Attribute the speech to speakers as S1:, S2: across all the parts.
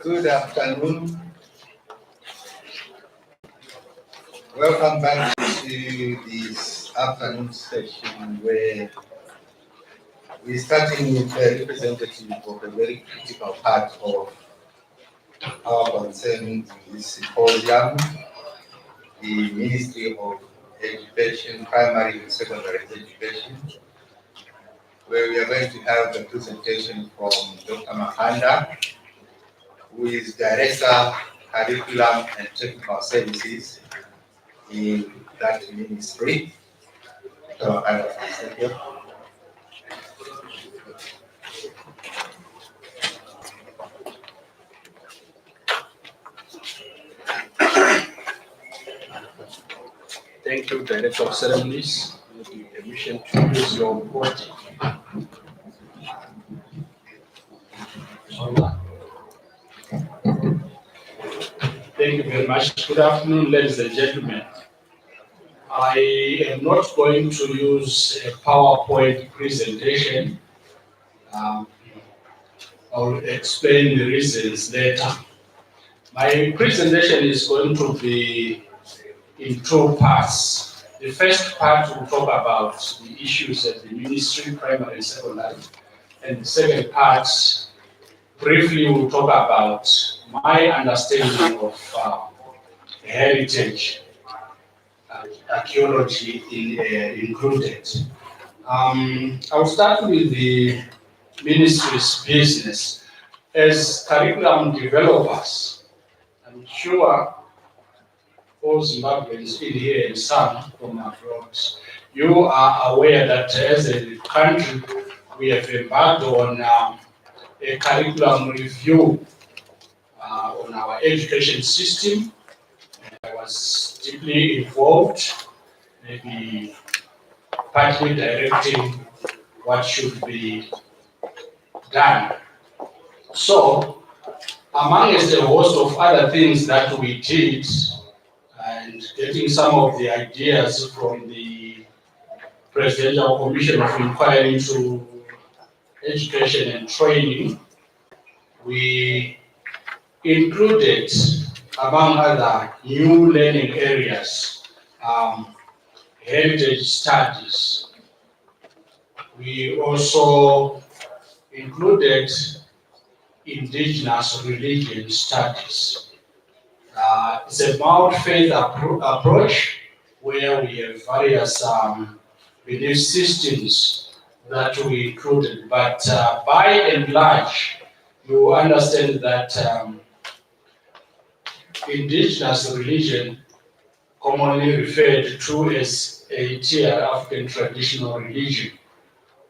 S1: Good afternoon. Welcome back to this afternoon session where we're starting with a representative of a very critical part of our concern in this symposium, the Ministry of Education, Primary and Secondary Education, where we are going to have a presentation from Dr. Mahanda, who is Director, Curriculum and Technical Services in that ministry. So I will thank you.
S2: Thank you, Director of Ceremonies, for the permission to use your board. Thank you very much. Good afternoon, ladies and gentlemen. I am not going to use a PowerPoint presentation. I'll explain the reasons later. My presentation is going to be in two parts. The first part will talk about the issues at the ministry, primary and secondary. And the second part, briefly, will talk about my understanding of heritage, archaeology included. I'll start with the ministry's business. As curriculum developers, I'm sure all Zimbabweans in here and some from abroad, you are aware that as a country, we have embarked on a curriculum review on our education system. I was deeply involved, maybe partly directing what should be done. So, amongst a host of other things that we did, and getting some of the ideas from the Presidential Commission of Inquiry into Education and Training, we included, among other new learning areas, heritage studies. We also included indigenous religion studies. It's a multi-faith approach where we have various belief systems that we included, but by and large, you understand that indigenous religion, commonly referred to as ATR, African traditional religion,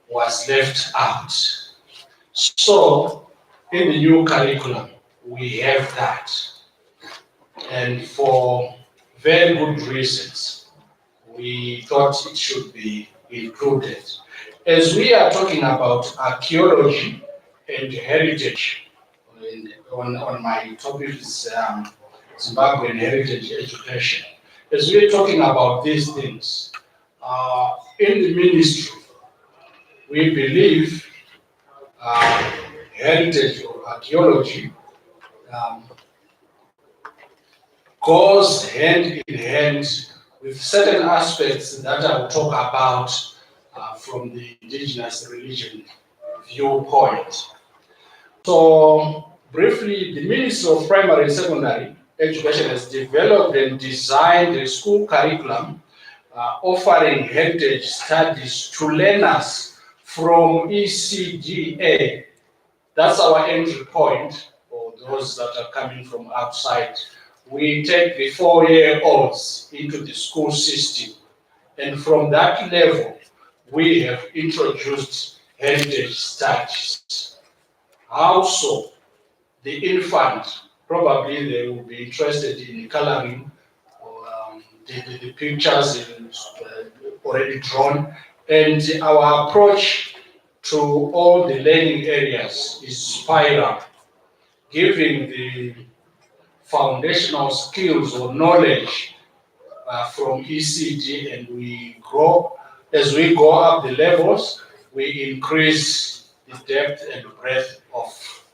S2: was left out. So, in the new curriculum, we have that. And for very good reasons, we thought it should be included. As we are talking about archaeology and heritage, on my topic is Zimbabwean heritage education. As we are talking about these things, in the ministry, we believe heritage or archaeology goes hand in hand with certain aspects that I will talk about from the indigenous religion viewpoint. So, briefly, the Ministry of Primary and Secondary Education has developed and designed a school curriculum offering heritage studies to learners from ECDA. That's our entry point for those that are coming from outside. We take the 4-year-olds into the school system. And from that level, we have introduced heritage studies. Also, the infant, probably they will be interested in coloring the pictures already drawn. And our approach to all the learning areas is spiral, giving the foundational skills or knowledge from ECD, and we grow. As we go up the levels, we increase the depth and breadth of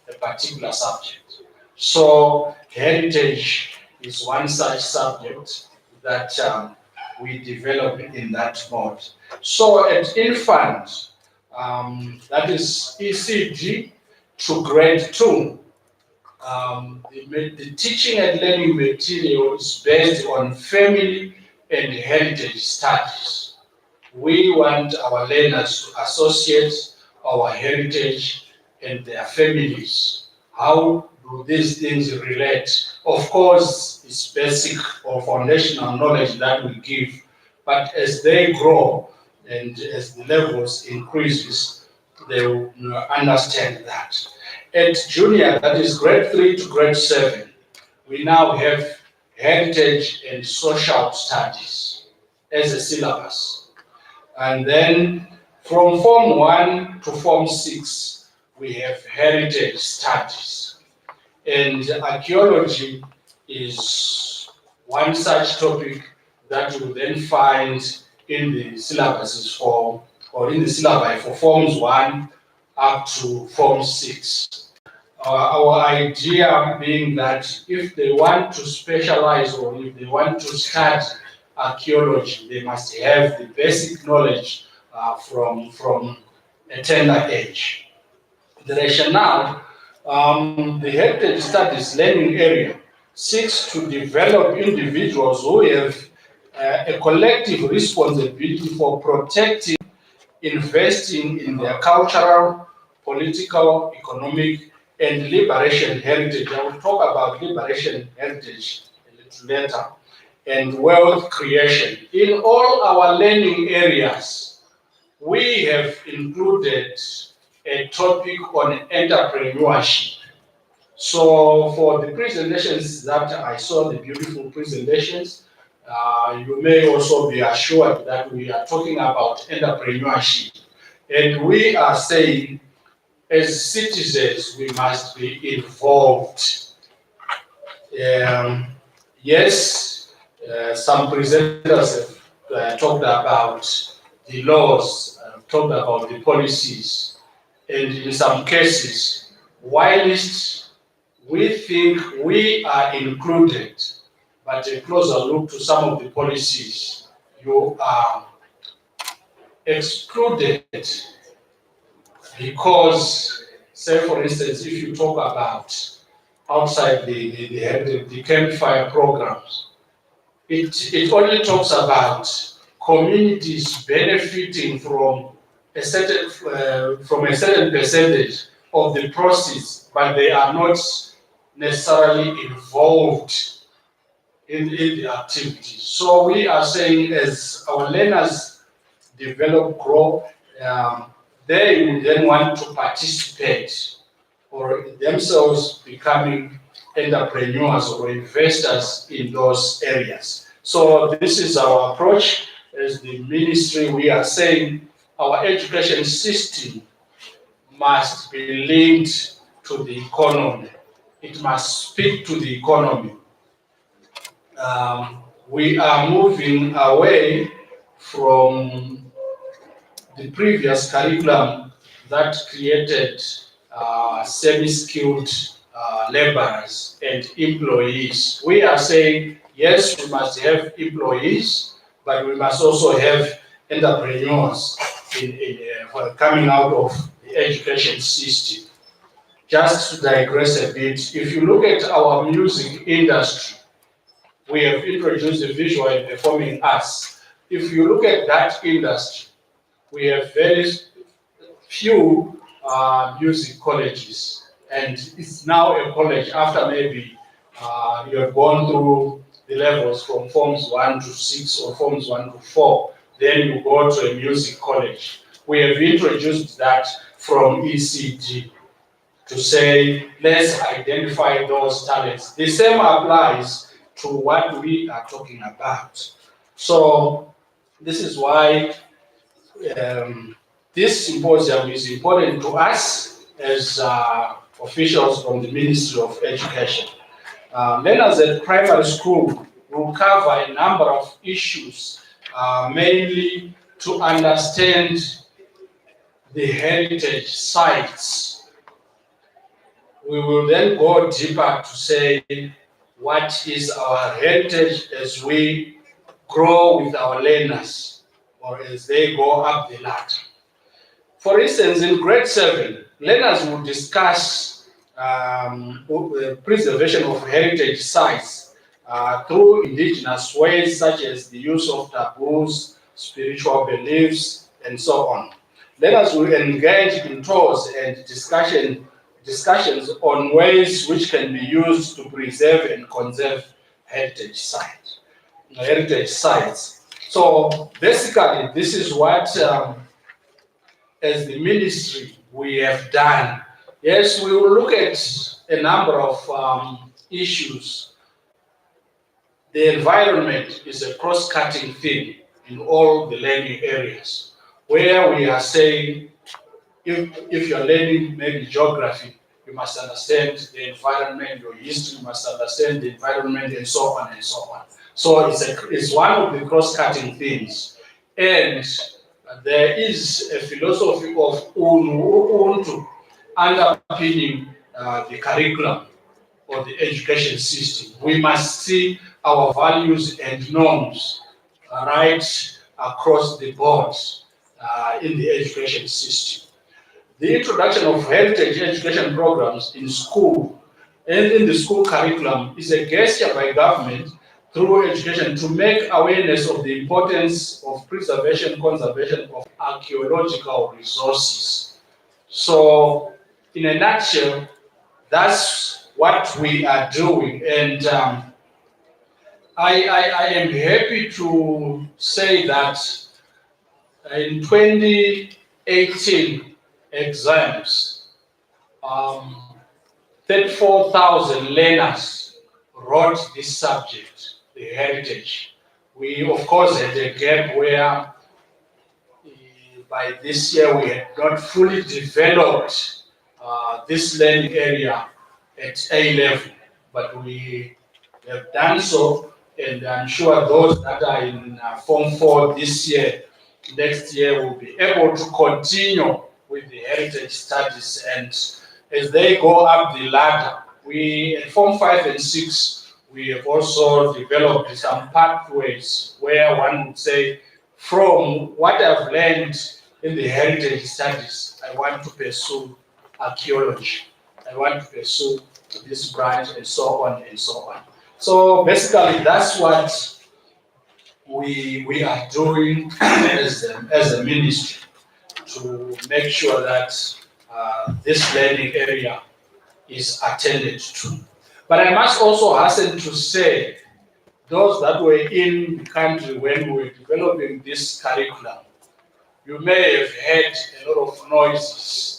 S2: a particular subject. So heritage is one such subject that we develop in that mode. So at infant, that is ECD to grade 2, the teaching and learning material is based on family and heritage studies. We want our learners to associate our heritage and their families. How do these things relate? Of course, it's basic or foundational knowledge that we give, but as they grow and as the levels increases, they will understand that. At junior, that is grade 3 to grade 7, we now have heritage and social studies as a syllabus. And then from Form 1 to Form 6, we have heritage studies. And archaeology is one such topic that you will then find in the syllabuses or in the syllabi for Forms 1 up to Form 6. Our idea being that if they want to specialize or if they want to study archaeology, they must have the basic knowledge from a tender age. The rationale, the Heritage Studies learning area seeks to develop individuals who have a collective responsibility for protecting, investing in their cultural, political, economic, and liberation heritage. I will talk about liberation heritage a little later, and wealth creation. In all our learning areas, we have included a topic on entrepreneurship. So for the presentations that I saw, the beautiful presentations, you may also be assured that we are talking about entrepreneurship. And we are saying, as citizens, we must be involved. Yes, some presenters have talked about the laws, talked about the policies, and in some cases, whilst we think we are included, but a closer look to some of the policies, you are excluded because, say for instance, if you talk about outside the campfire programs, it only talks about communities benefiting from a certain percentage of the proceeds, but they are not necessarily involved in the activity. So we are saying, as our learners develop, grow, they will then want to participate or themselves becoming entrepreneurs or investors in those areas. So this is our approach. As the ministry, we are saying our education system must be linked to the economy. It must speak to the economy. We are moving away from the previous curriculum that created semi-skilled laborers and employees. We are saying, yes, we must have employees, but we must also have entrepreneurs coming out of the education system. Just to digress a bit, if you look at our music industry, we have introduced the visual and performing arts. If you look at that industry, we have very few music colleges, and it's now a college after maybe you have gone through the levels from Forms 1 to 6 or Forms 1 to 4, then you go to a music college. We have introduced that from ECD to say, let's identify those talents. The same applies to what we are talking about. So this is why this symposium is important to us as officials from the Ministry of Education. Learners at primary school will cover a number of issues, mainly to understand the heritage sites. we will then go deeper to say what is our heritage as we grow with our learners or as they go up the ladder. For instance, in grade 7, learners will discuss preservation of heritage sites through indigenous ways such as the use of taboos, spiritual beliefs, and so on. Learners will engage in tours and discussions on ways which can be used to preserve and conserve heritage sites. So basically, this is what, as the ministry, we have done. Yes, we will look at a number of issues. The environment is a cross-cutting theme in all the learning areas, where we are saying, if you're learning maybe geography, you must understand the environment, your history, you must understand the environment, and so on and so on. So it's one of the cross-cutting things. And there is a philosophy of Ubuntu underpinning the curriculum or the education system. We must see our values and norms right across the board in the education system. The introduction of heritage education programs in school and in the school curriculum is a gesture by government through education to make awareness of the importance of preservation, conservation of archaeological resources. So, in a nutshell, that's what we are doing. And I am happy to say that in 2018 exams, 34,000 learners wrote this subject, the heritage. We, of course, had a gap where by this year we had not fully developed this learning area at A level, but we have done so, and I'm sure those that are in Form 4 this year, next year will be able to continue with the heritage studies, and as they go up the ladder, we in Form 5 and 6, we have also developed some pathways where one would say, from what I've learned in the heritage studies, I want to pursue archaeology. I want to pursue this branch, and so on and so on. So basically, that's what we are doing as a ministry to make sure that this learning area is attended to. But I must also hasten to say, those that were in the country when we were developing this curriculum, you may have heard a lot of noises.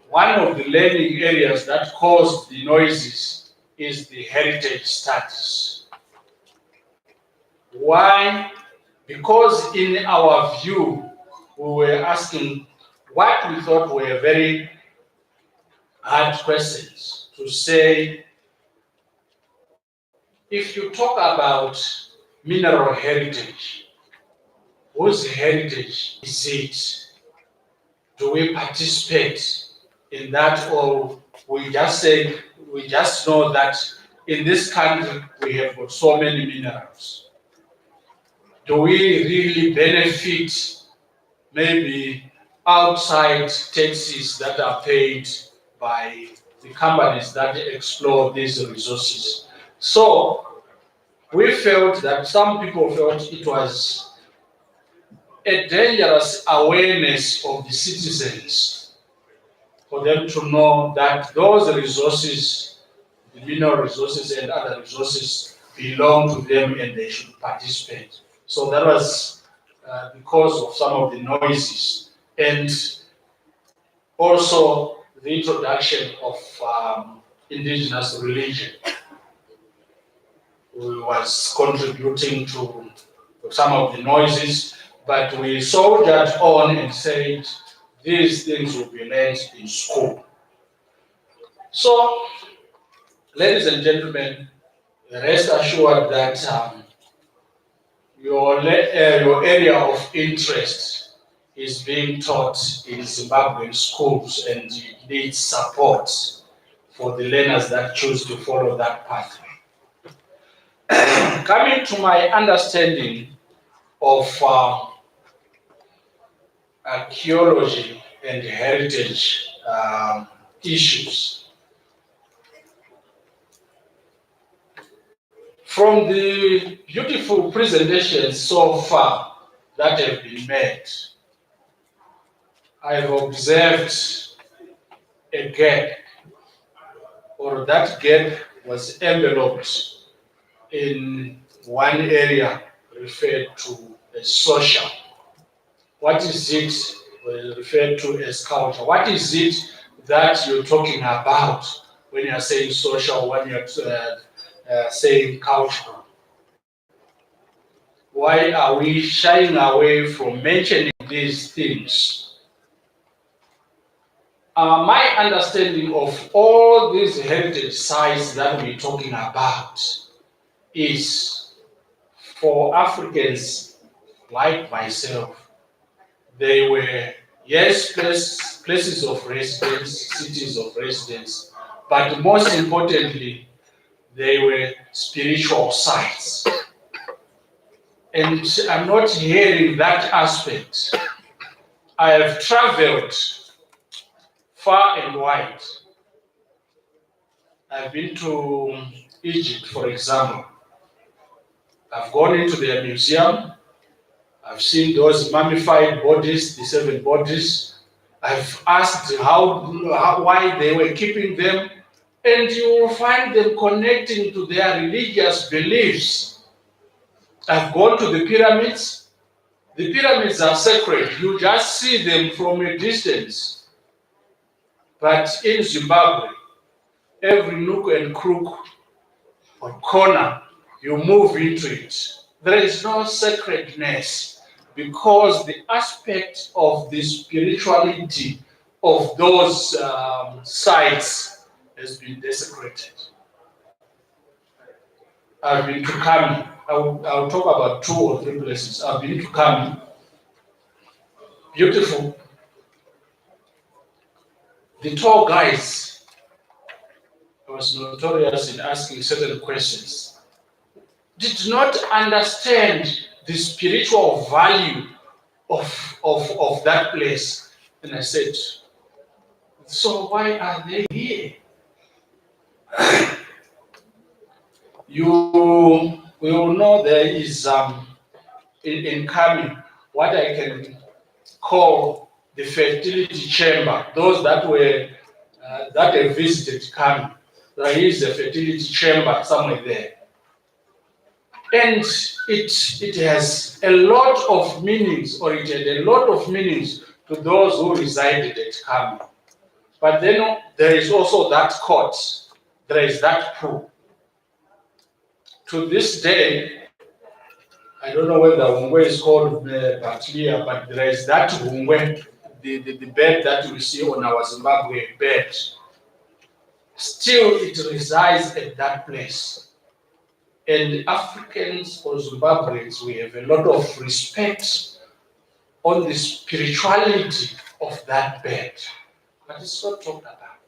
S2: One of the learning areas that caused the noises is the heritage studies. Why? Because in our view, we were asking what we thought were very hard questions to say, if you talk about mineral heritage, whose heritage is it? Do we participate in that, or we just know that in this country we have got so many minerals? Do we really benefit maybe outside taxes that are paid by the companies that explore these resources? So we felt that some people felt it was a dangerous awareness of the citizens for them to know that those resources, the mineral resources and other resources, belong to them and they should participate. So that was because of some of the noises, and also the introduction of indigenous religion was contributing to some of the noises, but we soldiered on and said these things will be learned in school. So, ladies and gentlemen, rest assured that your area of interest is being taught in Zimbabwean schools, and it needs support for the learners that choose to follow that path. Coming to my understanding of archaeology and heritage issues, from the beautiful presentations so far that have been made, I've observed a gap, or that gap was enveloped in one area referred to as social. What is it referred to as culture? What is it that you're talking about when you're saying social, when you're saying culture? Why are we shying away from mentioning these things? My understanding of all these heritage sites that we're talking about is, for Africans like myself, they were, yes, places of residence, cities of residence, but most importantly, they were spiritual sites. And I'm not hearing that aspect. I have traveled far and wide. I've been to Egypt, for example. I've gone into their museum. I've seen those mummified bodies, the 7 bodies. I've asked why they were keeping them, and you will find them connecting to their religious beliefs. I've gone to the pyramids. The pyramids are sacred. You just see them from a distance. But in Zimbabwe, every nook and crook or corner, you move into it. There is no sacredness, because the aspect of the spirituality of those sites has been desecrated. I've been to Kami. I'll talk about 2 or 3 places. I've been to Kami. Beautiful. The tour guides was notorious in asking certain questions, did not understand the spiritual value of that place. And I said, so why are they here? You will know there is in Kami what I can call the fertility chamber. Those that were that have visited Kami, there is a fertility chamber somewhere there. And it has a lot of meanings, or it had a lot of meanings to those who resided at Kami. But then there is also that court, there is that pool. To this day, I don't know whether Hungwe is called Batlia, but there is that Hungwe, the bed that you see on our Zimbabwe bed. Still, it resides at that place. And Africans or Zimbabweans, we have a lot of respect on the spirituality of that bed. But it's not talked about.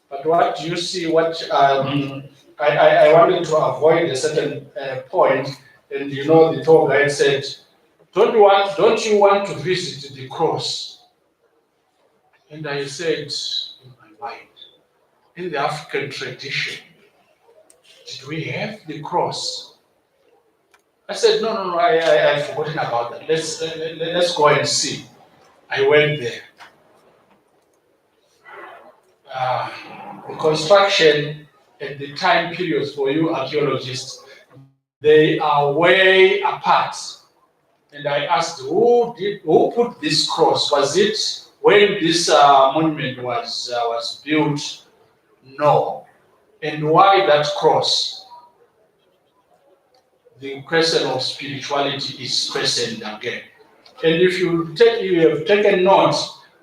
S2: But what you see, what I wanted to avoid a certain point, and the tour guide said, don't you want to visit the cross? And I said in my mind, in the African tradition, did we have the cross? I said, no, I've forgotten about that. Let's go and see. I went there. The construction and the time periods for you archaeologists, they are way apart. And I asked, who put this cross? Was it when this monument was built? No. And why that cross? The question of spirituality is questioned again. And if you have taken note,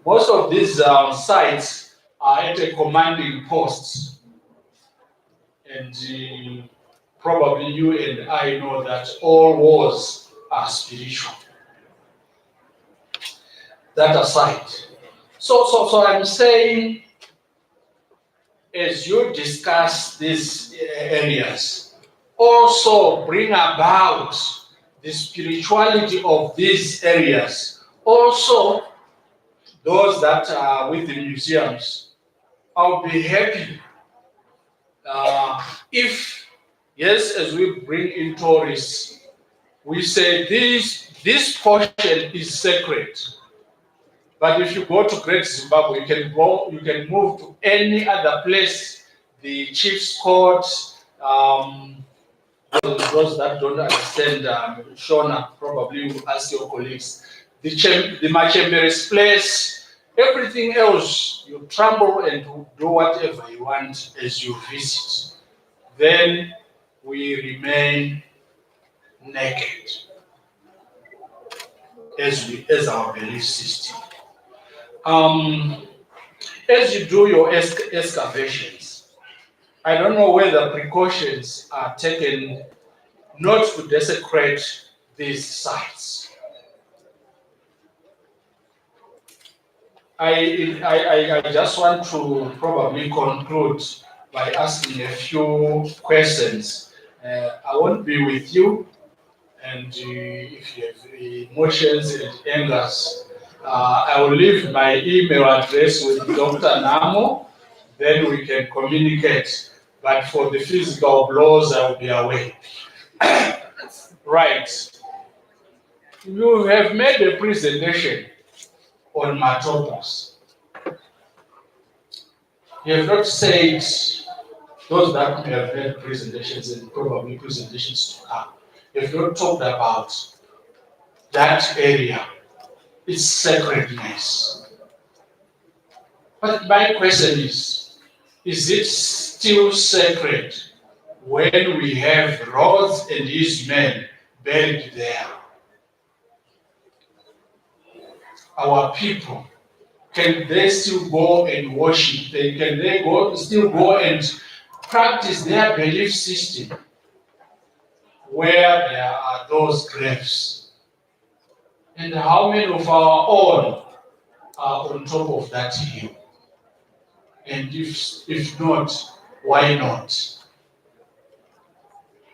S2: most of these sites are at a commanding post. And probably you and I know that all wars are spiritual. That aside. So I'm saying as you discuss these areas, also bring about the spirituality of these areas. Also, those that are with the museums, I'll be happy if, yes, as we bring in tourists, we say this portion is sacred. But if you go to Great Zimbabwe, you can move to any other place, the chief's court, those that don't understand Shona, probably will ask your colleagues. The Machembere's place, everything else, you trample and do whatever you want as you visit. Then we remain naked as our belief system. As you do your excavations, I don't know whether precautions are taken not to desecrate these sites. I just want to probably conclude by asking a few questions. I won't be with you, and if you have emotions and angers, I will leave my email address with Dr. Namo, then we can communicate. But for the physical blows, I will be away. Right. You have made a presentation on Matopos. You have not said those that have made presentations and probably presentations to come. You have not talked about that area, its sacredness. But my question is it still sacred when we have Rhodes and his men buried there? Our people, can they still go and worship? Can they still go and practice their belief system where there are those graves? And how many of our own are on top of that hill? And if not, why not?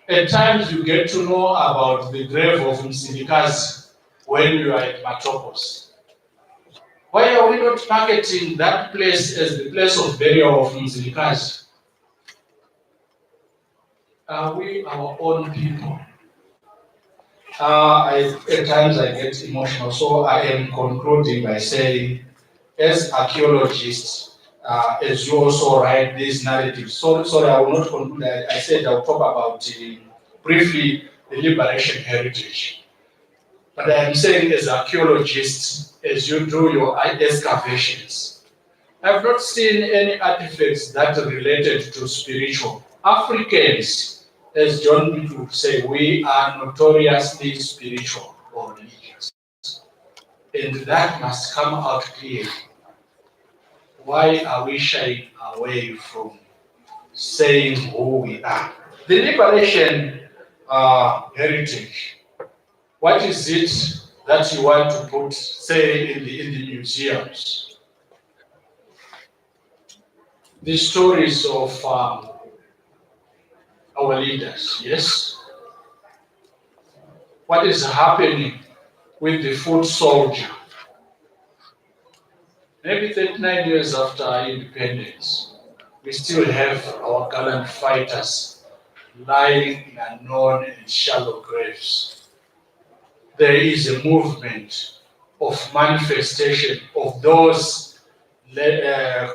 S2: At times you get to know about the grave of Msirikazi when you are at Matopos. Why are we not marketing that place as the place of burial of Mzilikazi? Are we our own people? At times I get emotional, so I am concluding by saying, as archaeologists, as you also write these narratives, sorry, I will not conclude. I said I'll talk about briefly the liberation heritage. But I am saying, as archaeologists, as you do your excavations, I have not seen any artifacts that are related to spiritual. Africans, as John Pitt would say, we are notoriously spiritual or religious. And that must come out clearly. Why are we shying away from saying who we are? The liberation heritage, what is it that you want to put, say, in the museums? The stories of our leaders, yes? What is happening with the foot soldier? Maybe 39 years after our independence, we still have our gallant fighters lying in unknown and shallow graves. There is a movement of manifestation of those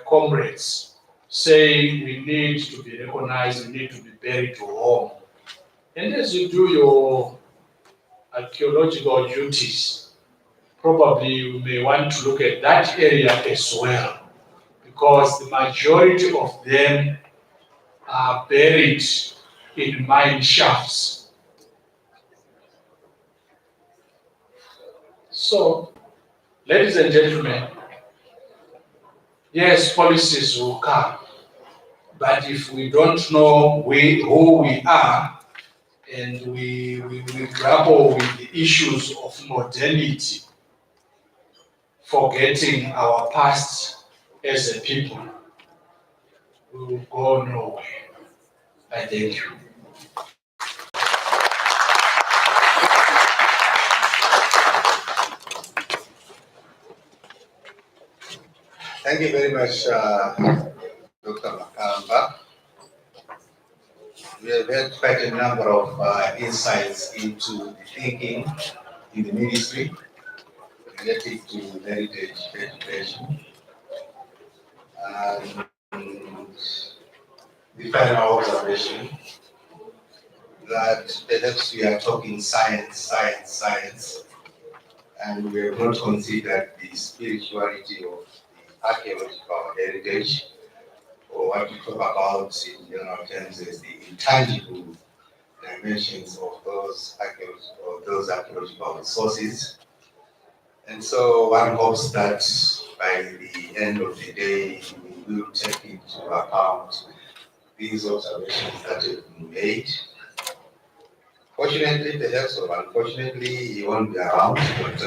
S2: comrades saying we need to be recognized, we need to be buried to home. And as you do your archaeological duties, probably you may want to look at that area as well, because the majority of them are buried in mine shafts. So, ladies and gentlemen, yes, policies will come, but if we don't know who we are, and we grapple with the issues of modernity, forgetting our past as a people, we will go nowhere. I thank you.
S1: Thank you very much, Dr. Makamba. We have had quite a number of insights into the thinking in the ministry related to heritage education. And the final observation that perhaps we are talking science, and we have not considered the spirituality of the archaeological heritage, or what we talk about in general terms as the intangible dimensions of those archaeological resources. And so one hopes that by the end of the day, we will take into account these observations that have been made. Fortunately, perhaps, or unfortunately, he won't be around, but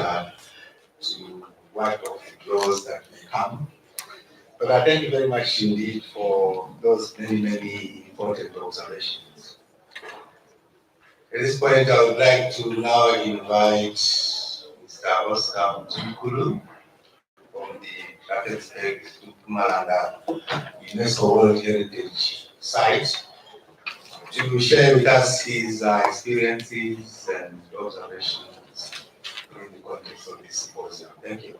S1: to wipe off the blows that may come. But I thank you very much indeed for those many important observations. At this point, I would like to now invite Mr. Oscar Mtukulu from the Drakensberg Mpumalanga UNESCO World Heritage Site to share with us his experiences and observations in the context of this symposium. Thank you.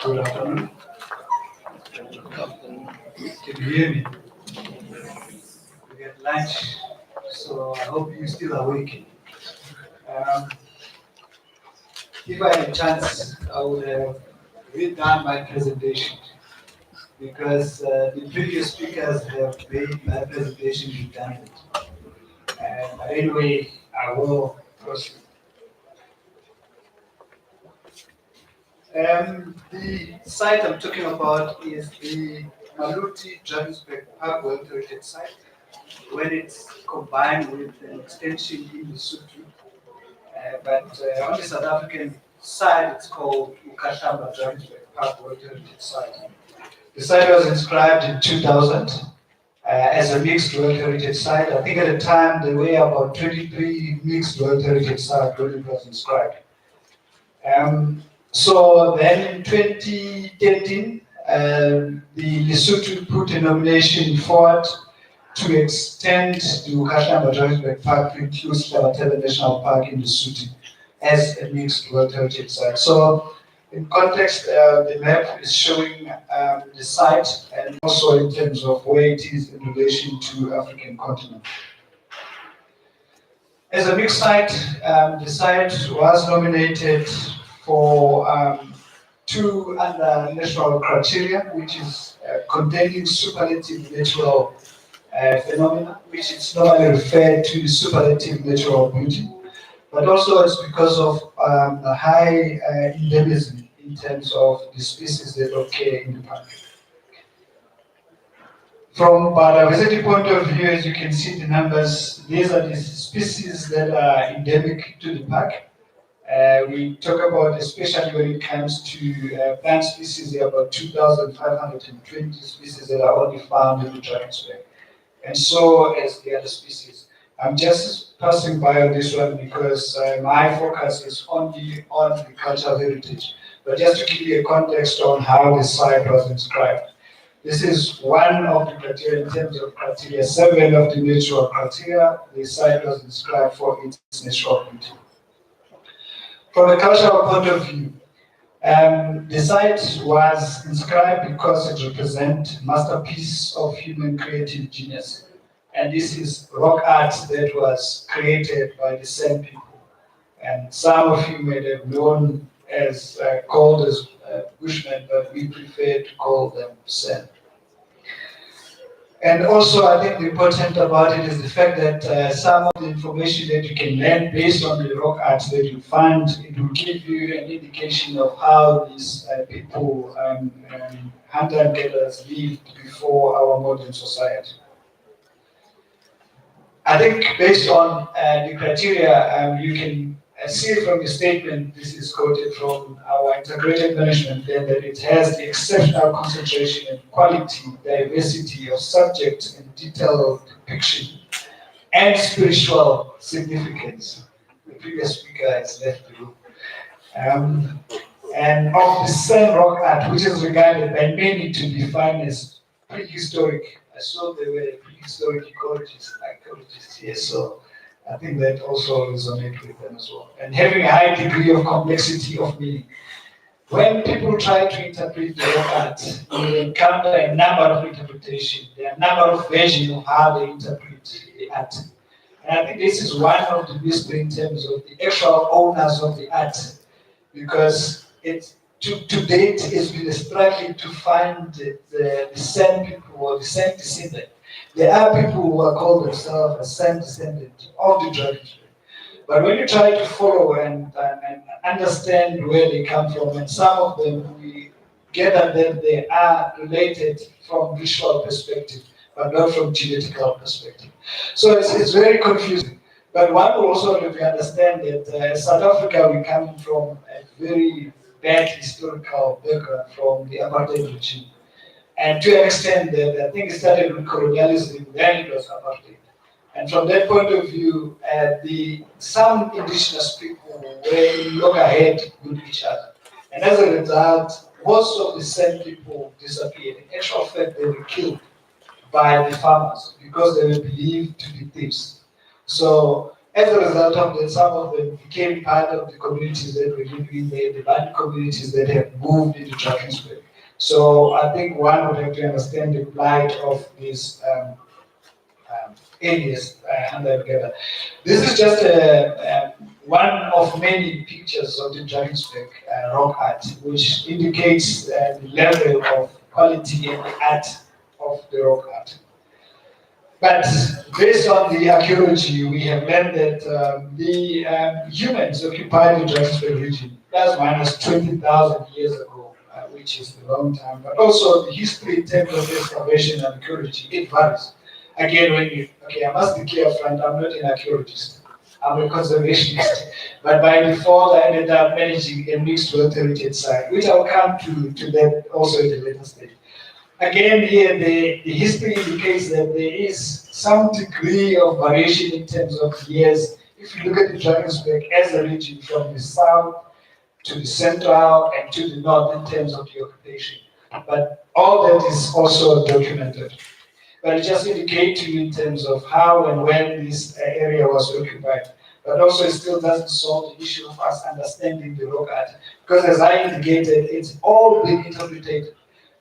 S3: Good afternoon. Can you hear me? We get lunch, so I hope you're still awake. If I had a chance, I would have read down my presentation because the previous speakers have made my presentation redundant. But anyway, I will proceed. The site I'm talking about is the Maluti Drakensberg Park World Heritage Site, when it's combined with an extension in Lesotho. But on the South African side, it's called Ukashamba Drakensberg Park World Heritage Site. The site was inscribed in 2000 as a mixed World Heritage Site. I think at the time there were about 23 mixed World Heritage Sites when it was inscribed. So then in 2013, the Lesotho put a nomination forward to extend the Ukashamba Drakensberg Park to include Hlabathelwa National Park in Lesotho as a mixed World Heritage Site. So in context, the map is showing the site and also in terms of where it is in relation to African continent. As a mixed site, the site was nominated for 2 under national criteria, which is containing superlative natural phenomena, which is normally referred to as superlative natural beauty, but also it's because of a high endemism in terms of the species that occur in the park. From biodiversity point of view, as you can see the numbers, these are the species that are endemic to the park. We talk about, especially when it comes to plant species, there are about 2,520 species that are only found in the Drakensberg. And so as the other species. I'm just passing by on this one because my focus is only on the cultural heritage. But just to give you a context on how the site was inscribed. This is one of the criteria in terms of criteria, 7 of the natural criteria. The site was inscribed for its natural beauty. From a cultural point of view, The site was inscribed because it represents masterpiece of human creative genius. And this is rock art that was created by the same people. And some of you may have known as called as Bushmen, but we prefer to call them Sen. And also, I think the important about it is the fact that some of the information that you can learn based on the rock art that you find, it will give you an indication of how these people, hunter and gatherers, lived before our modern society. I think based on the criteria, you can see from the statement, this is quoted from our integrated management plan, that it has the exceptional concentration and quality, diversity of subject and detailed depiction, and spiritual significance. The previous speaker has left the room. And of the same rock art, which is regarded by many to be defined as prehistoric. I saw there were prehistoric archaeologists here, so I think that also resonates with them as well. And having a high degree of complexity of meaning. When people try to interpret the rock art, they encounter a number of interpretations. There are a number of versions of how they interpret the art. And I think this is one of the mystery in terms of the actual owners of the art, because it to date it's been struggling to find the same people or the same descendant. There are people who are called themselves the same descendant of the dragons. But when you try to follow and understand where they come from, and some of them we gather that they are related from visual perspective, but not from genetical perspective. So it's very confusing. But one will also have to understand that South Africa, we come from a very bad historical background from the apartheid regime. And to an extent that I think it started with colonialism, then it was apartheid. And from that point of view, some indigenous people were in loggerhead with each other. And as a result, most of the same people disappeared. In actual fact, they were killed by the farmers because they were believed to be thieves. So as a result of that, some of them became part of the communities that were living there, the band communities that have moved into Drakensberg. So I think one would have to understand the plight of these areas under together. This is just one of many pictures of the Drakensberg rock art, which indicates the level of quality and the art of the rock art. But based on the archaeology, we have learned that the humans occupied the Drakensberg region plus minus 20,000 years ago, which is a long time. But also the history in terms of excavation and archaeology, it varies. Again, I must be clear upfront, I'm not an archaeologist. I'm a conservationist. But by default, I ended up managing a mixed World Heritage site, which I'll come to that also at a later stage. Again, here the history indicates that there is some degree of variation in terms of years. If you look at the Drakensberg as a region from the south to the central and to the north in terms of the occupation. But all that is also documented. But it just indicates to you in terms of how and when this area was occupied. But also it still doesn't solve the issue of us understanding the rock art. Because as I indicated, it's all been interpreted.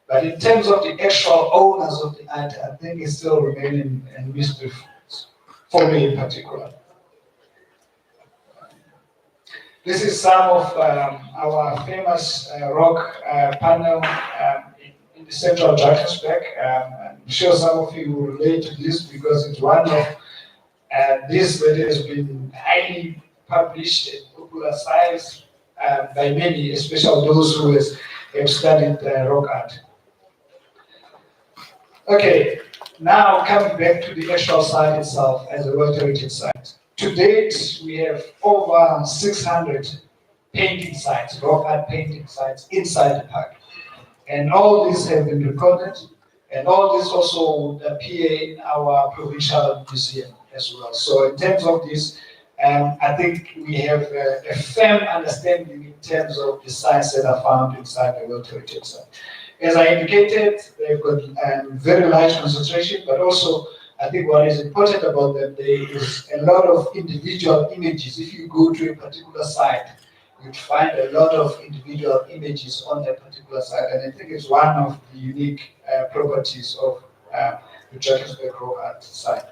S3: But in terms of the actual owners of the art, I think it's still remaining a mystery for me in particular. This is some of our famous rock panel in the central Drakensberg. I'm sure some of you will relate to this because it's one of this that has been highly published and popularized by many, especially those who have studied rock art. Okay, now coming back to the actual site itself as a World Heritage Site. To date, we have over 600 painting sites, rock art painting sites inside the park. And all these have been recorded, and all this also would appear in our provincial museum as well. So in terms of this, I think we have a firm understanding in terms of the sites that are found inside the World Heritage Site. As I indicated, they've got very large concentration, but also I think what is important about them, there is a lot of individual images. If you go to a particular site, you'd find a lot of individual images on that particular site, and I think it's one of the unique properties of the Drakensberg Rock Art site.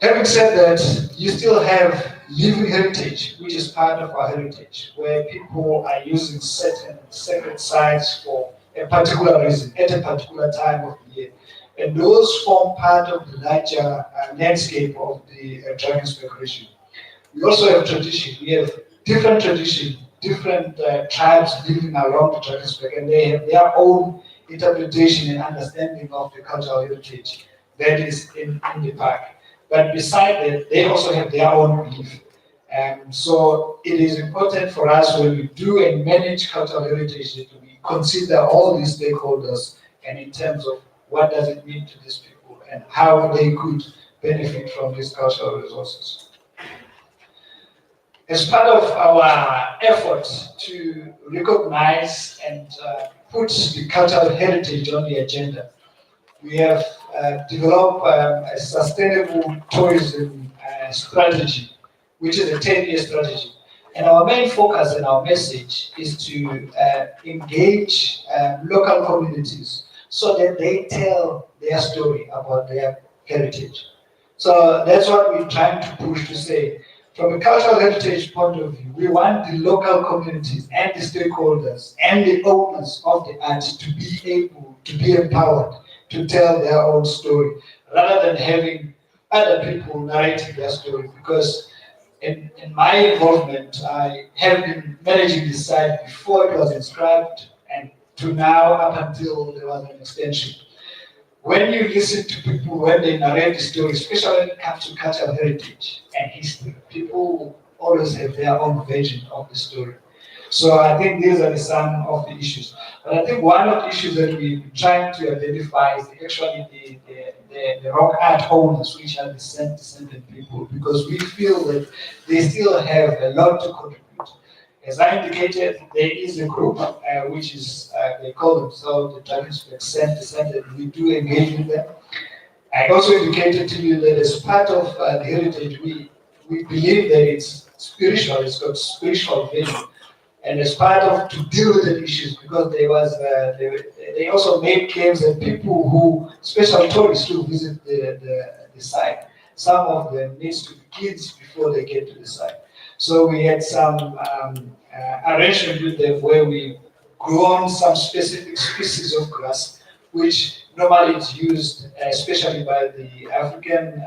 S3: Having said that, you still have living heritage, which is part of our heritage, where people are using certain sacred sites for a particular reason at a particular time of the year. And those form part of the larger landscape of the Drakensberg region. We also have tradition. We have different tradition, different tribes living around the Drakensberg, and they have their own interpretation and understanding of the cultural heritage that is in the park. But beside that, they also have their own belief. So it is important for us when we do and manage cultural heritage that we consider all these stakeholders, and in terms of what does it mean to these people and how they could benefit from these cultural resources. As part of our efforts to recognize and put the cultural heritage on the agenda, we have developed a sustainable tourism strategy, which is a 10-year strategy. And our main focus and our message is to engage local communities so that they tell their story about their heritage. So that's what we're trying to push, to say, from a cultural heritage point of view, we want the local communities and the stakeholders and the owners of the art to be able to be empowered to tell their own story, rather than having other people narrating their story. Because in my involvement, I have been managing this site before it was inscribed and to now up until there was an extension. When you listen to people, when they narrate the story, especially when it comes to cultural heritage and history, people always have their own version of the story. So I think these are some of the issues. But I think one of the issues that we're trying to identify is actually the rock art owners, which are the descendant people, because we feel that they still have a lot to contribute. As I indicated, there is a group which is, they call themselves the Drakensberg descendant. We do engage with them. I also indicated to you that as part of the heritage, we believe that it's spiritual, it's got spiritual value. And as part of to deal with the issues, because there was, they also made claims that people who, special tourists who visit the site, some of them needs to be cleansed before they get to the site. So we had some arrangement with them where we grown some specific species of grass, which normally is used, especially by the African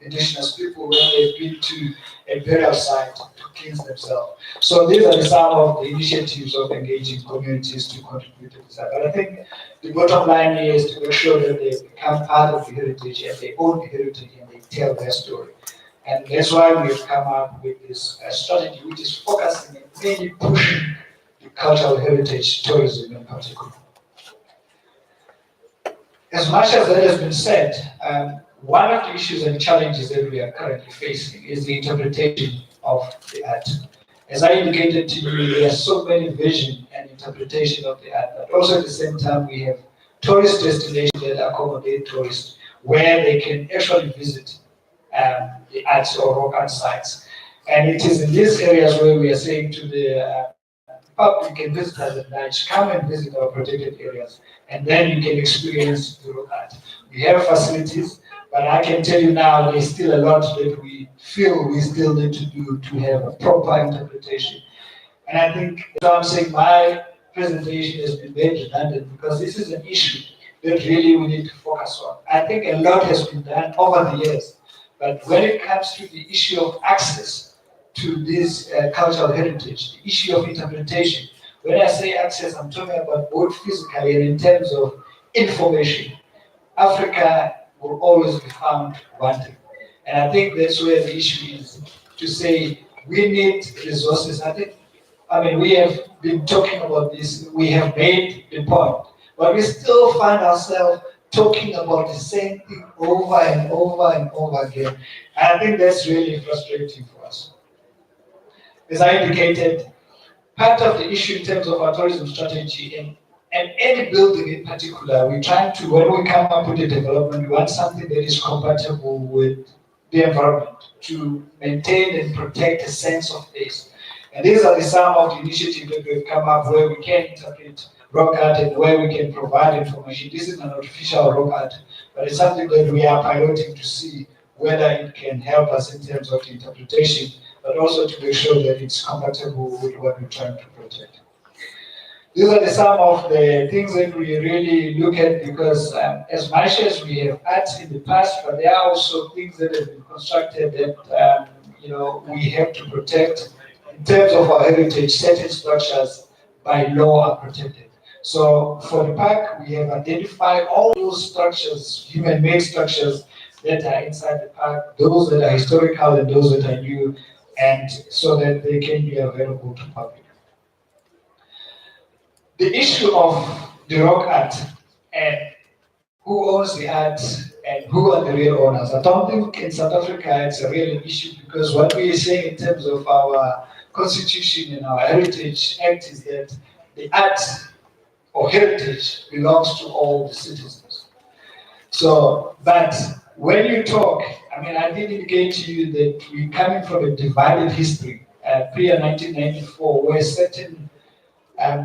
S3: indigenous people when they've been to a burial site to cleanse themselves. So these are some of the initiatives of engaging communities to contribute to this. But I think the bottom line here is to make sure that they become part of the heritage and they own the heritage and they tell their story. And that's why we've come up with this strategy, which is focusing and mainly pushing the cultural heritage tourism in particular. As much as that has been said, one of the issues and challenges that we are currently facing is the interpretation of the art. As I indicated to you, there are so many vision and interpretation of the art, but also at the same time we have tourist destinations that accommodate tourists where they can actually visit the arts or rock art sites. And it is in these areas where we are saying to the public and visitors at large, come and visit our protected areas, and then you can experience the rock art. We have facilities, but I can tell you now there's still a lot that we feel we still need to do to have a proper interpretation. And I think that's why I'm saying my presentation has been made redundant, because this is an issue that really we need to focus on. I think a lot has been done over the years, but when it comes to the issue of access to this cultural heritage, the issue of interpretation, when I say access, I'm talking about both physically and in terms of information. Africa will always be found wanting. And I think that's where the issue is, to say we need resources. I mean, we have been talking about this, we have made the point, but we still find ourselves talking about the same thing over and over and over again. And I think that's really frustrating for us. As I indicated, part of the issue in terms of our tourism strategy and any building in particular, we're trying to, when we come up with a development, we want something that is compatible with the environment to maintain and protect a sense of place. And these are some of the initiatives that we've come up where we can interpret rock art and where we can provide information. This is an artificial rock art, but it's something that we are piloting to see whether it can help us in terms of the interpretation, but also to make sure that it's compatible with what we're trying to protect. These are some of the things that we really look at because as much as we have art in the past, but there are also things that have been constructed that we have to protect. In terms of our heritage, certain structures by law are protected. So for the park, we have identified all those structures, human-made structures that are inside the park, those that are historical and those that are new, and so that they can be available to public. The issue of the rock art and who owns the art and who are the real owners. I don't think in South Africa it's a real issue because what we are saying in terms of our constitution and our heritage act is that the art or heritage belongs to all the citizens. So, but when you talk, I did indicate to you that we're coming from a divided history, pre-1994, where certain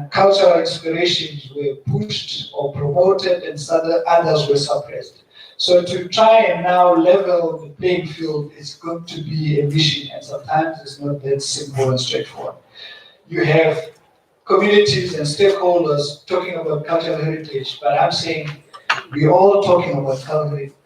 S3: cultural inspirations were pushed or promoted and others were suppressed. So to try and now level the playing field is going to be a mission, and sometimes it's not that simple and straightforward. You have communities and stakeholders talking about cultural heritage, but I'm saying we're all talking about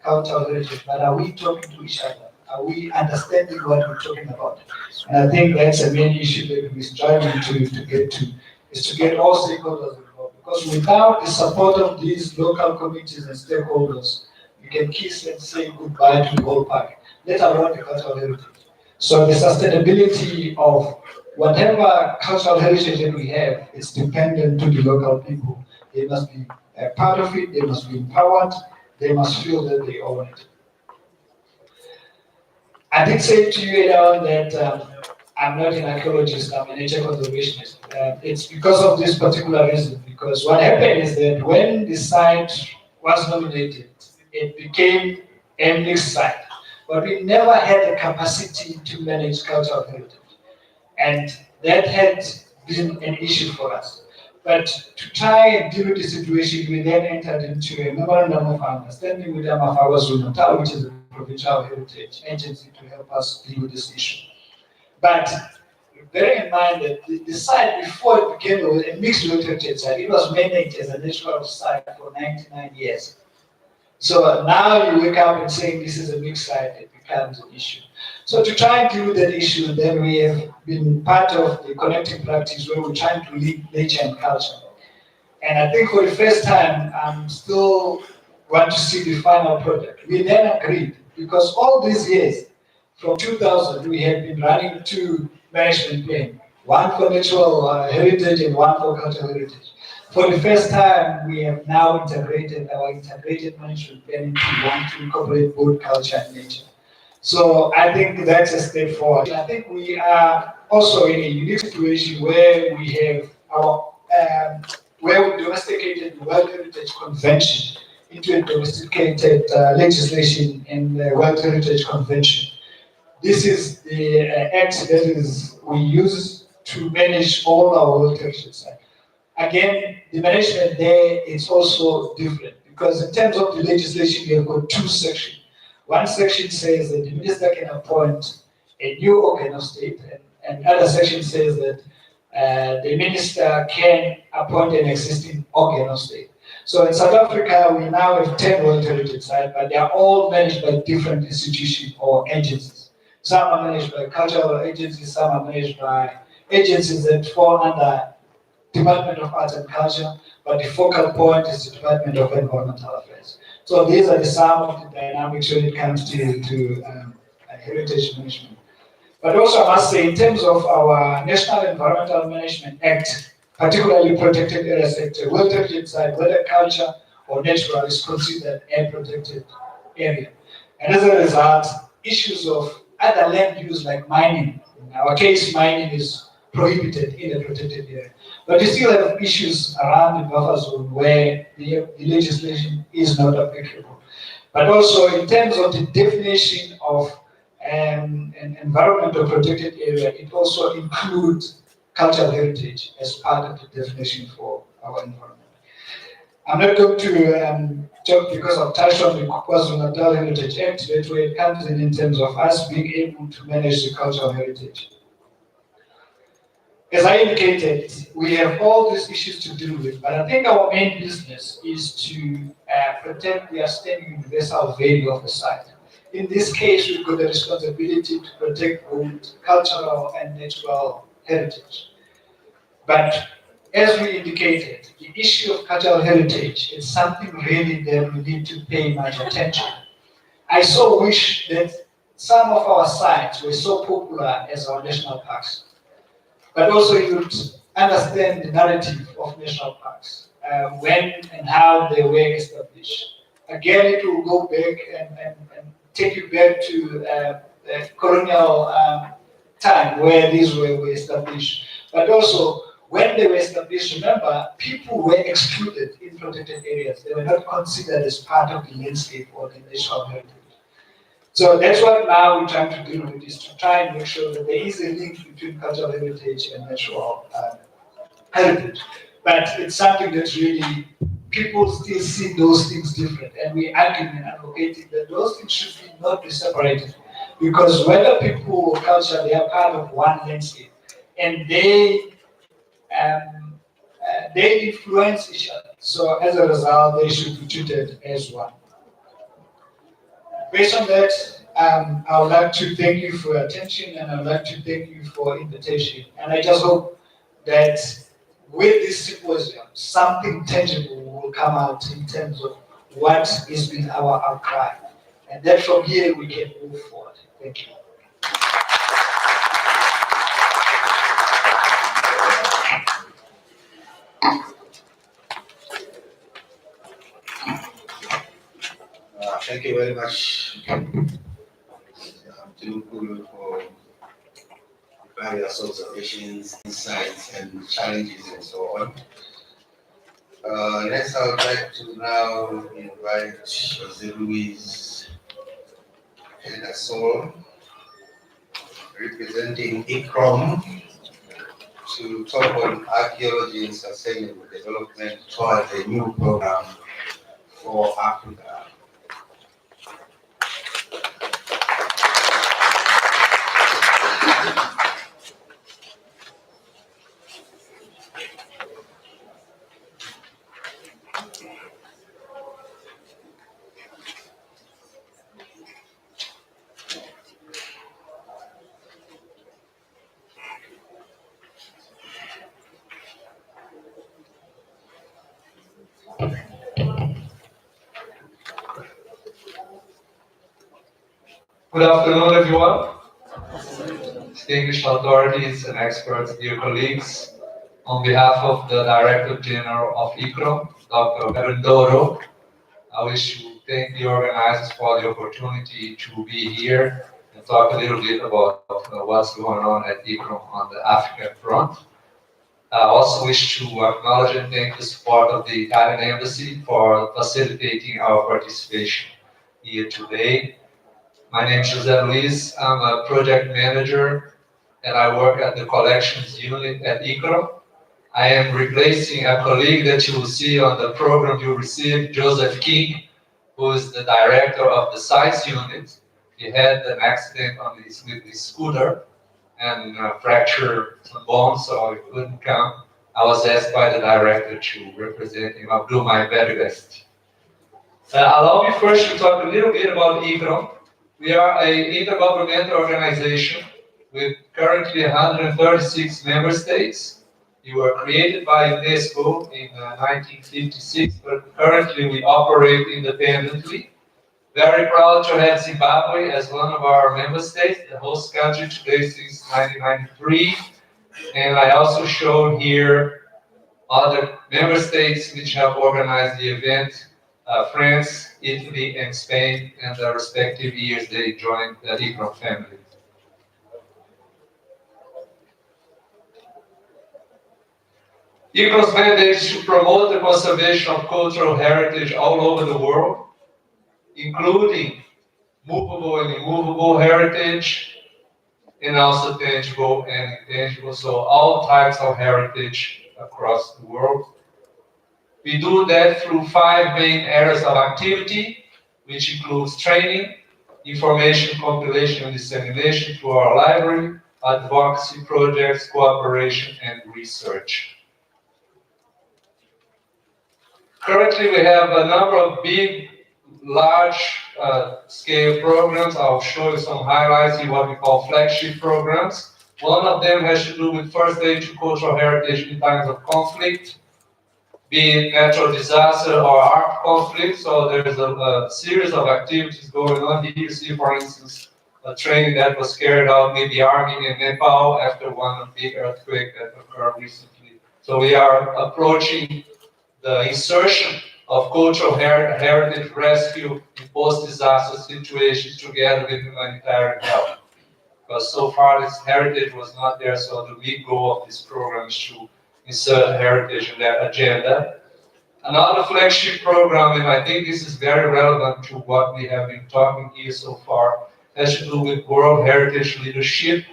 S3: cultural heritage, but are we talking to each other? Are we understanding what we're talking about? And I think that's a main issue that we're striving to get to, is to get all stakeholders involved. Because without the support of these local communities and stakeholders, you can kiss and say goodbye to the whole park, let alone the cultural heritage. So the sustainability of whatever cultural heritage that we have is dependent to the local people. They must be a part of it, they must be empowered, they must feel that they own it. I did say to you earlier on that I'm not an archaeologist, I'm a nature conservationist. It's because of this particular reason, because what happened is that when the site was nominated, it became a mixed site. But we never had the capacity to manage cultural heritage. And that had been an issue for us. But to try and deal with the situation, we then entered into a memorandum of understanding with KwaZulu-Natal, which is a provincial heritage agency, to help us deal with this issue. But bearing in mind that the site before it became a mixed heritage site, it was managed as a natural site for 99 years. So now you wake up and saying this is a mixed site, it becomes an issue. So to try and deal with that issue, then we have been part of the connecting practice where we're trying to link nature and culture. And I think for the first time, I'm still want to see the final product. We then agreed, because all these years, from 2000, we have been running two management plans, one for natural heritage and one for cultural heritage. For the first time, we have now integrated our integrated management plan into one to incorporate both culture and nature. So I think that's a step forward. I think we are also in a unique situation where we have our where we domesticated the World Heritage Convention into a domesticated legislation in the World Heritage Convention. This is the act that we use to manage all our World Heritage sites. Again, the management there is also different because in terms of the legislation, we have got two sections. One section says that the minister can appoint a new organ of state, and other section says that the minister can appoint an existing organ of state. So in South Africa, we now have 10 World Heritage sites, but they are all managed by different institutions or agencies. Some are managed by cultural agencies, some are managed by agencies that fall under Department of Arts and Culture, but the focal point is the Department of Environmental Affairs. So these are some of the dynamics when it comes to heritage management. But also I must say, in terms of our National Environmental Management Act, particularly protected area sector, World Heritage site, whether culture or natural, is considered a protected area. And as a result, issues of other land use like mining, in our case mining is prohibited in a protected area. But you still have issues around the buffer zone where the legislation is not applicable. But also in terms of the definition of an environmental protected area, it also includes cultural heritage as part of the definition for our environment. I'm not going to talk because I've touched on the KwaZulu-Natal Heritage Act, but where it comes in terms of us being able to manage the cultural heritage. As I indicated, we have all these issues to deal with, but I think our main business is to protect the outstanding universal value of the site. In this case, we've got the responsibility to protect both cultural and natural heritage. But as we indicated, the issue of cultural heritage is something really that we need to pay much attention. I so wish that some of our sites were so popular as our national parks, but also you'd understand the narrative of national parks, when and how they were established. Again, it will go back and take you back to the colonial time where these were established. But also, when they were established, remember, people were excluded in protected areas. They were not considered as part of the landscape or the national heritage. So that's what now we're trying to deal with, is to try and make sure that there is a link between cultural heritage and natural heritage. But it's something that really, people still see those things different. And we argue and advocating that those things should not be separated. Because whether people or culture, they are part of one landscape. And they influence each other. So as a result, they should be treated as one. Based on that, I would like to thank you for your attention, and I would like to thank you for invitation. And I just hope that with this symposium, something tangible will come out in terms of what has been our outcry. And then from here, we can move forward. Thank you.
S1: Thank you very much, Tinubu, for various observations, insights, and challenges, and so on. Next, I would like to now invite Jose Luis Henderson, representing ICROM, to talk on archaeology and sustainable development towards a new program for Africa.
S4: Good afternoon, everyone. Distinguished authorities and experts, dear colleagues. On behalf of the Director General of ICRO, Dr. Berendoro, I wish to thank the organizers for the opportunity to be here and talk a little bit about what's going on at ICRO on the African front. I also wish to acknowledge and thank the support of the Italian Embassy for facilitating our participation here today. My name is Jose Luis. I'm a project manager and I work at the collections unit at ICRO. I am replacing a colleague that you will see on the program you received, Joseph King, who is the director of the sites unit. He had an accident on with his scooter and fractured some bones, so he couldn't come. I was asked by the director to represent him. I'll do my very best. Allow me first to talk a little bit about ICRO. We are an intergovernmental organization with currently 136 member states. We were created by UNESCO in 1956, but currently we operate independently. Very proud to have Zimbabwe as one of our member states, the host country today since 1993. And I also show here other member states which have organized the event. France, Italy, and Spain, and the respective years they joined the ICRO family. ICRO's mandate is to promote the conservation of cultural heritage all over the world, including movable and immovable heritage, and also tangible and intangible, so all types of heritage across the world. We do that through 5 main areas of activity, which includes training, information compilation and dissemination through our library, advocacy projects, cooperation, and research. Currently, we have a number of big, large scale programs. I'll show you some highlights in what we call flagship programs. One of them has to do with first aid to cultural heritage in times of conflict, be it natural disaster or armed conflict. So there's a series of activities going on. Here you see, for instance, a training that was carried out with the army in Nepal after one big earthquake that occurred recently. So we are approaching the insertion of cultural heritage rescue in post-disaster situations together with humanitarian help. Because so far this heritage was not there, so the big goal of this program is to insert heritage in that agenda. Another flagship program, and I think this is very relevant to what we have been talking here so far, has to do with World Heritage Leadership,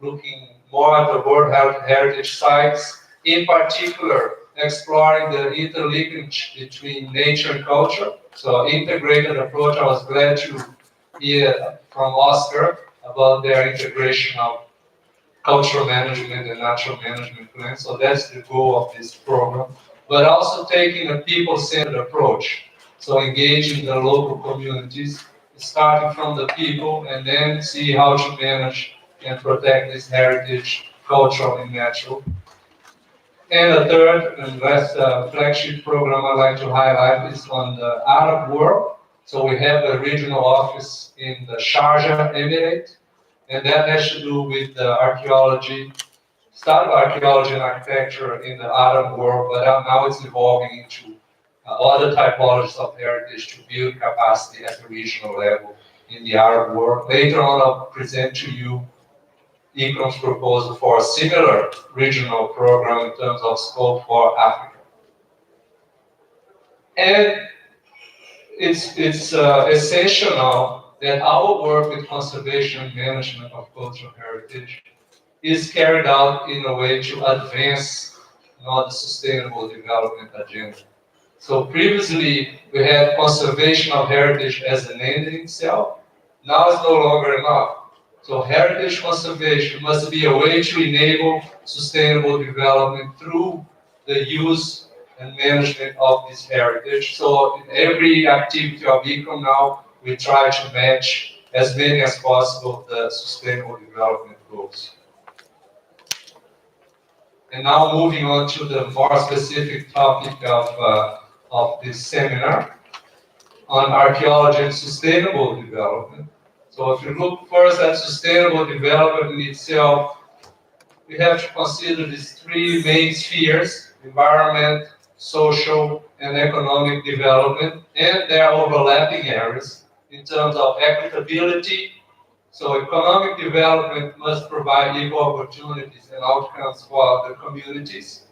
S4: looking more at the World Heritage sites, in particular exploring the interlinkage between nature and culture. So integrated approach. I was glad to hear from Oscar about their integration of cultural management and natural management plans. So that's the goal of this program. But also taking a people-centered approach. So engaging the local communities, starting from the people, and then see how to manage and protect this heritage, cultural and natural. And the third and last flagship program I'd like to highlight is on the Arab world. So we have a regional office in the Sharjah Emirate, and that has to do with the archaeology, started archaeology and architecture in the Arab world, but now it's evolving into other typologies of heritage to build capacity at the regional level in the Arab world. Later on, I'll present to you ICROM's proposal for a similar regional program in terms of scope for Africa. And it's essential now that our work with conservation and management of cultural heritage is carried out in a way to advance the sustainable development agenda. So previously, we had conservation of heritage as an end in itself. Now it's no longer enough. So heritage conservation must be a way to enable sustainable development through the use and management of this heritage. So in every activity of ICROM now, we try to match as many as possible the sustainable development goals. And now moving on to the more specific topic of this seminar on archaeology and sustainable development. So if you look first at sustainable development in itself, we have to consider these 3 main spheres: environment, social, and economic development, and their overlapping areas in terms of equitability. So economic development must provide equal opportunities and outcomes for the communities,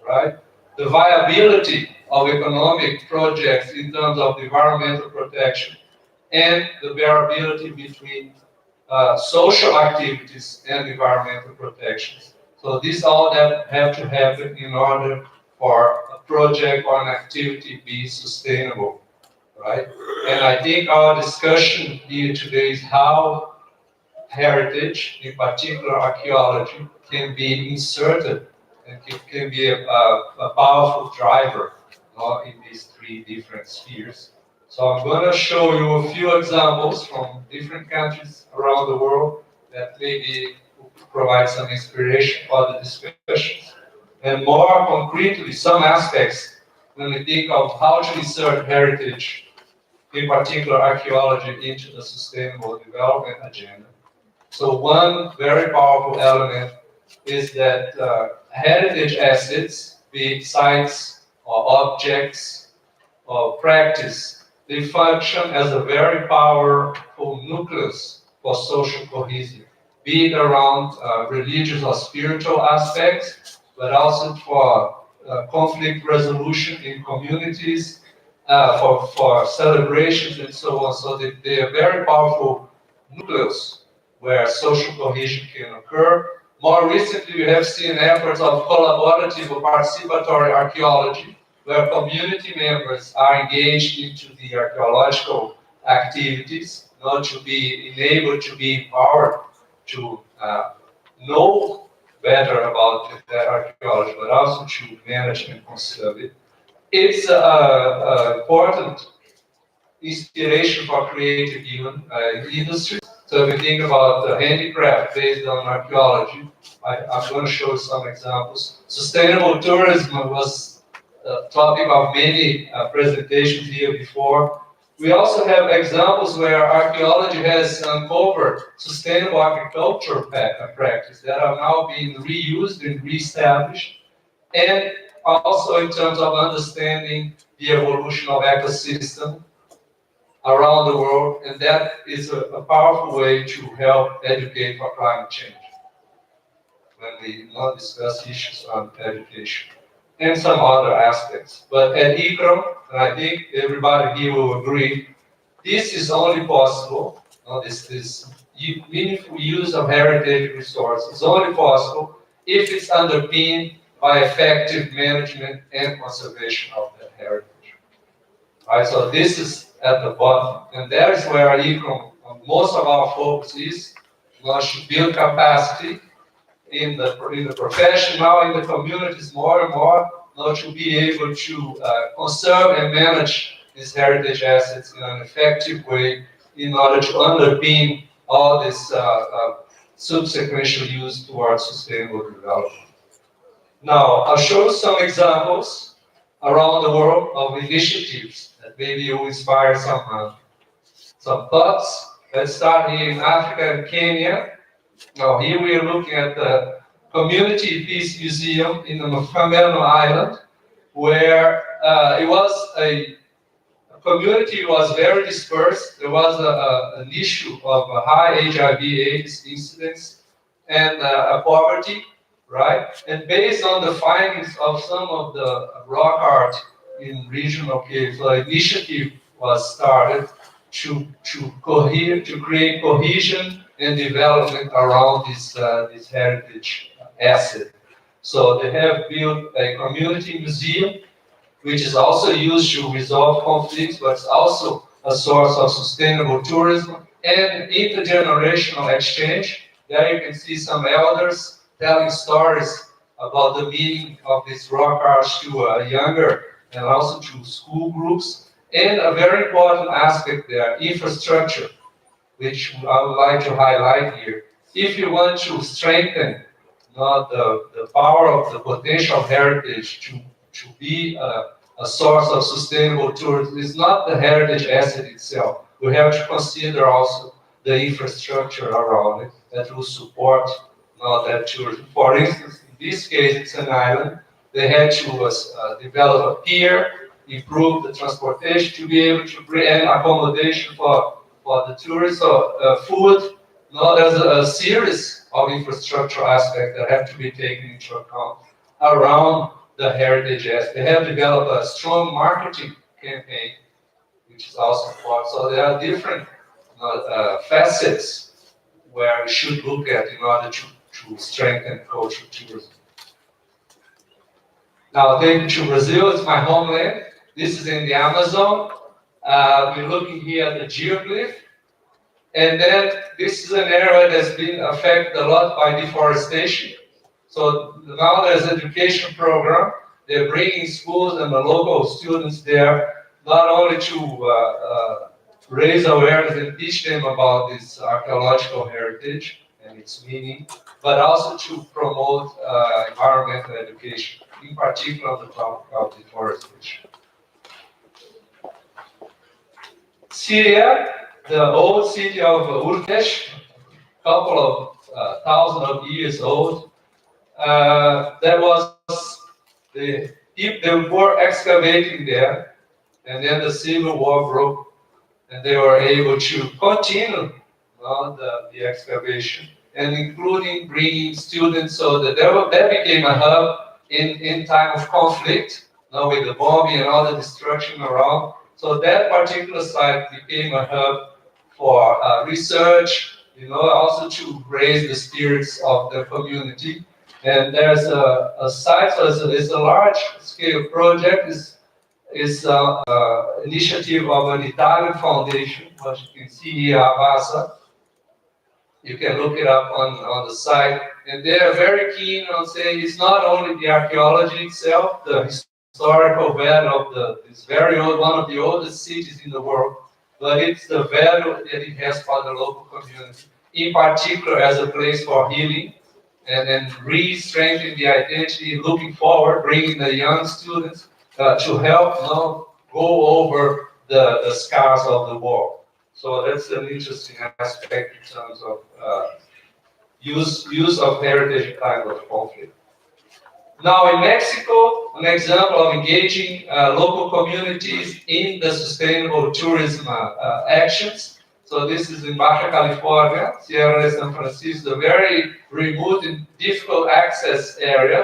S4: right? The viability of economic projects in terms of environmental protection, and the variability between social activities and environmental protections. So these all have to happen in order for a project or an activity be sustainable, right? And I think our discussion here today is how heritage, in particular archaeology, can be inserted and can be a powerful driver in these 3 different spheres. So I'm going to show you a few examples from different countries around the world that maybe will provide some inspiration for the discussions. And more concretely, some aspects when we think of how to insert heritage, in particular archaeology, into the sustainable development agenda. So one very powerful element is that heritage assets, be it sites or objects or practice, they function as a very powerful nucleus for social cohesion, be it around religious or spiritual aspects, but also for conflict resolution in communities, for celebrations and so on. So they are very powerful nucleus where social cohesion can occur. More recently, we have seen efforts of collaborative or participatory archaeology, where community members are engaged into the archaeological activities, not to be enabled to be empowered to know better about that archaeology, but also to manage and conserve it. It's important inspiration for creative industries. So if we think about the handicraft based on archaeology, I'm going to show some examples. Sustainable tourism was a topic of many presentations here before. We also have examples where archaeology has uncovered sustainable agriculture practices that are now being reused and reestablished, and also in terms of understanding the evolution of ecosystem around the world, and that is a powerful way to help educate for climate change when we not discuss issues on education and some other aspects. But at ICROM, and I think everybody here will agree, this is only possible, this meaningful use of heritage resources is only possible if it's underpinned by effective management and conservation of that heritage. Right, so this is at the bottom, and that is where most of our focus is. We should build capacity in the profession, now in the communities more and more, to be able to conserve and manage these heritage assets in an effective way in order to underpin all this subsequent use towards sustainable development. Now, I'll show some examples around the world of initiatives that maybe will inspire some thoughts. Let's start here in Africa and Kenya. Now, here we are looking at the Community Peace Museum in the Mafameno Island, where it was a community was very dispersed. There was an issue of high HIV/AIDS incidence and poverty, right? And based on the findings of some of the rock art in regional caves, an initiative was started to create cohesion and development around this heritage asset. So they have built a community museum, which is also used to resolve conflicts, but it's also a source of sustainable tourism and intergenerational exchange. There you can see some elders telling stories about the meaning of this rock art to younger and also to school groups. And a very important aspect there, infrastructure, which I would like to highlight here. If you want to strengthen the power of the potential heritage to be a source of sustainable tourism, it's not the heritage asset itself. We have to consider also the infrastructure around it that will support that tourism. For instance, in this case, it's an island. They had to develop a pier, improve the transportation to be able to bring and accommodation for the tourists. So food, there's a series of infrastructure aspects that have to be taken into account around the heritage aspect. They have developed a strong marketing campaign, which is also important. So there are different facets where we should look at in order to strengthen cultural tourism. Now, taken to Brazil, it's my homeland. This is in the Amazon. We're looking here at the geoglyph. And then this is an area that's been affected a lot by deforestation. So now there's an education program. They're bringing schools and the local students there, not only to raise awareness and teach them about this archaeological heritage and its meaning, but also to promote environmental education, in particular on the topic of deforestation. Syria, the old city of Urkesh, couple of thousand of years old. There was they were excavating there, and then the civil war broke, and they were able to continue the excavation, and including bringing students, so that that became a hub in time of conflict, now with the bombing and all the destruction around. So that particular site became a hub for research, also to raise the spirits of the community. And there's a site, so it's a large-scale project. Is initiative of an Italian foundation, what you can see here, Avasa. You can look it up on the site. And they are very keen on saying it's not only the archaeology itself, the historical value of this very old, one of the oldest cities in the world, but it's the value that it has for the local community, in particular as a place for healing and re-strengthening the identity, looking forward, bringing the young students to help go over the scars of the war. So that's an interesting aspect in terms of use of heritage in time of conflict. Now in Mexico, an example of engaging local communities in the sustainable tourism actions. So this is in Baja California, Sierra de San Francisco, a very remote and difficult access area.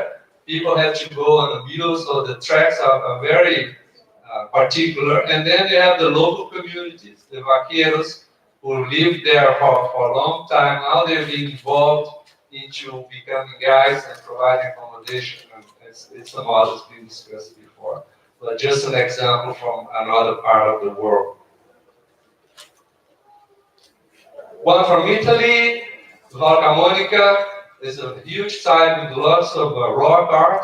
S4: People have to go on a mule, so the tracks are very particular. And then you have the local communities, the vaqueros, who live there for a long time. Now they're being involved into becoming guides and providing accommodation. And it's a model that's been discussed before. But just an example from another part of the world. One from Italy, Val Camonica, is a huge site with lots of rock art.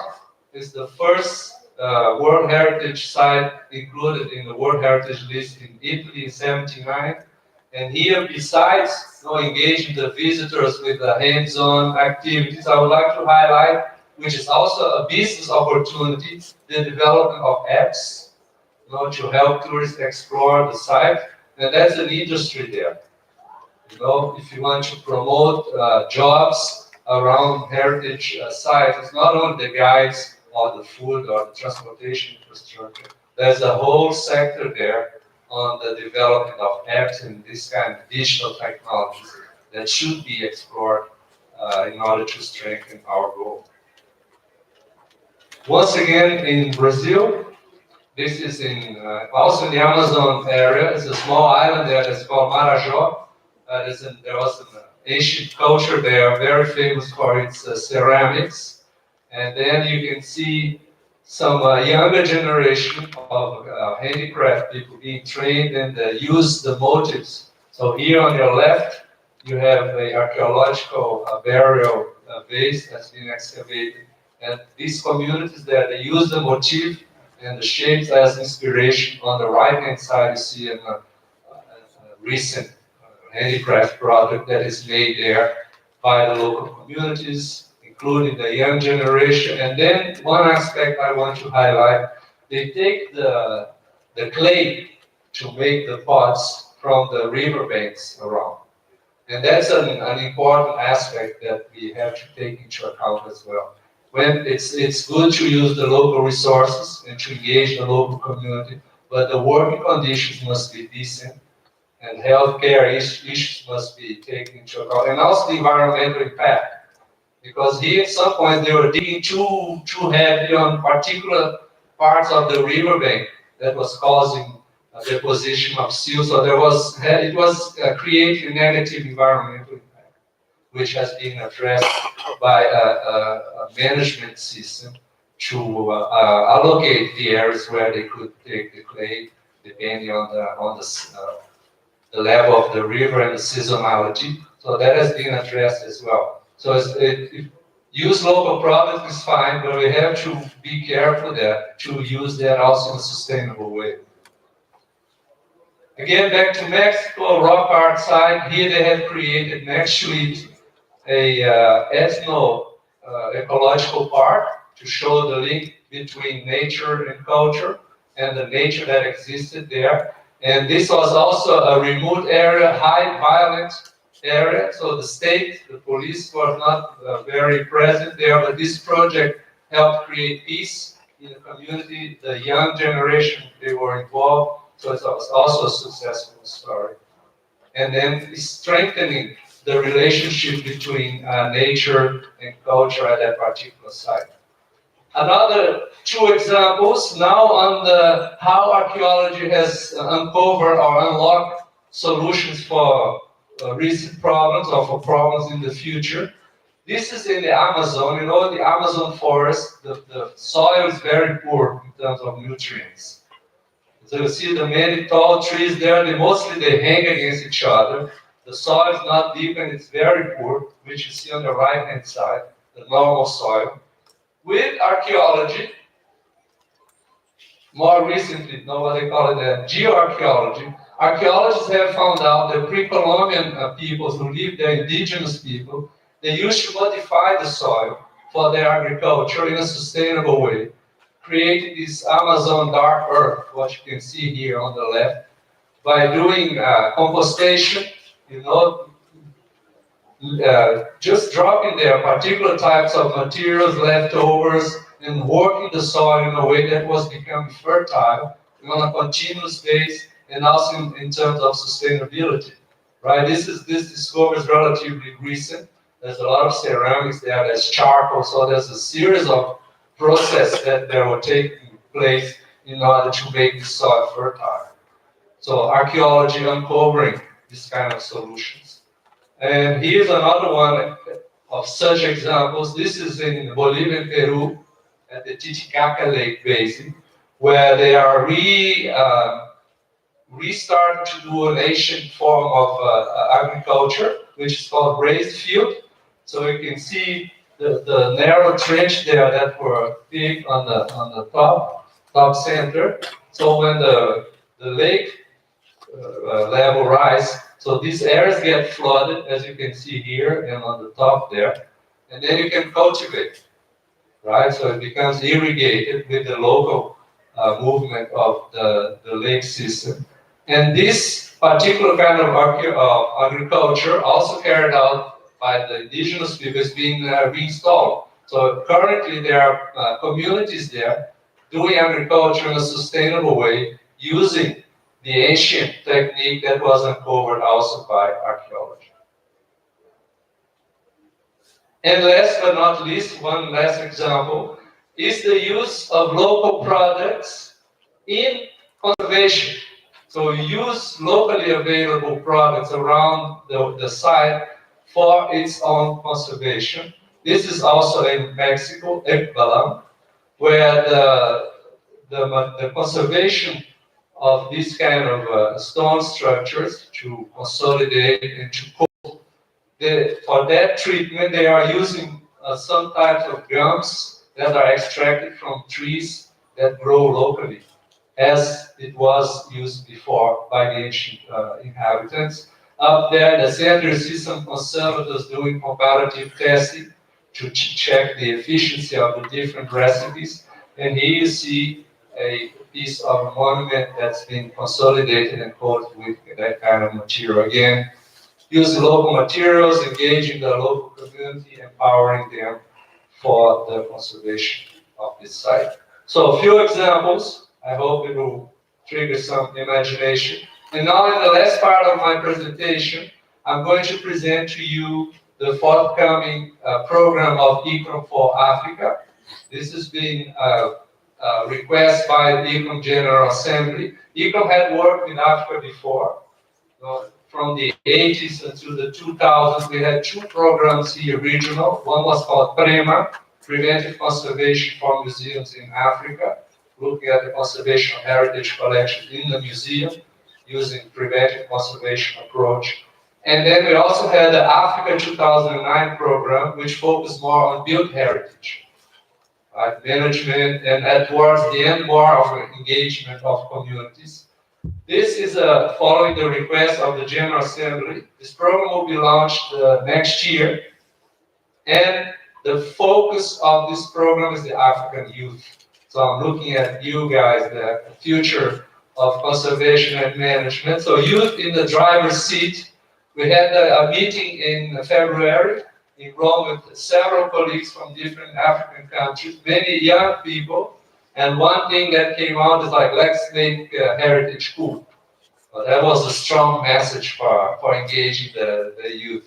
S4: It's the first World Heritage Site included in the World Heritage List in Italy in '79. And here, besides engaging the visitors with the hands-on activities, I would like to highlight, which is also a business opportunity, the development of apps to help tourists explore the site. And that's an industry there. If you want to promote jobs around heritage sites, it's not only the guides or the food or the transportation infrastructure. There's a whole sector there on the development of apps and this kind of digital technologies that should be explored in order to strengthen our goal. Once again, in Brazil, this is also in the Amazon area. It's a small island there that's called Marajó. There was an ancient culture there, very famous for its ceramics. And then you can see some younger generation of handicraft people being trained and use the motifs. So here on your left, you have the archaeological burial base that's been excavated. And these communities there, they use the motif and the shapes as inspiration. On the right-hand side, you see a recent handicraft product that is made there by the local communities, including the young generation. And then one aspect I want to highlight, they take the clay to make the pots from the riverbanks around. And that's an important aspect that we have to take into account as well. When it's good to use the local resources and to engage the local community, but the working conditions must be decent and healthcare issues must be taken into account, and also the environmental impact. Because here at some point they were digging too heavily on particular parts of the riverbank that was causing deposition of seal. So it was creating a negative environmental impact, which has been addressed by a management system to allocate the areas where they could take the clay, depending on the level of the river and the seasonality. So that has been addressed as well. So use local products is fine, but we have to be careful that to use that also in a sustainable way. Again, back to Mexico, rock art site. Here they have created next to it a ecological park to show the link between nature and culture and the nature that existed there. And this was also a remote area, high violent area. So the state, the police were not very present there, but this project helped create peace in the community. The young generation, they were involved. So it was also a successful story. And then strengthening the relationship between nature and culture at that particular site. Another two examples now on the how archaeology has uncovered or unlocked solutions for recent problems or for problems in the future. This is in the Amazon. You know, the Amazon forest, the soil is very poor in terms of nutrients. So you see the many tall trees there, they hang against each other. The soil is not deep and it's very poor, which you see on the right-hand side, the normal soil. With archaeology, more recently, know what they call it, geoarchaeology, archaeologists have found out that pre-Columbian peoples who lived there, indigenous people, they used to modify the soil for their agriculture in a sustainable way, creating this Amazon dark earth, what you can see here on the left, by doing compostation, you know, just dropping there particular types of materials, leftovers, and working the soil in a way that was becoming fertile on a continuous base, and also in terms of sustainability, right? This discovery is relatively recent. There's a lot of ceramics there. There's charcoal, so there's a series of processes that were taking place in order to make the soil fertile. So archaeology uncovering this kind of solutions. And here's another one of such examples. This is in Bolivia and Peru at the Titicaca Lake Basin, where they are restarting to do an ancient form of agriculture, which is called raised field. So you can see the narrow trench there that were big on the top center. So when the lake level rise, so these areas get flooded, as you can see here and on the top there, and then you can cultivate, right? So it becomes irrigated with the local movement of the lake system. And this particular kind of agriculture, also carried out by the indigenous people, is being reinstalled. So currently there are communities there doing agriculture in a sustainable way, using the ancient technique that was uncovered also by archaeology. And last but not least, one last example is the use of local products in conservation. So use locally available products around the site for its own conservation. This is also in Mexico, Ekbalam, where the conservation of these kind of stone structures to consolidate and to coat. For that treatment, they are using some types of gums that are extracted from trees that grow locally, as it was used before by the ancient inhabitants. Up there in the center, you see some conservators doing comparative testing to check the efficiency of the different recipes. And here you see a piece of a monument that's been consolidated and coated with that kind of material. Again, using local materials, engaging the local community, empowering them for the conservation of this site. So a few examples. I hope it will trigger some imagination. And now in the last part of my presentation, I'm going to present to you the forthcoming program of ICROM for Africa. This has been request by the ICROM General Assembly. ICROM had worked in Africa before. From the 80s until the 2000s, we had two programs here, regional. One was called PREMA, Preventive Conservation for Museums in Africa, looking at the conservation of heritage collections in the museum using preventive conservation approach. And then we also had the Africa 2009 program, which focused more on built heritage. Management, and towards the end, more of engagement of communities. This is following the request of the General Assembly. This program will be launched next year, and the focus of this program is the African youth. So I'm looking at you guys, the future of conservation and management. So youth in the driver's seat. We had a meeting in February in Rome with several colleagues from different African countries, many young people, and one thing that came out is like, let's make heritage cool. But that was a strong message for engaging the youth.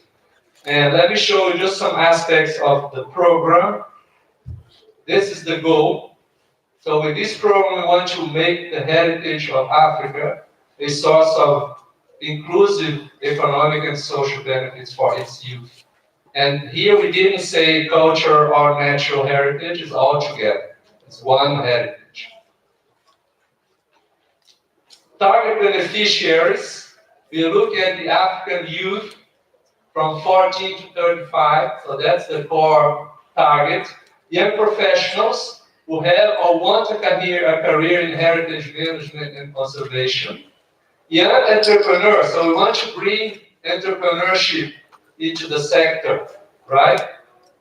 S4: And let me show you just some aspects of the program. This is the goal. So with this program, we want to make the heritage of Africa a source of inclusive economic and social benefits for its youth. And here we didn't say culture or natural heritage, it's all together. It's one heritage. Target beneficiaries, we look at the African youth from 14 to 35, so that's the core target. Young professionals who have or want a career in heritage management and conservation. Young entrepreneurs, so we want to bring entrepreneurship into the sector, right?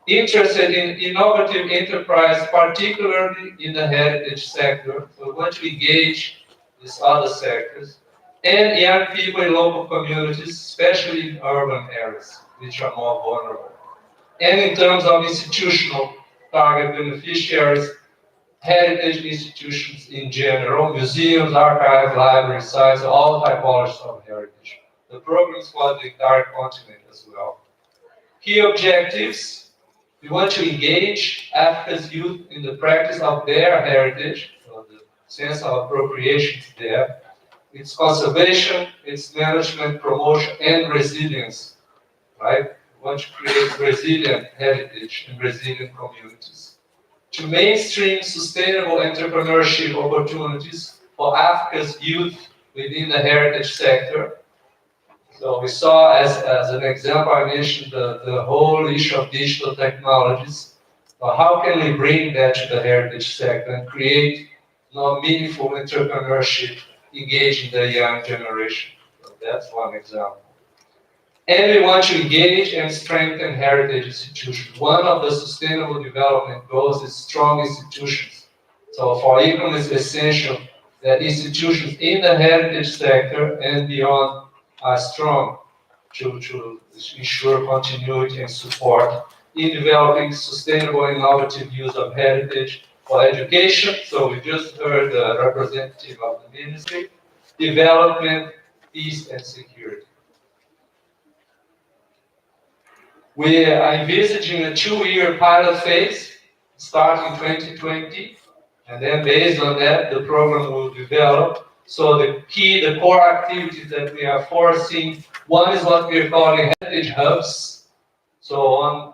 S4: Interested in innovative enterprise, particularly in the heritage sector. So we want to engage these other sectors. And young people in local communities, especially in urban areas, which are more vulnerable. And in terms of institutional target beneficiaries, heritage institutions in general, museums, archives, libraries, sites, all typologies of heritage. The program is for the entire continent as well. Key objectives, we want to engage Africa's youth in the practice of their heritage, so the sense of appropriation is there, its conservation, its management, promotion, and resilience, right? We want to create resilient heritage and resilient communities. To mainstream sustainable entrepreneurship opportunities for Africa's youth within the heritage sector. So we saw as an example, I mentioned the whole issue of digital technologies. So how can we bring that to the heritage sector and create meaningful entrepreneurship engaging the young generation? So that's one example. And we want to engage and strengthen heritage institutions. One of the sustainable development goals is strong institutions. So for ICROM, it's essential that institutions in the heritage sector and beyond are strong to ensure continuity and support in developing sustainable and innovative use of heritage for education. So we just heard the representative of the ministry, development, peace, and security. We are envisaging a 2-year pilot phase starting 2020, and then based on that, the program will develop. So the core activities that we are foreseeing, one is what we are calling heritage hubs. So on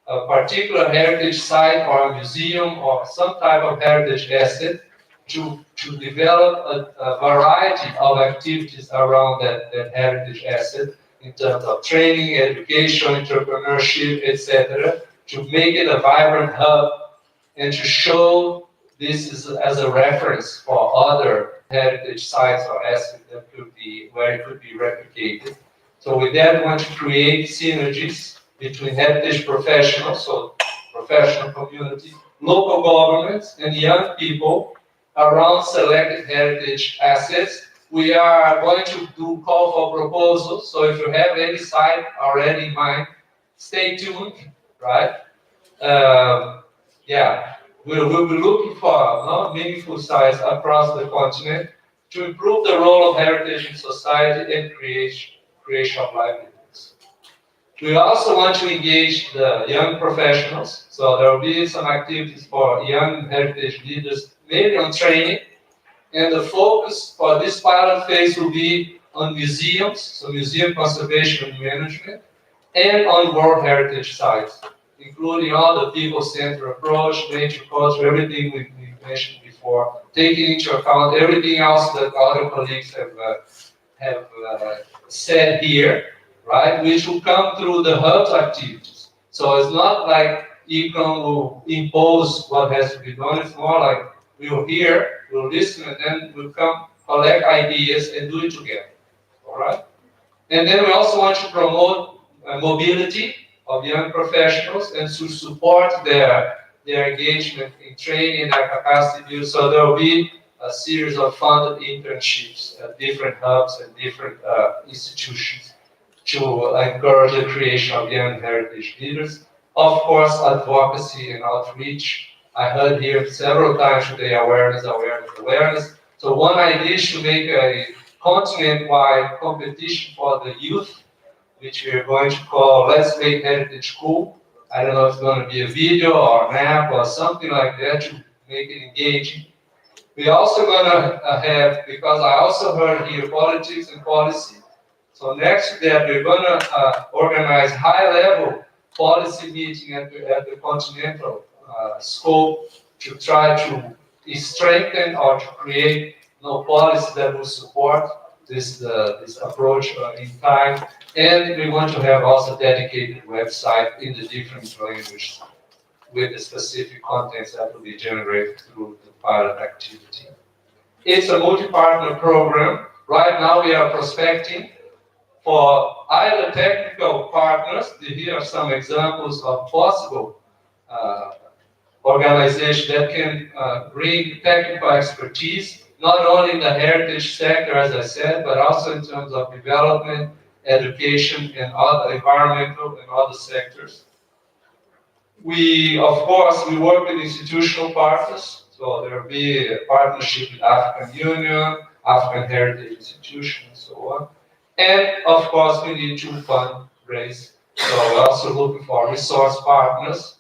S4: a particular heritage site or a museum or some type of heritage asset, to develop a variety of activities around that heritage asset in terms of training, education, entrepreneurship, etc., to make it a vibrant hub and to show this as a reference for other heritage sites or assets that could be where it could be replicated. So with that, we want to create synergies between heritage professionals, so professional community, local governments, and young people around selected heritage assets. We are going to do call for proposals, so if you have any site already in mind, stay tuned, right? We'll be looking for meaningful sites across the continent to improve the role of heritage in society and creation of livelihoods. We also want to engage the young professionals, so there will be some activities for young heritage leaders, mainly on training, and the focus for this pilot phase will be on museums, so museum conservation and management, and on World Heritage sites, including all the people-centered approach, nature, culture, everything we mentioned before, taking into account everything else that other colleagues have said here, right, which will come through the hubs activities. So it's not like ICROM will impose what has to be done, it's more like we'll hear, we'll listen, and then we'll come collect ideas and do it together, all right? And then we also want to promote mobility of young professionals and to support their engagement in training and their capacity build. So there will be a series of funded internships at different hubs and different institutions to encourage the creation of young heritage leaders. Of course, advocacy and outreach. I heard here several times today, awareness. So one idea is to make a continent-wide competition for the youth, which we are going to call Let's Make Heritage Cool. I don't know if it's going to be a video or an app or something like that to make it engaging. We're also going to have, because I also heard here, politics and policy. So next to that, we're going to organize high-level policy meeting at the continental scope to try to strengthen or to create policy that will support this approach in time. And we want to have also dedicated website in the different languages with the specific contents that will be generated through the pilot activity. It's a multi-partner program. Right now we are prospecting for either technical partners. Here are some examples of possible organizations that can bring technical expertise, not only in the heritage sector, as I said, but also in terms of development, education, and other environmental and other sectors. Of course, we work with institutional partners. So there will be a partnership with African Union, African Heritage Institution, and so on. And of course, we need to fundraise. So we're also looking for resource partners.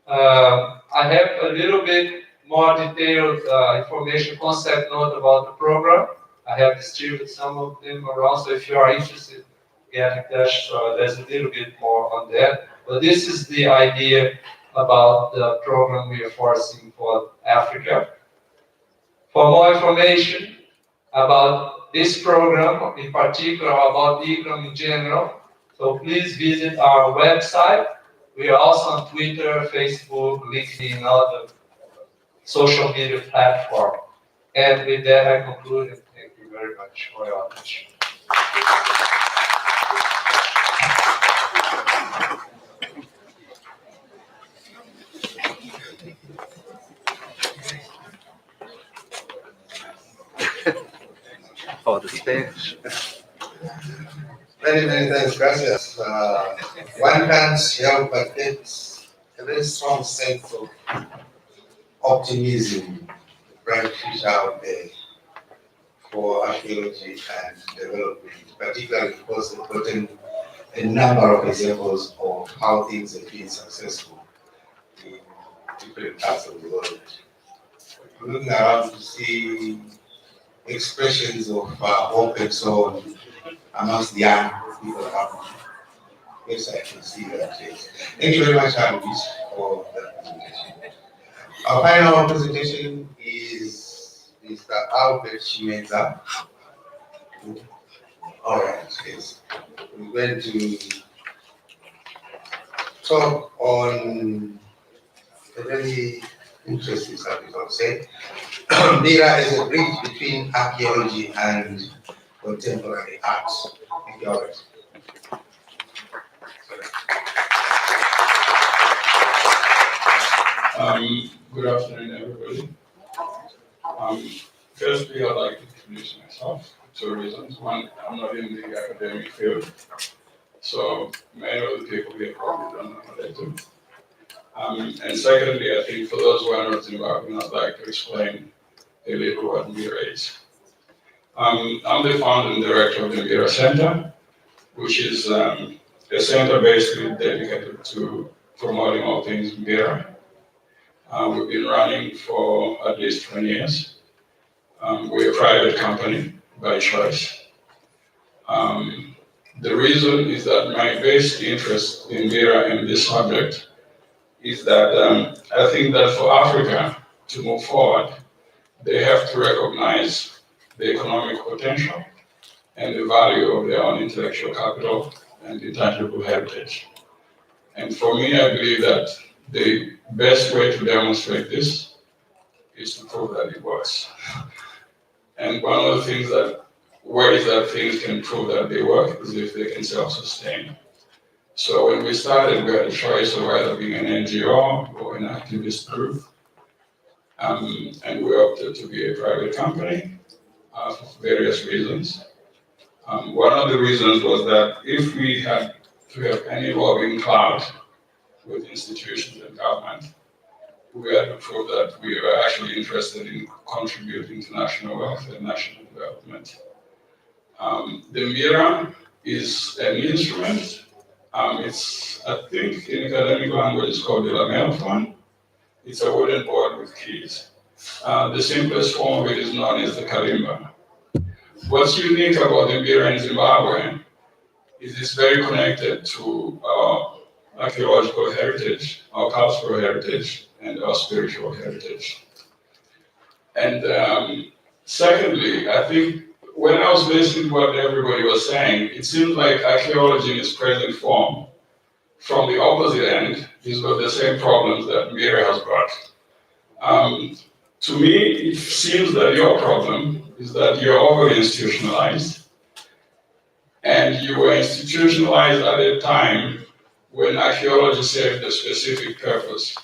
S4: I have a little bit more detailed information concept note about the program. I have distributed some of them around, so if you are interested, get in touch. So there's a little bit more on that. But this is the idea about the program we are foreseeing for Africa. For more information about this program, in particular about ICROM in general, so please visit our website. We are also on Twitter, Facebook, LinkedIn, other social media platform. And with that, I conclude, and thank you very much for your attention.
S1: For the stage. Many thanks, gracias. One can't help but get a very strong sense of optimism, bright future out there for archaeology and development, particularly because they've gotten a number of examples of how things have been successful in different parts of the world. We're looking around to see expressions of hope and so on amongst the young people around. Yes, I can see that. Yes. Thank you very much, Arvish, for that presentation. Our final presentation is Mr. Albert Chimenza. All right, yes. We're going to talk on a very interesting subject, I would say. Mira is a bridge between archaeology and contemporary art. Thank you, Albert.
S5: Good afternoon, everybody. Firstly, I'd like to introduce myself for 2 reasons. One, I'm not in the academic field, so many of the people here probably don't know what I do. And secondly, I think for those who are not Zimbabwean, I'd like to explain a little what Mira is. I'm the founder and director of the Mira Center, which is a center basically dedicated to promoting all things Mira. We've been running for at least 20 years. We're a private company by choice. The reason is that my basic interest in Mira and this subject is that I think that for Africa to move forward, they have to recognize the economic potential and the value of their own intellectual capital and intangible heritage. And for me, I believe that the best way to demonstrate this is to prove that it works. And one of the ways that things can prove that they work is if they can self-sustain. So when we started, we had a choice of either being an NGO or an activist group. And we opted to be a private company for various reasons. One of the reasons was that if we had to have any lobbying clout with institutions and government, we had to prove that we were actually interested in contributing to national wealth and national development. The Mira is an instrument I think in academic language it's called the lamellophone. It's a wooden board with keys. The simplest form of it is known as the kalimba. What's unique about the mbira in Zimbabwe is it's very connected to our archaeological heritage, our cultural heritage, and our spiritual heritage. And secondly, I think when I was listening to what everybody was saying, it seemed like archaeology in its present form, from the opposite end, is got the same problems that mbira has got. To me, it seems that your problem is that you're overly institutionalized, and you were institutionalized at a time when archaeology served a specific purpose,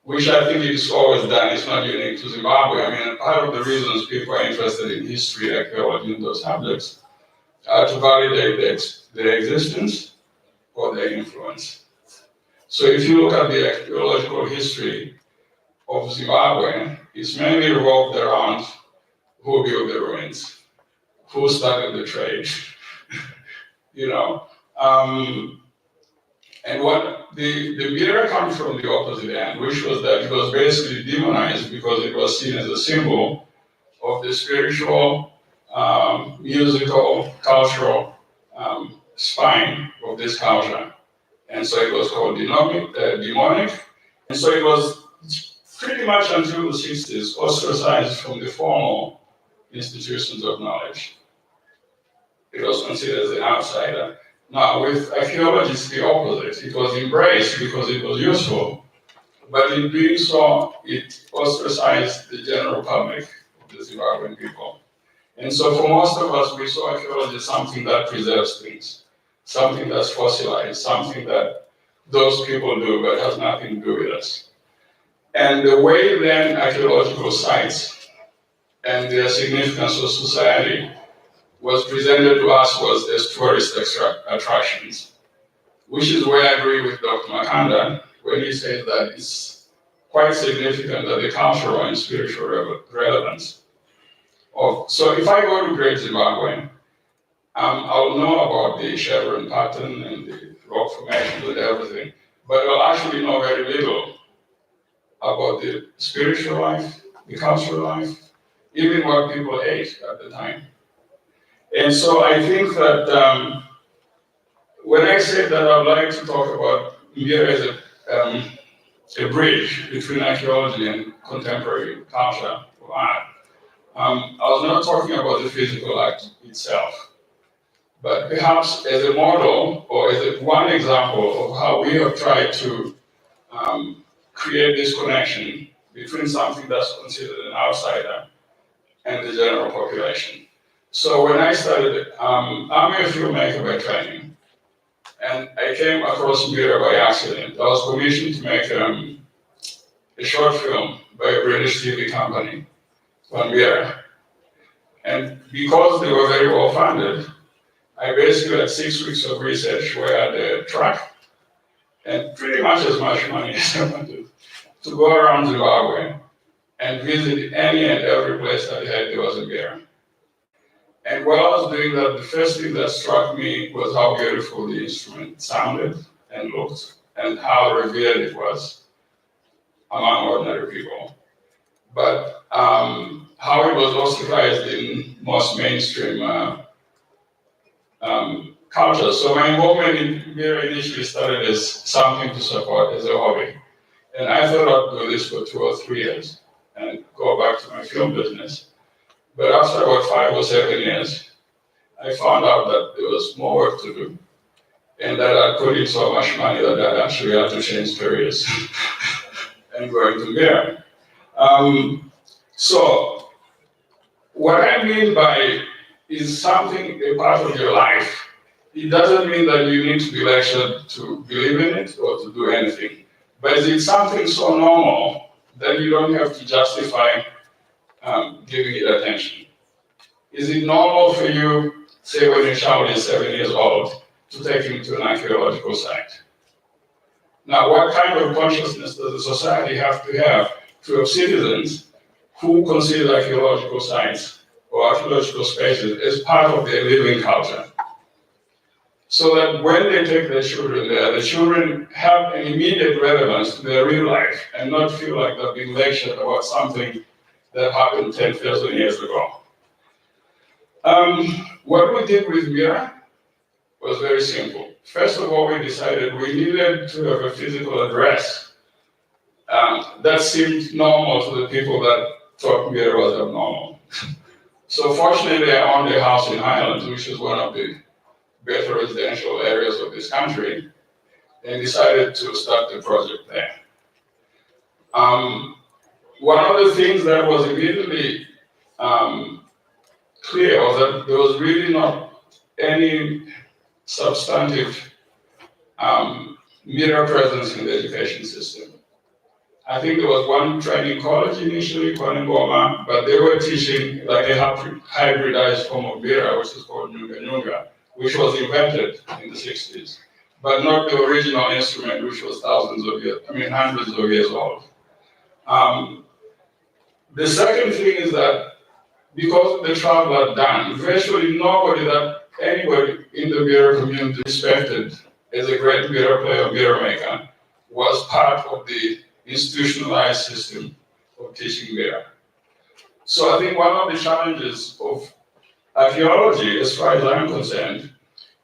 S5: which I think it's always done. It's not unique to Zimbabwe. I mean, part of the reasons people are interested in history, archaeology, and those subjects are to validate their existence or their influence. So if you look at the archaeological history of Zimbabwe, it's mainly revolved around who built the ruins, who started the trade, you know. And what the mbira comes from the opposite end, which was that it was basically demonized because it was seen as a symbol of the spiritual, musical, cultural spine of this culture. And so it was called demonic. And so it was pretty much until the 60s ostracized from the formal institutions of knowledge. It was considered as an outsider. Now, with archaeology, it's the opposite. It was embraced because it was useful, but in doing so, it ostracized the general public, the Zimbabwean people. And so for most of us, we saw archaeology as something that preserves things, something that's fossilized, something that those people do but has nothing to do with us. And the way then archaeological sites and their significance for society was presented to us was as tourist attractions, which is where I agree with Dr. Makanda when he says that it's quite significant that the cultural and spiritual relevance of. So if I go to Great Zimbabwe, I'll know about the chevron pattern and the rock formations and everything, but I'll actually know very little about the spiritual life, the cultural life, even what people ate at the time. And so I think that when I say that I'd like to talk about mbira as a bridge between archaeology and contemporary culture or art, I was not talking about the physical act itself, but perhaps as a model or as one example of how we have tried to create this connection between something that's considered an outsider and the general population. So when I started, I'm a filmmaker by training, and I came across mbira by accident. I was commissioned to make a short film by a British TV company on mbira. And because they were very well funded, I basically had 6 weeks of research where I had a truck and pretty much as much money as I wanted to go around Zimbabwe and visit any and every place that there was mbira. And while I was doing that, the first thing that struck me was how beautiful the instrument sounded and looked, and how revered it was among ordinary people. But how it was ostracized in most mainstream cultures. So my involvement in mbira initially started as something to support as a hobby. And I thought I'd do this for 2 or 3 years and go back to my film business. But after about 5 or 7 years, I found out that there was more work to do, and that I put in so much money that I actually had to change careers and go into mbira. So what I mean by is something a part of your life. It doesn't mean that you need to be lectured to believe in it or to do anything. But it's something so normal that you don't have to justify giving it attention. Is it normal for you, say when your child is 7 years old, to take him to an archaeological site? Now, what kind of consciousness does a society have to have citizens who consider archaeological sites or archaeological spaces as part of their living culture? so that when they take their children there, the children have an immediate relevance to their real life and not feel like they're being lectured about something that happened 10,000 years ago. What we did with Mira was very simple. First of all, we decided we needed to have a physical address that seemed normal to the people that thought Mira was abnormal. So fortunately, I owned a house in Highlands, which is one of the better residential areas of this country, and decided to start the project there. One of the things that was immediately clear was that there was really not any substantive Mira presence in the education system. I think there was one training college initially, Kwanengoma, but they were teaching like a hybridized form of Mira, which is called Nyunga Nyunga, which was invented in the 60s, but not the original instrument, which was hundreds of years old. The second thing is that because of the travel I'd done, virtually nobody that anybody in the Mira community respected as a great Mira player, Mira maker, was part of the institutionalized system of teaching Mira. So I think one of the challenges of archaeology, as far as I'm concerned,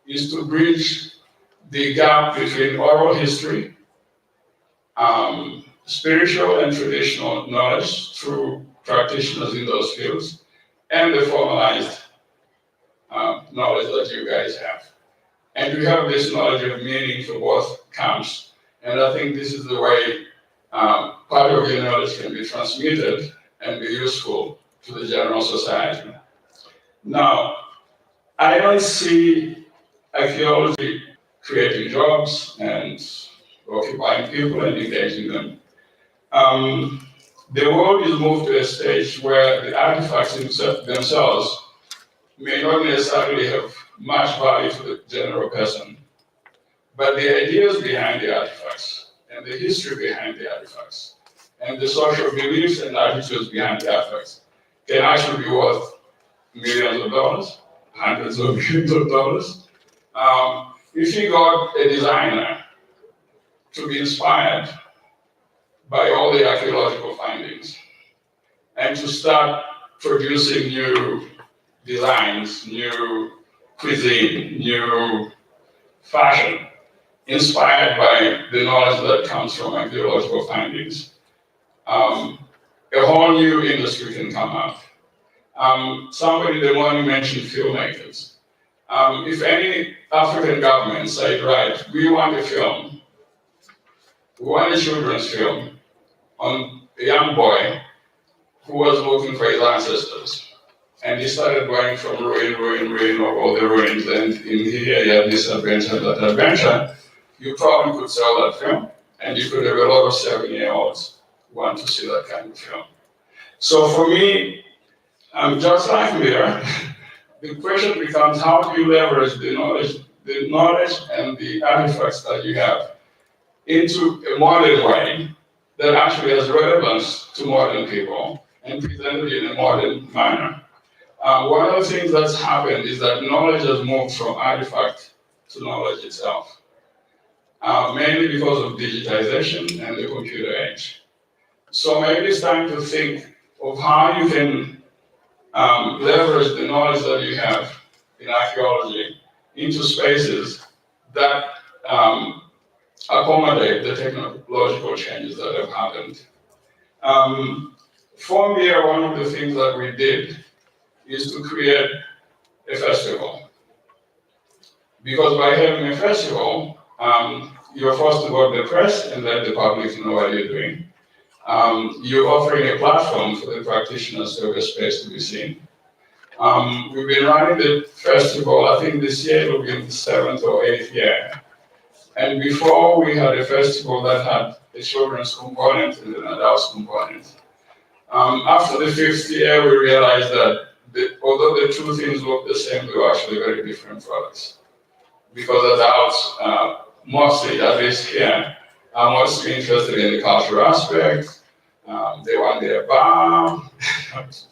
S5: is to bridge the gap between oral history, spiritual and traditional knowledge through practitioners in those fields, and the formalized knowledge that you guys have. And we have this knowledge of meaning for both camps, and I think this is the way part of your knowledge can be transmitted and be useful to the general society. Now, I don't see archaeology creating jobs and occupying people and engaging them. The world is moved to a stage where the artifacts themselves may not necessarily have much value to the general person, but the ideas behind the artifacts and the history behind the artifacts and the social beliefs and attitudes behind the artifacts can actually be worth millions of dollars, hundreds of millions of dollars. If you got a designer to be inspired by all the archaeological findings and to start producing new designs, new cuisine, new fashion, inspired by the knowledge that comes from archaeological findings, a whole new industry can come out. Somebody this morning mentioned filmmakers. If any African government said, right, we want a film, we want a children's film on a young boy who was looking for his ancestors. And he started going from ruin of all the ruins, and in here you have this adventure, that adventure, you probably could sell that film, and you could have a lot of 7-year-olds who want to see that kind of film. So for me, just like Mira, the question becomes how do you leverage the knowledge and the artifacts that you have into a modern way that actually has relevance to modern people and presented in a modern manner. One of the things that's happened is that knowledge has moved from artifact to knowledge itself, mainly because of digitization and the computer age. So maybe it's time to think of how you can leverage the knowledge that you have in archaeology into spaces that accommodate the technological changes that have happened. For me, one of the things that we did is to create a festival. Because by having a festival, you're forced to go to the press and let the public know what you're doing. You're offering a platform for the practitioners to have a space to be seen. We've been running the festival, I think this year will be in the 7th or 8th year. And before we had a festival that had a children's component and an adults component. After the 5th year, we realized that although the two things look the same, they were actually very different products. Because adults, mostly, at least here, are mostly interested in the cultural aspect. They want their bar,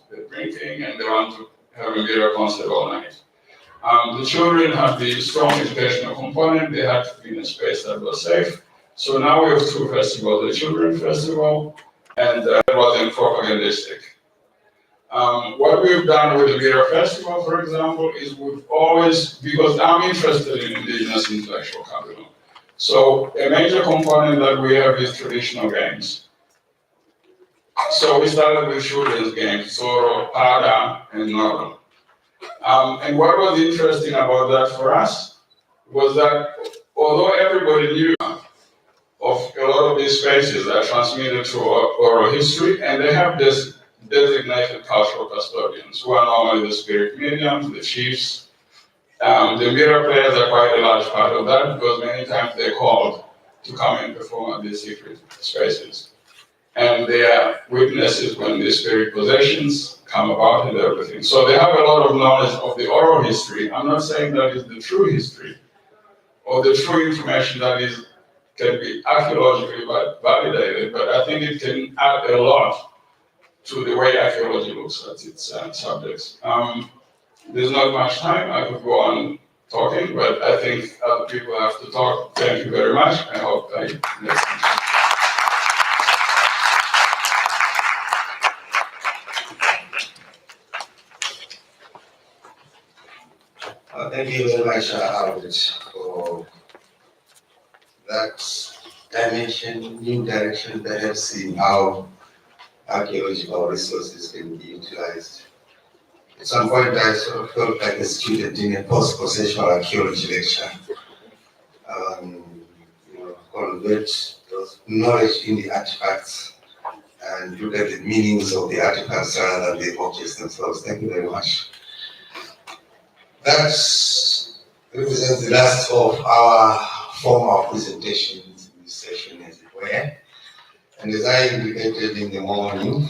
S5: they're drinking, and they want to have a beer concert all night. The children had the strong educational component, they had to be in a space that was safe. So now we have two festivals, the Children Festival and it wasn't propagandistic. What we've done with the Mira Festival, for example, is we've always, because I'm interested in indigenous intellectual capital. So a major component that we have is traditional games. So we started with children's games, Soro, Pada, and Noro. And what was interesting about that for us was that although everybody knew of a lot of these spaces that are transmitted through oral history, and they have this designated cultural custodians who are normally the spirit mediums, the chiefs. The mirror players are quite a large part of that because many times they're called to come and perform at these secret spaces. And they are witnesses when the spirit possessions come about and everything. So they have a lot of knowledge of the oral history. I'm not saying that is the true history or the true information that can be archaeologically validated, but I think it can add a lot to the way archaeology looks at its subjects. There's not much time. I could go on talking, but I think other people have to talk. Thank you very much. I hope I listened.
S1: Thank you very much, Albert, for that dimension, new direction that helps in how archaeological resources can be utilized. At some point, I sort of felt like a student in a post-processual archaeology lecture. Convert those knowledge in the artifacts and look at the meanings of the artifacts rather than the objects themselves. Thank you very much. That represents the last of our formal presentations in this session, as it were. And as I indicated in the morning,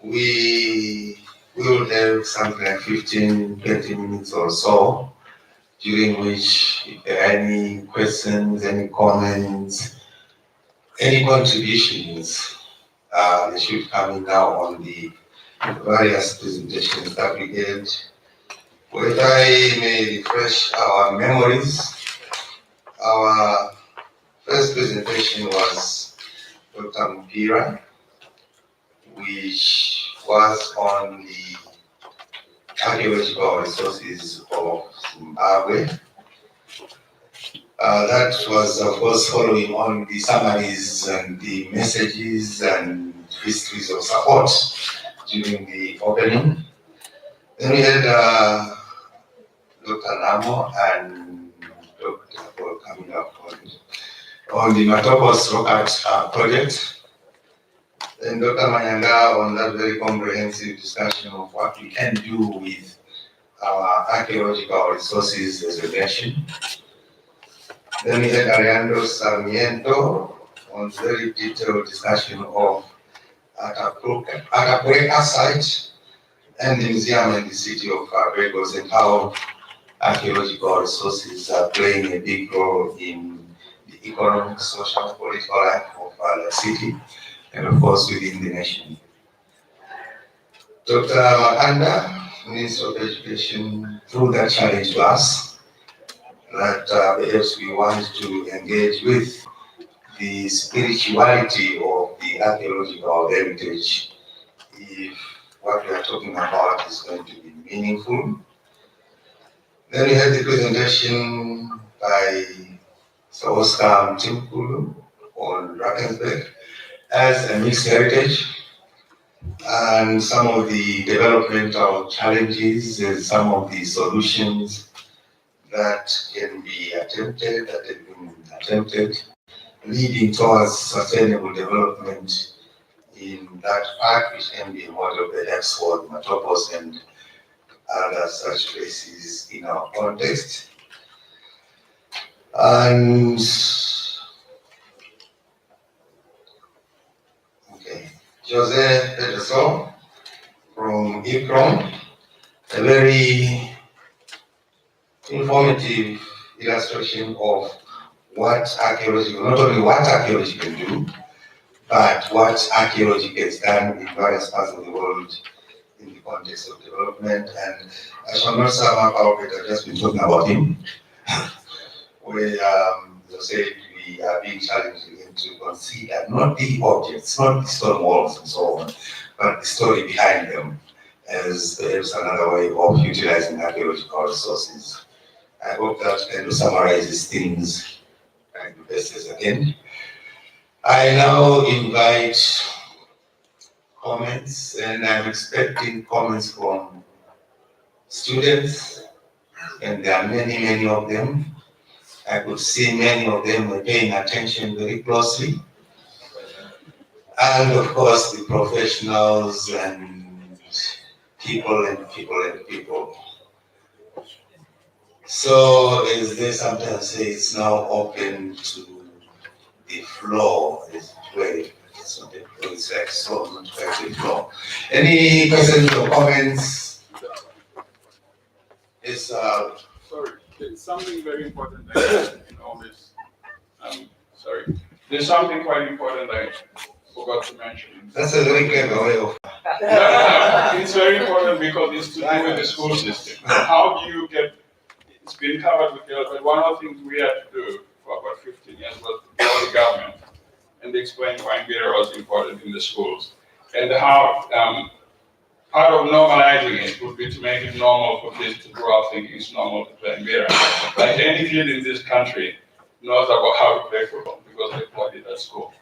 S1: we will have something like 15, 20 minutes or so, during which if there are any questions, any comments, any contributions, they should come in now on the various presentations that we get. Well, if I may refresh our memories, our first presentation was Dr. Mpira, which was on the archaeological resources of Zimbabwe. That was, of course, following on the summaries and the messages and histories of support during the opening. Then we had Dr. Namo and Dr. Paul coming up on the Matopos Rock Art project. Then Dr. Manyanga on that very comprehensive discussion of what we can do with our archaeological resources as a nation. Then we had Ariando Sarmiento on very detailed discussion of Atapuerca site and the museum in the city of Lagos and how archaeological resources are playing a big role in the economic, social, political life of the city and of course within the nation. Dr. Makanda, Minister of Education, threw that challenge to us that perhaps we want to engage with the spirituality of the archaeological heritage if what we are talking about is going to be meaningful. Then we had the presentation by Sir Oscar Mtimkulu on Drakensberg as a mixed heritage and some of the developmental challenges and some of the solutions that can be attempted, that have been attempted, leading towards sustainable development in that part, which can be a model perhaps for Matopos and other such places in our context. And Jose Peterson from ICROM, a very informative illustration of what archaeology, not only what archaeology can do, but what archaeology gets done in various parts of the world in the context of development. And I shall not sum up our bit, I've just been talking about him. We, as I said, we are being challenged again to consider not the objects, not the stone walls and so on, but the story behind them as perhaps another way of utilizing archaeological resources. I hope that kind of summarizes things and the best as I can. I now invite comments, and I'm expecting comments from students, and there are many, many of them. I could see many of them were paying attention very closely. And of course, the professionals and people and people and people. So, as they sometimes say, it's now open to the floor. It's very, it's not the floor, it's like so, not quite the floor. Any questions or comments? It's
S5: Sorry, there's something very important in all this. Sorry. There's something quite important I forgot to mention.
S1: that's a very clever way of.
S5: No, it's very important because it's to do with the school system. How do you get, it's been covered with the, but one of the things we had to do for about 15 years was to tell the government and explain why Mbira was important in the schools and how part of normalizing it would be to make it normal for kids to grow up thinking it's normal to play Mbira. Like any kid in this country knows about how to play football because they played it at school.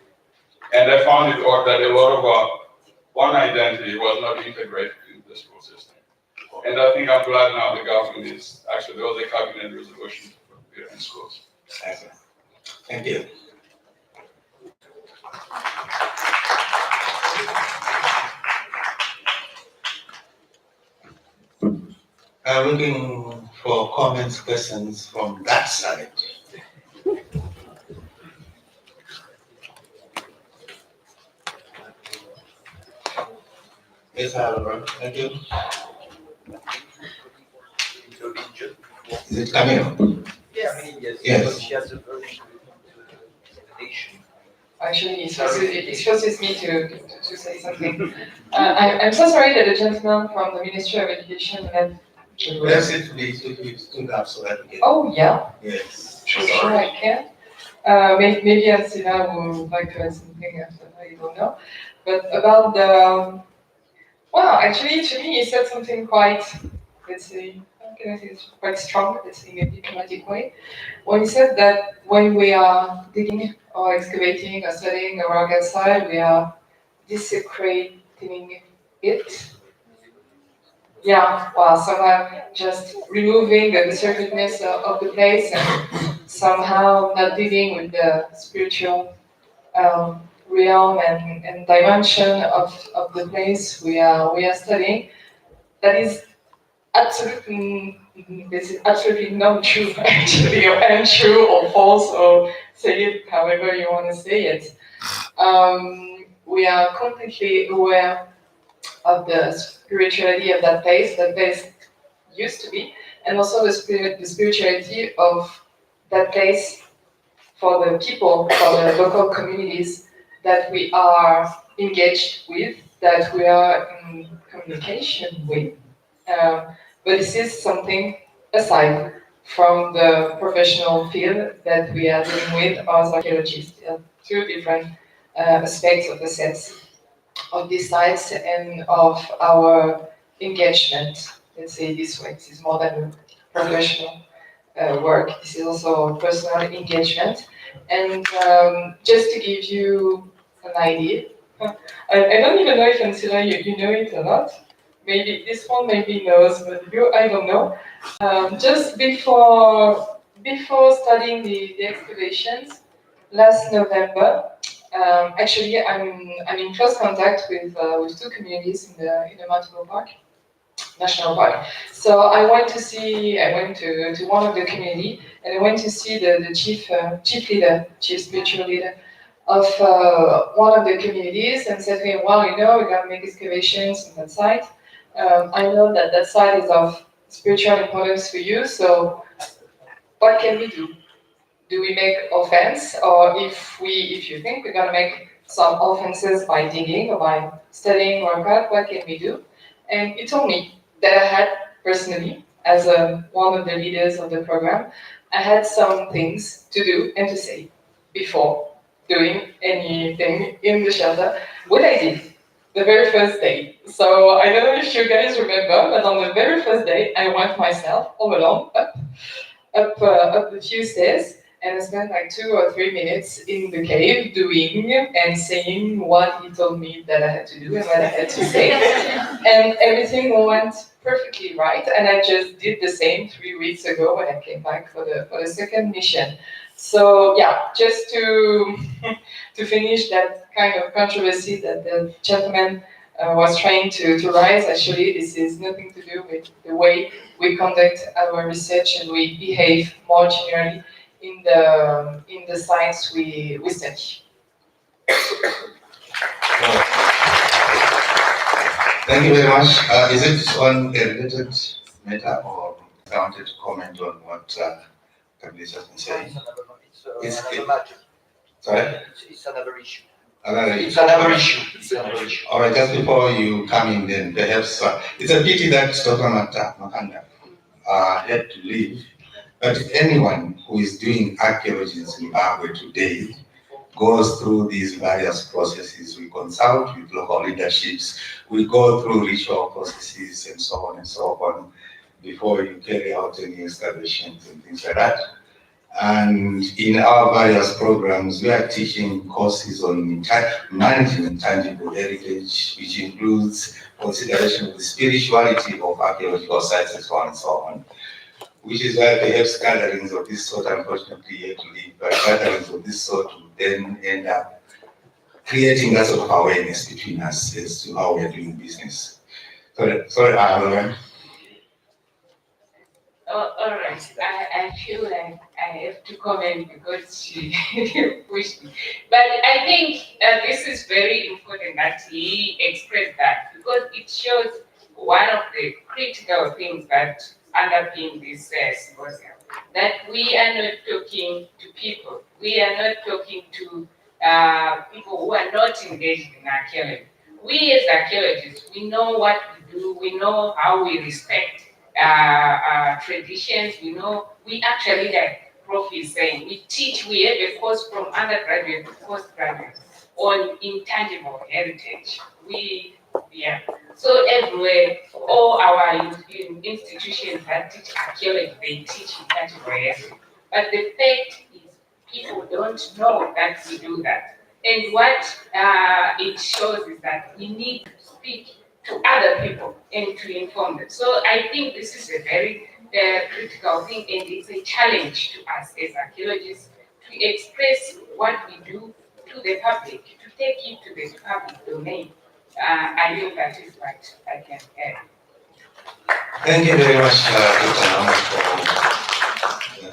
S5: And I found it odd that a lot of our one identity was not integrated in the school system. And I think I'm glad now the government is, actually there was a cabinet resolution for Mbira in schools.
S1: Thank you. I'm looking for comments, questions from that side. Yes, Albert, thank you. Is it coming up?
S6: Yes.
S1: Yes.
S6: She has a very good explanation.
S7: Actually, it forces me to say something. I'm so sorry that the gentleman from the Ministry of Education had.
S1: Yes, it please, if you stood up so that we can.
S7: Oh, yeah,
S1: Yes.
S7: sure I can. Maybe Alcina would like to add something after, I don't know. But about the, well, actually, to me, he said something quite, let's say, how can I say it's quite strong, let's say, in a diplomatic way. When he said that when we are digging or excavating or studying a rock outside, we are desecrating it. Yeah, well, somehow just removing the sacredness of the place and somehow not dealing with the spiritual realm and dimension of the place we are studying. That is absolutely, this is absolutely not true, actually, or untrue or false, or say it however you want to say it. We are completely aware of the spirituality of that place used to be, and also the spirituality of that place for the people, for the local communities that we are engaged with, that we are in communication with. But this is something aside from the professional field that we are dealing with as archaeologists. Two different aspects of the sense of these sites and of our engagement. Let's say this way. This is more than a professional work. This is also personal engagement. And just to give you an idea, I don't even know if Ancilla, you know it or not. Maybe this one maybe knows, but you, I don't know. Just before studying the excavations, last November, actually I'm in close contact with two communities in the Mountain Park, National Park. So I went to one of the community, and I went to see the chief spiritual leader of one of the communities, and said to him, well, we're gonna make excavations on that site. I know that site is of spiritual importance for you, so what can we do? Do we make offense, or if you think we're gonna make some offenses by digging or by studying or what can we do? And he told me that I had personally, as one of the leaders of the program, I had some things to do and to say before doing anything in the shelter. What I did the very first day. So I don't know if you guys remember, but on the very first day, I went myself all alone up a few stairs, and I spent like 2 or 3 minutes in the cave doing and saying what he told me that I had to do and what I had to say. And everything went perfectly right, and I just did the same 3 weeks ago when I came back for the second mission. So yeah, just to to finish that kind of controversy that the gentleman was trying to raise, actually this is nothing to do with the way we conduct our research and we behave more generally in the science we study.
S1: Thank you very much. Is it on a related matter or I wanted to comment on what Fabrice has been saying?
S6: It's another matter.
S1: Sorry?
S6: It's another issue.
S1: Another
S6: It's
S1: issue.
S6: another issue. It's another issue.
S1: All right, just before you come in then, perhaps it's a pity that Dr. Makanda had to leave, but anyone who is doing archaeology in Zimbabwe today goes through these various processes. We consult with local leaderships, we go through ritual processes and so on and so on before you carry out any excavations and things like that. And in our various programs, we are teaching courses on managing intangible heritage, which includes consideration of the spirituality of archaeological sites and so on and so on. Which is why perhaps gatherings of this sort, unfortunately, yet to leave, but gatherings of this sort would then end up creating that sort of awareness between us as to how we're doing business. Sorry, Lauren.
S8: Oh, all right. I feel like I have to comment because she pushed me. But I think this is very important that he expressed that because it shows one of the critical things that underpin this symposium, that we are not talking to people. We are not talking to people who are not engaged in archaeology. We as archaeologists, we know what we do, we know how we respect traditions, we actually, like Prof is saying, we teach, we have a course from undergraduate to postgraduate on intangible heritage. So everywhere, all our institutions that teach archaeology, they teach intangible heritage. But the fact is, people don't know that we do that. And what it shows is that we need to speak to other people and to inform them. So I think this is a very critical thing, and it's a challenge to us as archaeologists to express what we do to the public, to take it to the public domain. I think that is what I can add.
S1: Thank you very much, Dr. Lama, for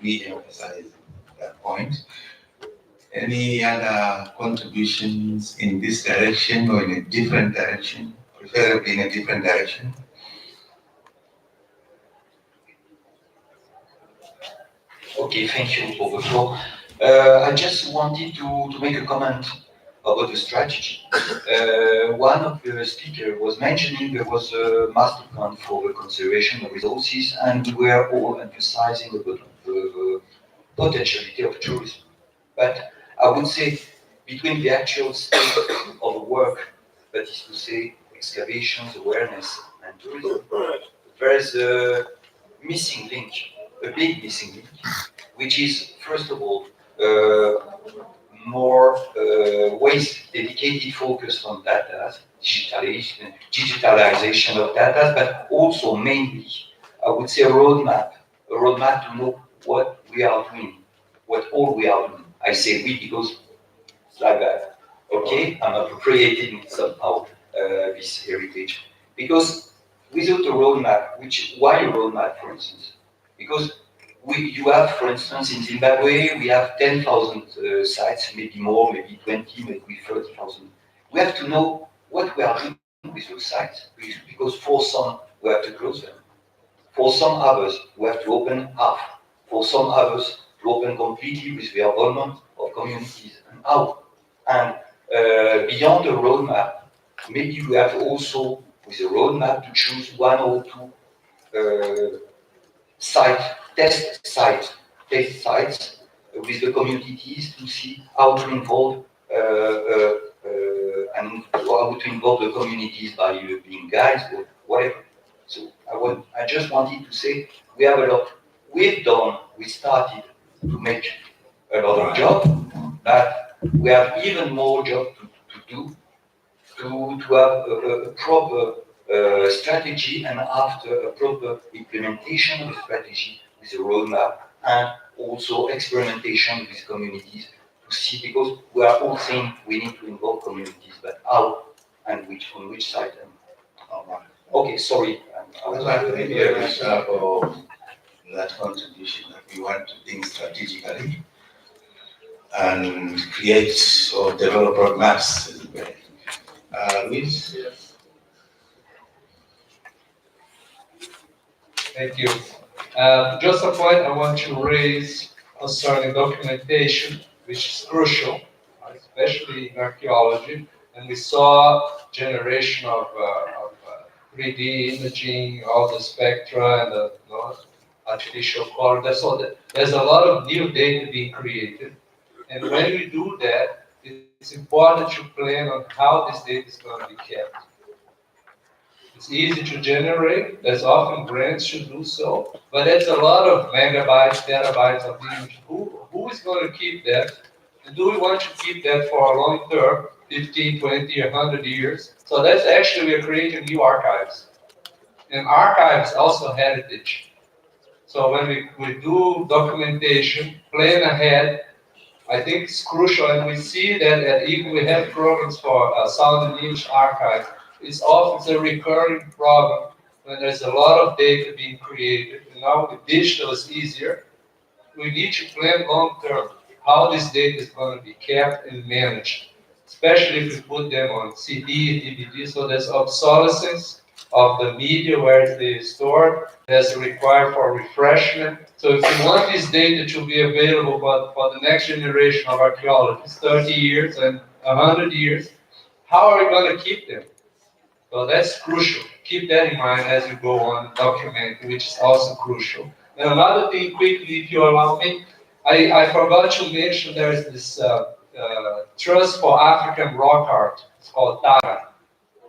S1: re-emphasizing that point. Any other contributions in this direction or in a different direction, preferably in a different direction?
S9: Okay, thank you for the floor. I just wanted to make a comment about the strategy. One of the speakers was mentioning there was a master plan for the conservation of resources, and we were all emphasizing about the potentiality of tourism. But I would say between the actual state of the work, that is to say, excavations, awareness, and tourism, there is a missing link, a big missing link, which is, first of all, more ways dedicated focus on data, digitalization of data, but also mainly, I would say, a roadmap to know what we are doing, what all we are doing. I say we because it's like that. Okay, I'm appropriating somehow this heritage. Because without a roadmap, why a roadmap, for instance? Because you have, for instance, in Zimbabwe, we have 10,000 sites, maybe more, maybe 20, maybe 30,000. We have to know what we are doing with those sites, because for some, we have to close them. For some others, we have to open half. For some others, to open completely with the involvement of communities and how. And beyond the roadmap, maybe we have also with a roadmap to choose one or two test sites with the communities to see how to involve and how to involve the communities by being guides or whatever. So I just wanted to say we have a lot. We started to make a lot of job, but we have even more job to do to have a proper strategy, and after a proper implementation of the strategy with a roadmap and also experimentation with communities to see, because we are all saying we need to involve communities, but how and on which side. Okay, sorry.
S1: Well, thank you very much for that contribution, that we want to think strategically and create or develop roadmaps. Luis?
S4: Thank you. Just a point I want to raise concerning documentation, which is crucial, especially in archaeology. And we saw generation of 3D imaging, all the spectra and the artificial color. There's a lot of new data being created. And when we do that, it's important to plan on how this data is going to be kept. It's easy to generate, there's often grants to do so, but it's a lot of megabytes, terabytes of image. Who is going to keep that? And do we want to keep that for a long term, 15, 20, 100 years? So that's actually, we're creating new archives. And archives also heritage. So when we do documentation, plan ahead, I think it's crucial, and we see that at even we have programs for sound and image archive. It's often a recurring problem when there's a lot of data being created, and now with digital it's easier. We need to plan long term how this data is going to be kept and managed, especially if we put them on CD, DVD, so there's obsolescence of the media where it's stored, there's a requirement for refreshment. So if you want this data to be available for the next generation of archaeologists, 30 years and 100 years, how are we going to keep them? So that's crucial. Keep that in mind as you go on documenting, which is also crucial. And another thing, quickly, if you allow me, I forgot to mention there's this Trust for African Rock Art. It's called TARA.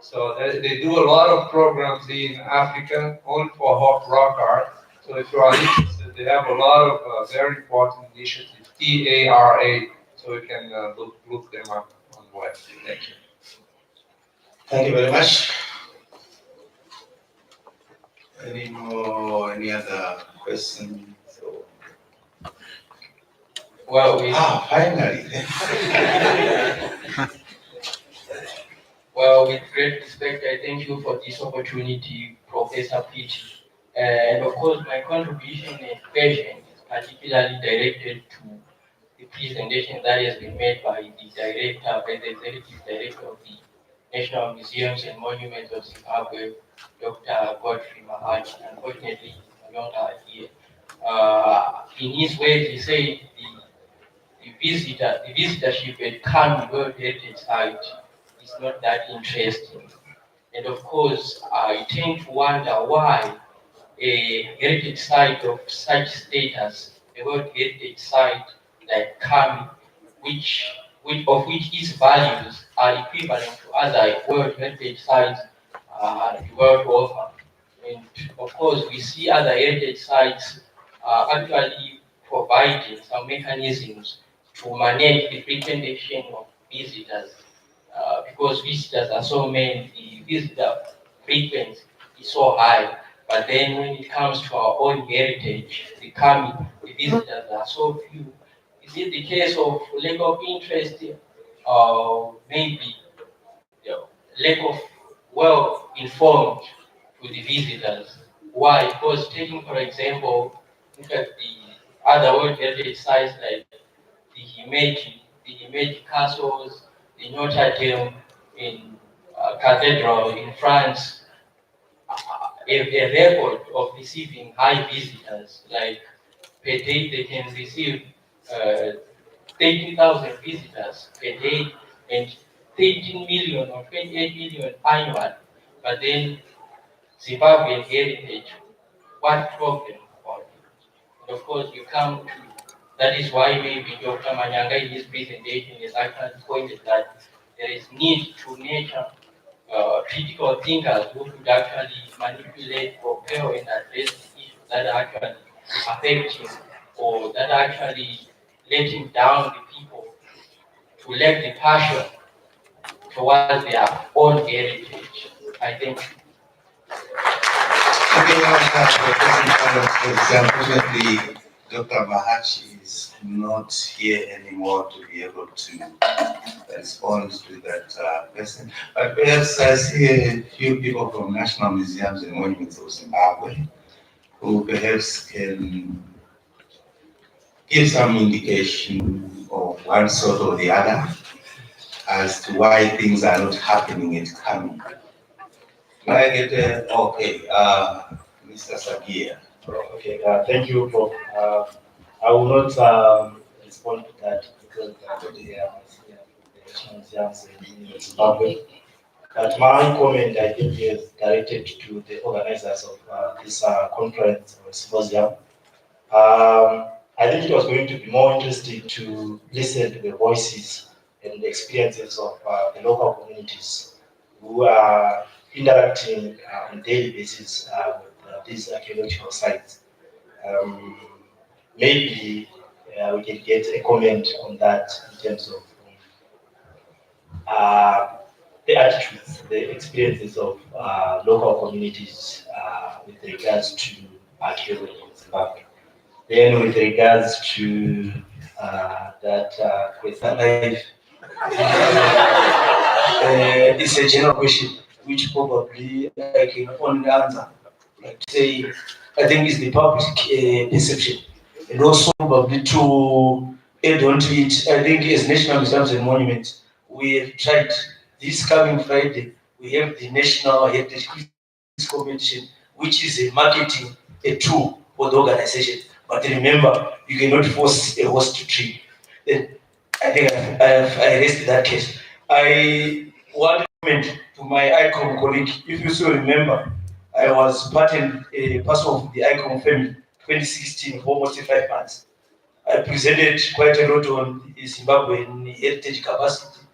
S4: So they do a lot of programs in Africa only for rock art. So if you are interested, they have a lot of very important initiatives, TARA. So you can look them up on the web. Thank you.
S1: Thank you very much. Any other questions?
S10: Well,
S1: finally.
S10: Well, with great respect, I thank you for this opportunity, Professor Pitti. And of course, my contribution and question is particularly directed to the presentation that has been made by the executive director of the National Museums and Monuments of Zimbabwe, Dr. Godfrey Mahachi. Unfortunately, he's not here. In his words, he said the visitorship at Kami World Heritage Site is not that interesting. And of course, I tend to wonder why a heritage site of such status, a World Heritage Site like Kami, of which its values are equivalent to other World Heritage Sites the world over. And of course, we see other heritage sites actually providing some mechanisms to manage the frequentation of visitors. Because visitors are so many, the visitor frequency is so high. But then when it comes to our own heritage, the visitors are so few. Is it the case of lack of interest, or maybe lack of well-informed to the visitors? Why? Because taking, for example, look at the other World Heritage sites like the Himeji castles, the Notre Dame in Cathedral in France, a record of receiving high visitors. Like per day, they can receive 30,000 visitors per day and 13 million or 28 million annually. But then Zimbabwean heritage, what problem about it? And of course, you come to, that is why maybe Dr. Manyanga in his presentation is actually pointed that there is need to nurture critical thinkers who could actually manipulate, propel, and address the issues that are actually affecting or that are actually letting down the people to lack the passion towards their own heritage. I think.
S1: Unfortunately, Dr. Mahachi is not here anymore to be able to respond to that question. But perhaps I see a few people from National Museums and Monuments of Zimbabwe who perhaps can give some indication of one sort or the other as to why things are not happening and coming. Can I get okay, Mr. Sagia?
S11: Okay, thank you, Prof. I will not respond to that because the National Museums in Zimbabwe. But my comment, I think, is directed to the organizers of this conference or symposium. I think it was going to be more interesting to listen to the voices and the experiences of the local communities who are interacting on a daily basis with these archaeological sites. Maybe we can get a comment on that in terms of the attitudes, the experiences of local communities with regards to archaeology in Zimbabwe. Then with regards to that question, it's a general question which probably I can only answer. Like say, I think it's the public perception. And also probably to add on to it, I think as National Museums and Monuments, we have tried this coming Friday, we have the National Heritage Quiz Competition, which is a marketing a tool for the organization. But remember, you cannot force a horse to trip. Then I think I raised that case. I want to comment to my ICOM colleague. If you still remember, I was part and parcel of the ICOM family 2016 for almost 5 months. I presented quite a lot on Zimbabwean heritage capacity,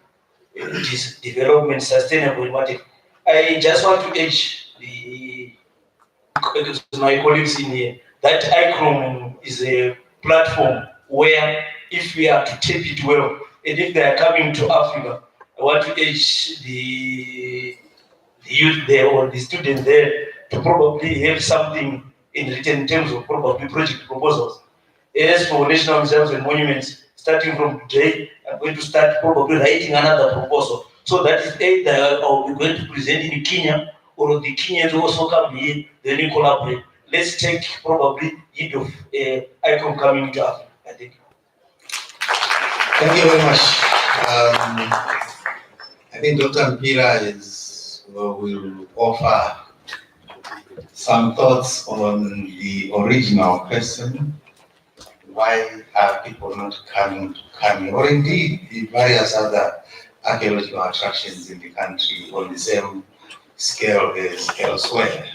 S11: development, sustainable matter. I just want to urge my colleagues in here that ICOM is a platform where if we are to tap it well, and if they are coming to Africa, I want to urge the youth there or the students there to probably have something in written in terms of probably project proposals. As for National Museums and Monuments, starting from today, I'm going to start probably writing another proposal. So that is either I'll be going to present in Kenya or the Kenyans also come here, then we collaborate. Let's take probably heed of ICOM coming to Africa, I think.
S1: Thank you very much. I think Dr. Mpira will offer some thoughts on the original question. Why are people not coming, or indeed the various other archaeological attractions in the country on the same scale as elsewhere?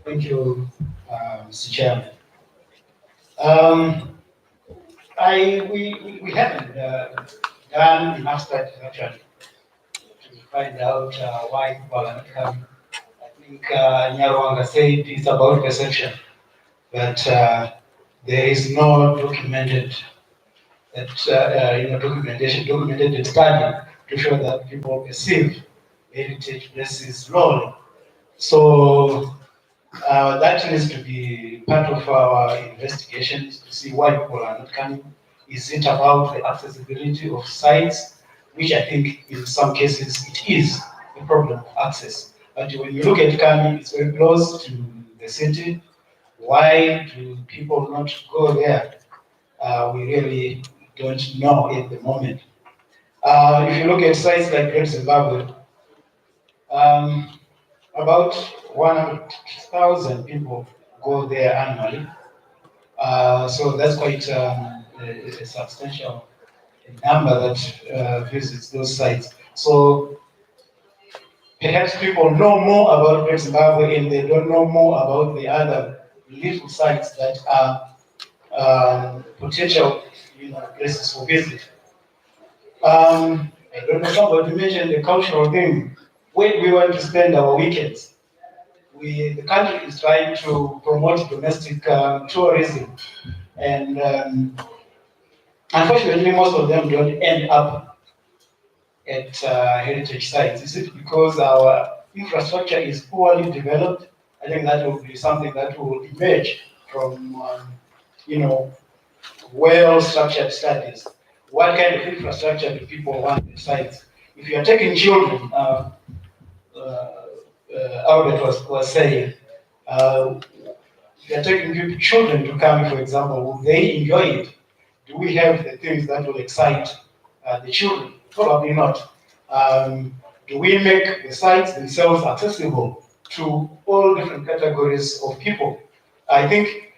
S3: Thank you, Mr. Chairman. We haven't done enough studies actually to find out why people are not coming. I think Nyarwanga said it's about perception, but there is no documented documented study to show that people perceive heritage places lowly. So that needs to be part of our investigations to see why people are not coming. Is it about the accessibility of sites, which I think in some cases it is a problem of access. But when you look at Kami, it's very close to the city. Why do people not go there? We really don't know at the moment. If you look at sites like Great Zimbabwe, about 100,000 people go there annually. So that's quite a substantial number that visits those sites. So perhaps people know more about Great Zimbabwe and they don't know more about the other little sites that are potential places for visit. I don't know, somebody mentioned the cultural thing. When we want to spend our weekends, the country is trying to promote domestic tourism, and unfortunately, most of them don't end up at heritage sites. Is it because our infrastructure is poorly developed? I think that will be something that will emerge from, well-structured studies. What kind of infrastructure do people want at sites? If you are taking children, Albert was saying, if you are taking children to come, for example, will they enjoy it? Do we have the things that will excite the children? Probably not. Do we make the sites themselves accessible to all different categories of people? I think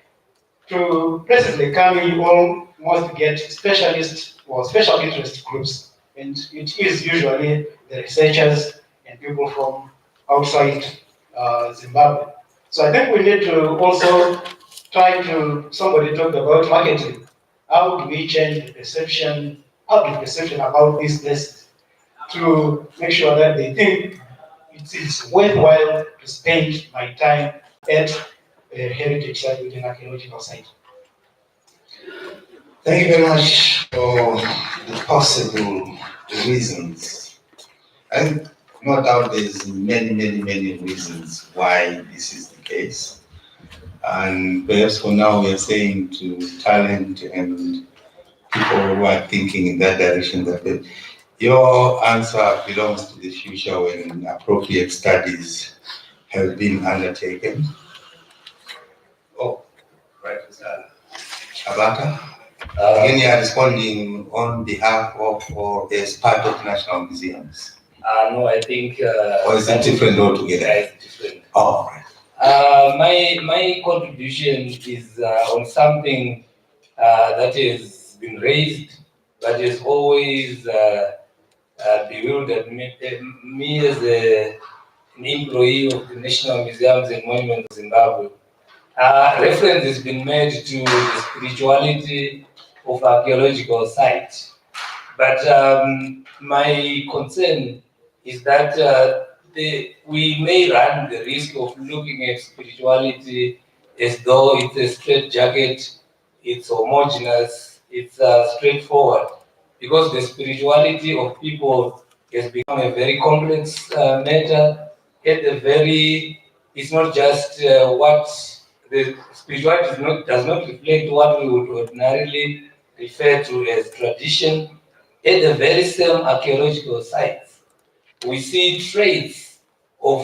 S3: to places like Kami, you almost get specialist or special interest groups, and it is usually the researchers and people from outside Zimbabwe. So I think we need to also somebody talked about marketing. How do we change the perception, public perception about these places to make sure that they think it is worthwhile to spend my time at a heritage site with an archaeological site?
S1: Thank you very much for the possible reasons. And no doubt there's many reasons why this is the case. And perhaps for now we are saying to talent and people who are thinking in that direction that your answer belongs to the future when appropriate studies have been undertaken. Oh, right, Mr. Abaka. Again, you are responding on behalf of or as part of national museums.
S12: No, I think.
S1: Or is it different altogether?
S12: Yeah, it's different.
S1: Oh, right.
S12: My contribution is on something that has been raised, but has always bewildered me as an employee of the National Museums and Monuments of Zimbabwe. Reference has been made to the spirituality of archaeological sites. But my concern is that we may run the risk of looking at spirituality as though it's a straitjacket, it's homogeneous, it's straightforward. Because the spirituality of people has become a very complex matter. It's not just what the spirituality does not reflect what we would ordinarily refer to as tradition. At the very same archaeological sites, we see traits of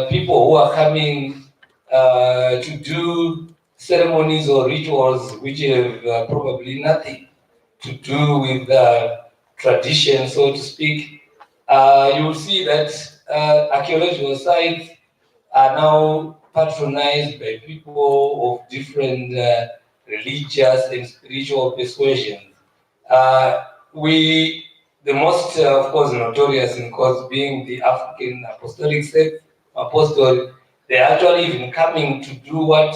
S12: people who are coming to do ceremonies or rituals which have probably nothing to do with tradition, so to speak. You will see that archaeological sites are now patronized by people of different religious and spiritual persuasions. The most, of course, notorious in course being the African apostolic sect, they're actually even coming to do what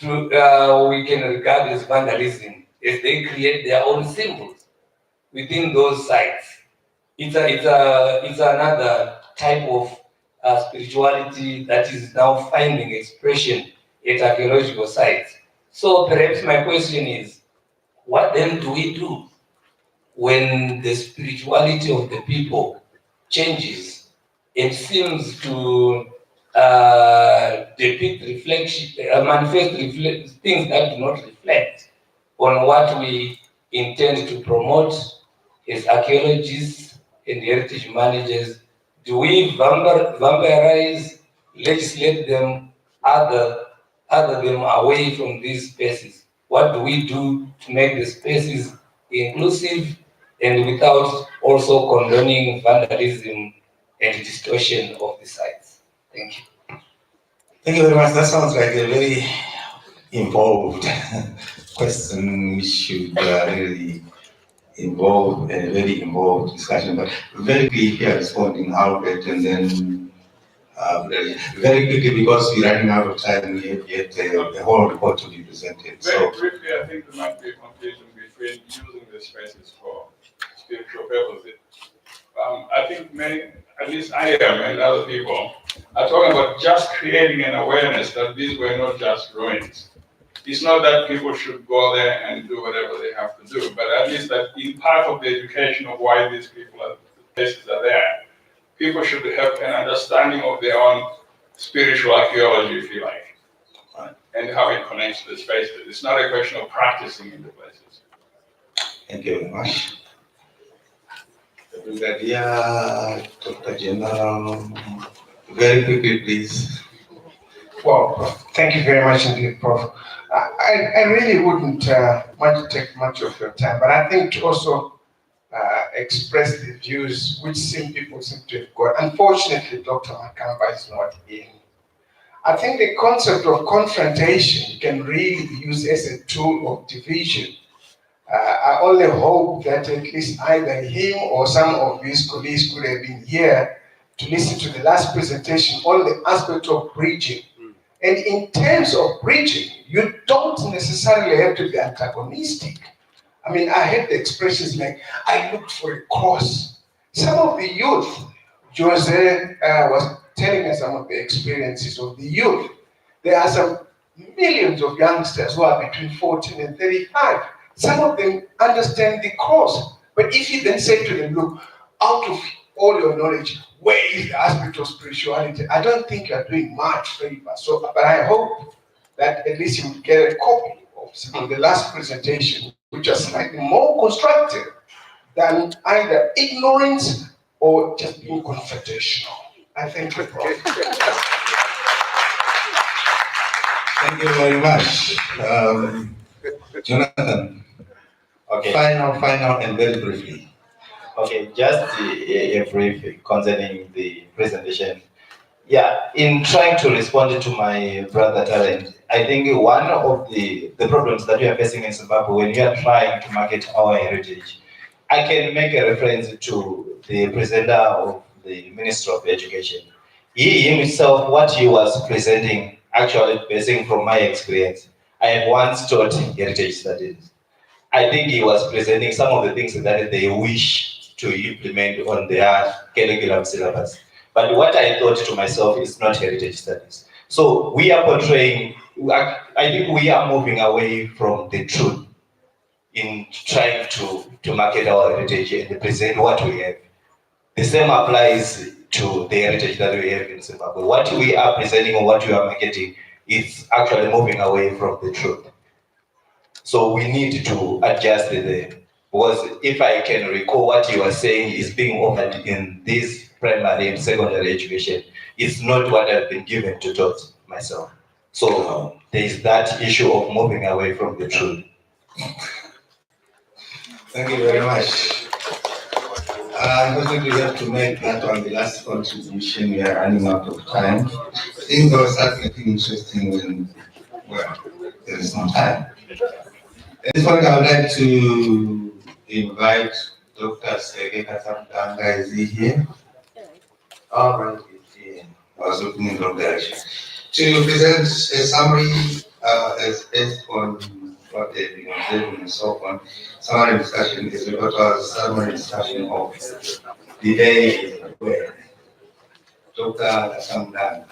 S12: we can regard as vandalism, as they create their own symbols within those sites. It's another type of spirituality that is now finding expression at archaeological sites. So perhaps my question is, what then do we do when the spirituality of the people changes and seems to manifest things that do not reflect on what we intend to promote as archaeologists and heritage managers? Do we vampirize, legislate them, other them away from these spaces? What do we do to make the spaces inclusive and without also condoning vandalism and distortion of the sites? Thank you.
S1: Thank you very much. That sounds like a very involved question which should really involved, a very involved discussion, but very quickly responding Albert, and then very quickly, because we're running out of time, we have yet the whole report to be presented.
S5: Very briefly, I think there might be a confusion between using the spaces for spiritual purposes. I think many, at least I am and other people, are talking about just creating an awareness that these were not just ruins. It's not that people should go there and do whatever they have to do, but at least that in part of the education of why these places are there, people should have an understanding of their own spiritual archaeology, if you like, and how it connects to the spaces. It's not a question of practicing in the places.
S1: Thank you very much. Brigadier, Dr. General, very quickly, please.
S13: Well, thank you very much indeed, Prof. I really wouldn't want to take much of your time, but I think to also express the views which some people seem to have got. Unfortunately, Dr. Makamba is not in. I think the concept of confrontation can really be used as a tool of division. I only hope that at least either him or some of his colleagues could have been here to listen to the last presentation on the aspect of bridging. And in terms of bridging, you don't necessarily have to be antagonistic. I mean, I heard the expressions like, I looked for a cross. Some of the youth, Jose was telling us some of the experiences of the youth. There are some millions of youngsters who are between 14 and 35. Some of them understand the cross. But if you then say to them, look, out of all your knowledge, where is the aspect of spirituality? I don't think you're doing much favor. So, but I hope that at least you will get a copy of some of the last presentation, which are slightly more constructive than either ignorance or just being confrontational. I thank you, Prof.
S1: Thank you very much. Jonathan.
S14: Okay.
S1: Final, and very briefly.
S14: Okay, just a brief concerning the presentation. Yeah, in trying to respond to my brother Talent, I think one of the problems that we are facing in Zimbabwe when we are trying to market our heritage, I can make a reference to the presenter of the Minister of Education. He himself, what he was presenting, actually basing from my experience, I have once taught heritage studies. I think he was presenting some of the things that they wish to implement on their curriculum syllabus. But what I thought to myself is not heritage studies. So we are portraying, I think we are moving away from the truth in trying to market our heritage and present what we have. The same applies to the heritage that we have in Zimbabwe. What we are presenting or what we are marketing is actually moving away from the truth. So we need to adjust there. Because if I can recall what you are saying is being offered in this primary and secondary education, it's not what I've been given to taught myself. So there is that issue of moving away from the truth.
S1: Thank you very much. Unfortunately, we have to make that one the last contribution. We are running out of time. Things will start getting interesting when, well, there is no time. At this point, I would like to invite Dr. Sege Katamtanga. Is he here? All right, he's here. I was looking in the wrong direction. To present a summary as on what they've been observing and so on. Summary discussion is about our summary discussion of the day where Dr. Katamtanga.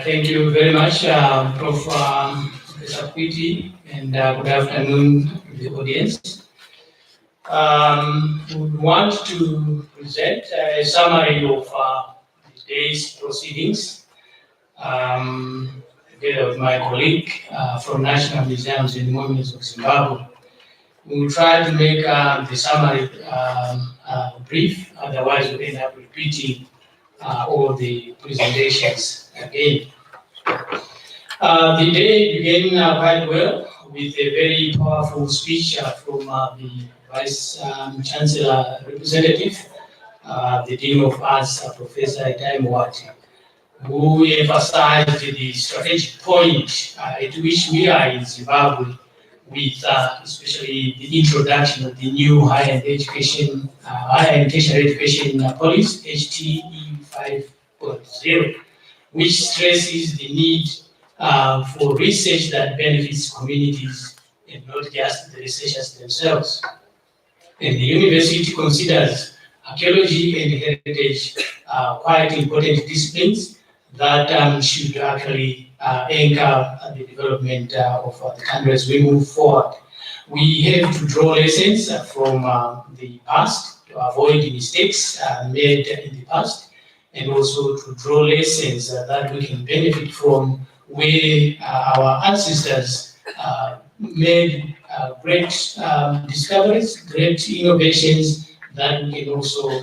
S15: Thank you very much, Prof. Professor Kwiti, and good afternoon to the audience. We want to present a summary of the day's proceedings together with my colleague from National Museums and Monuments of Zimbabwe. We will try to make the summary brief, otherwise we'll end up repeating all the presentations again. The day began quite well with a very powerful speech from the Vice Chancellor representative, the Dean of Arts, Professor Itai Mwati, who emphasized the strategic point at which we are in Zimbabwe, with especially the introduction of the new higher education, higher and tertiary education policy, HTE 5.0, which stresses the need for research that benefits communities and not just the researchers themselves. And the university considers archaeology and heritage quite important disciplines that should actually anchor the development of the country as we move forward. We have to draw lessons from the past to avoid mistakes made in the past, and also to draw lessons that we can benefit from where our ancestors made great discoveries, great innovations that we can also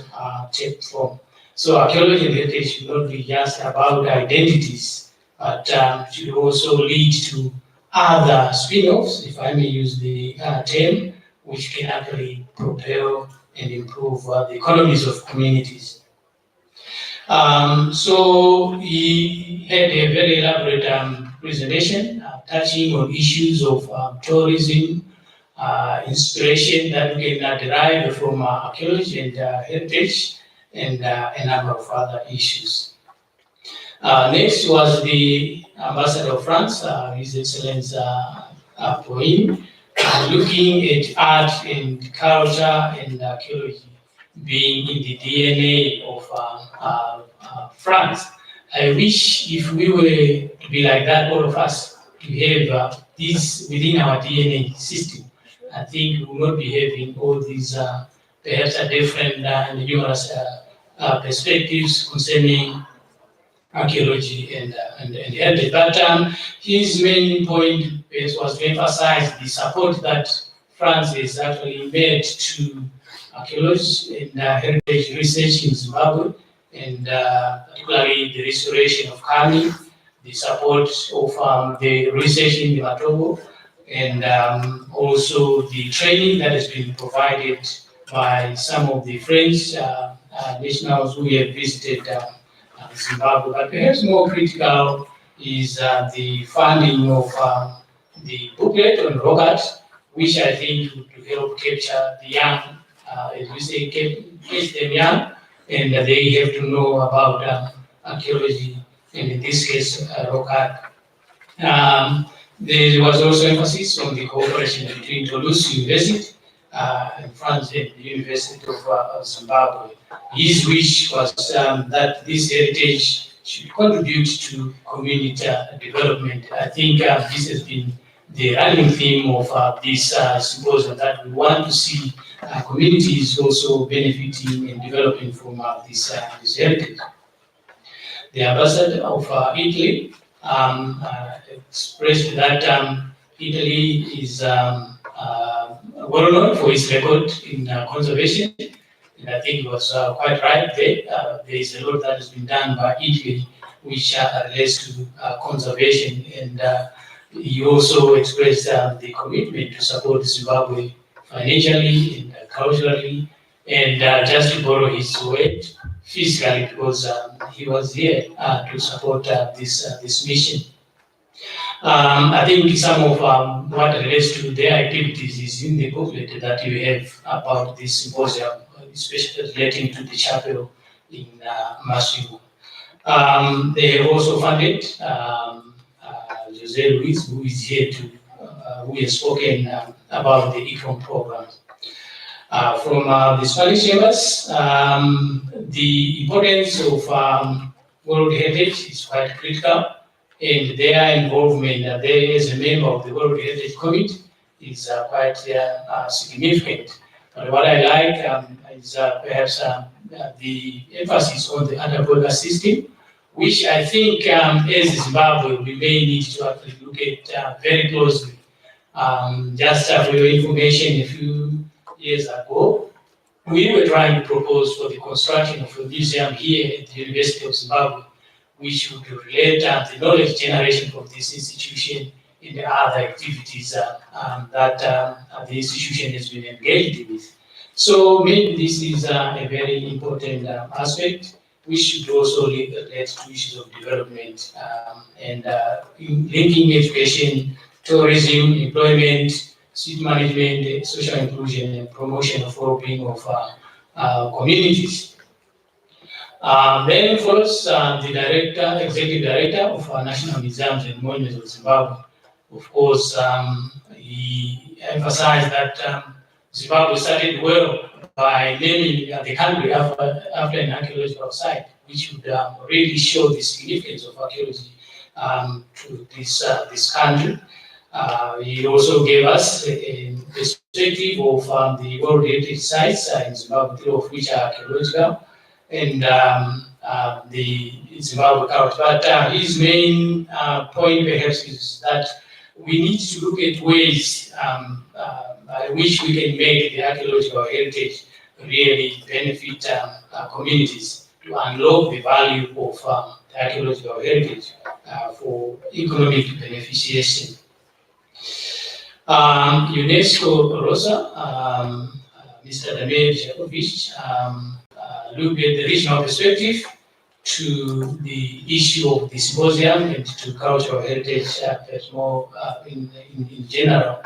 S15: take from. So archaeology and heritage should not be just about identities, but should also lead to other spin-offs, if I may use the term, which can actually propel and improve the economies of communities. So he had a very elaborate presentation touching on issues of tourism, inspiration that we can derive from archaeology and heritage, and a number of other issues. Next was the Ambassador of France, His Excellency Poin, looking at art and culture and archaeology being in the DNA of France. I wish if we were to be like that, all of us, to have this within our DNA system. I think we will not be having all these perhaps different and numerous perspectives concerning archaeology and heritage. But his main point was to emphasize the support that France has actually made to archaeology and heritage research in Zimbabwe, and particularly the restoration of Kami, the support of the research in the Matobo, and also the training that has been provided by some of the French nationals who have visited Zimbabwe. But perhaps more critical is the funding of the booklet on rock art, which I think would help capture the young, as we say, catch them young, and they have to know about archaeology, and in this case, rock art. There was also emphasis on the cooperation between Toulouse University in France and the University of Zimbabwe. His wish was that this heritage should contribute to community development. I think this has been the running theme of this symposium, that we want to see communities also benefiting and developing from this heritage. The ambassador of Italy expressed that Italy is well known for its record in conservation, and I think it was quite right there. There is a lot that has been done by Italy which relates to conservation, and he also expressed the commitment to support Zimbabwe financially and culturally, and just to borrow his word, physically, because he was here to support this mission. I think some of what relates to their activities is in the booklet that you have about this symposium, especially relating to the chapel in Masuku. They have also funded Jose Luis, who is here to, who has spoken about the ECOM program. From the Spanish chambers, the importance of World Heritage is quite critical, and their involvement there as a member of the World Heritage Committee is quite significant. But what I like is perhaps the emphasis on the Antagoga system, which I think as Zimbabwe we may need to actually look at very closely. Just for your information, a few years ago, we were trying to propose for the construction of a museum here at the University of Zimbabwe, which would relate the knowledge generation from this institution in the other activities that the institution has been engaged with. So maybe this is a very important aspect, which should also relate to issues of development and linking education, tourism, employment, city management, social inclusion, and promotion of well-being of communities. Then follows the executive director of National Museums and Monuments of Zimbabwe. Of course, he emphasized that Zimbabwe started well by naming the country after an archaeological site, which would really show the significance of archaeology to this country. He also gave us a perspective of the World Heritage Sites in Zimbabwe, three of which are archaeological, and the Zimbabwe culture. But his main point perhaps is that we need to look at ways by which we can make the archaeological heritage really benefit communities to unlock the value of the archaeological heritage for economic beneficiation. UNESCO Rosa, Mr. Damir Jakovic, looked at the regional perspective to the issue of the symposium and to cultural heritage more in general.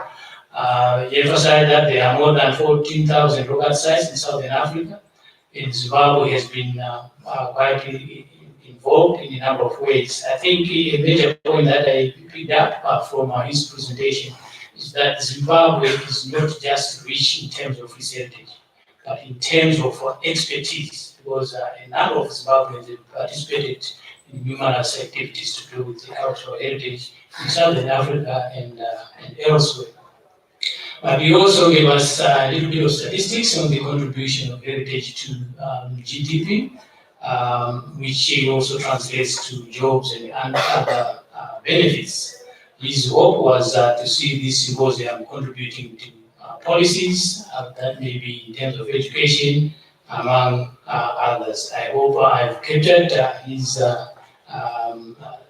S15: He emphasized that there are more than 14,000 local sites in Southern Africa, and Zimbabwe has been quite involved in a number of ways. I think a major point that I picked up from his presentation is that Zimbabwe is not just rich in terms of its heritage, but in terms of expertise, because a number of Zimbabweans have participated in numerous activities to do with the cultural heritage in Southern Africa and elsewhere. But he also gave us a little bit of statistics on the contribution of heritage to GDP, which also translates to jobs and other benefits. His hope was to see this symposium contributing to policies that may be in terms of education, among others. I hope I've captured his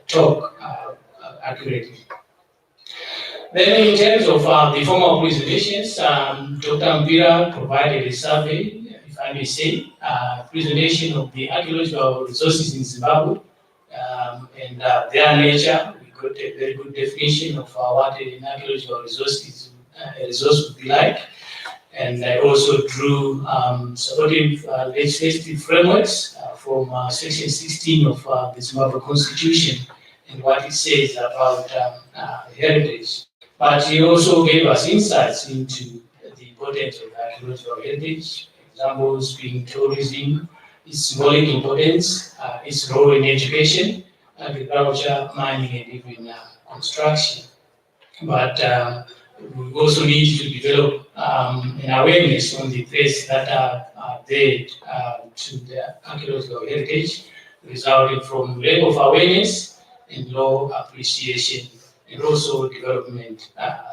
S15: talk accurately. Then in terms of the formal presentations, Dr. Mpira provided a survey, if I may say, presentation of the archaeological resources in Zimbabwe and their nature. We got a very good definition of what an archaeological resource would be like. And I also drew supportive legislative frameworks from Section 16 of the Zimbabwe Constitution and what it says about heritage. But he also gave us insights into the importance of archaeological heritage, examples being tourism, its symbolic importance, its role in education, agriculture, mining, and even construction. But we also need to develop an awareness on the threats that are there to the archaeological heritage, resulting from lack of awareness and low appreciation, and also development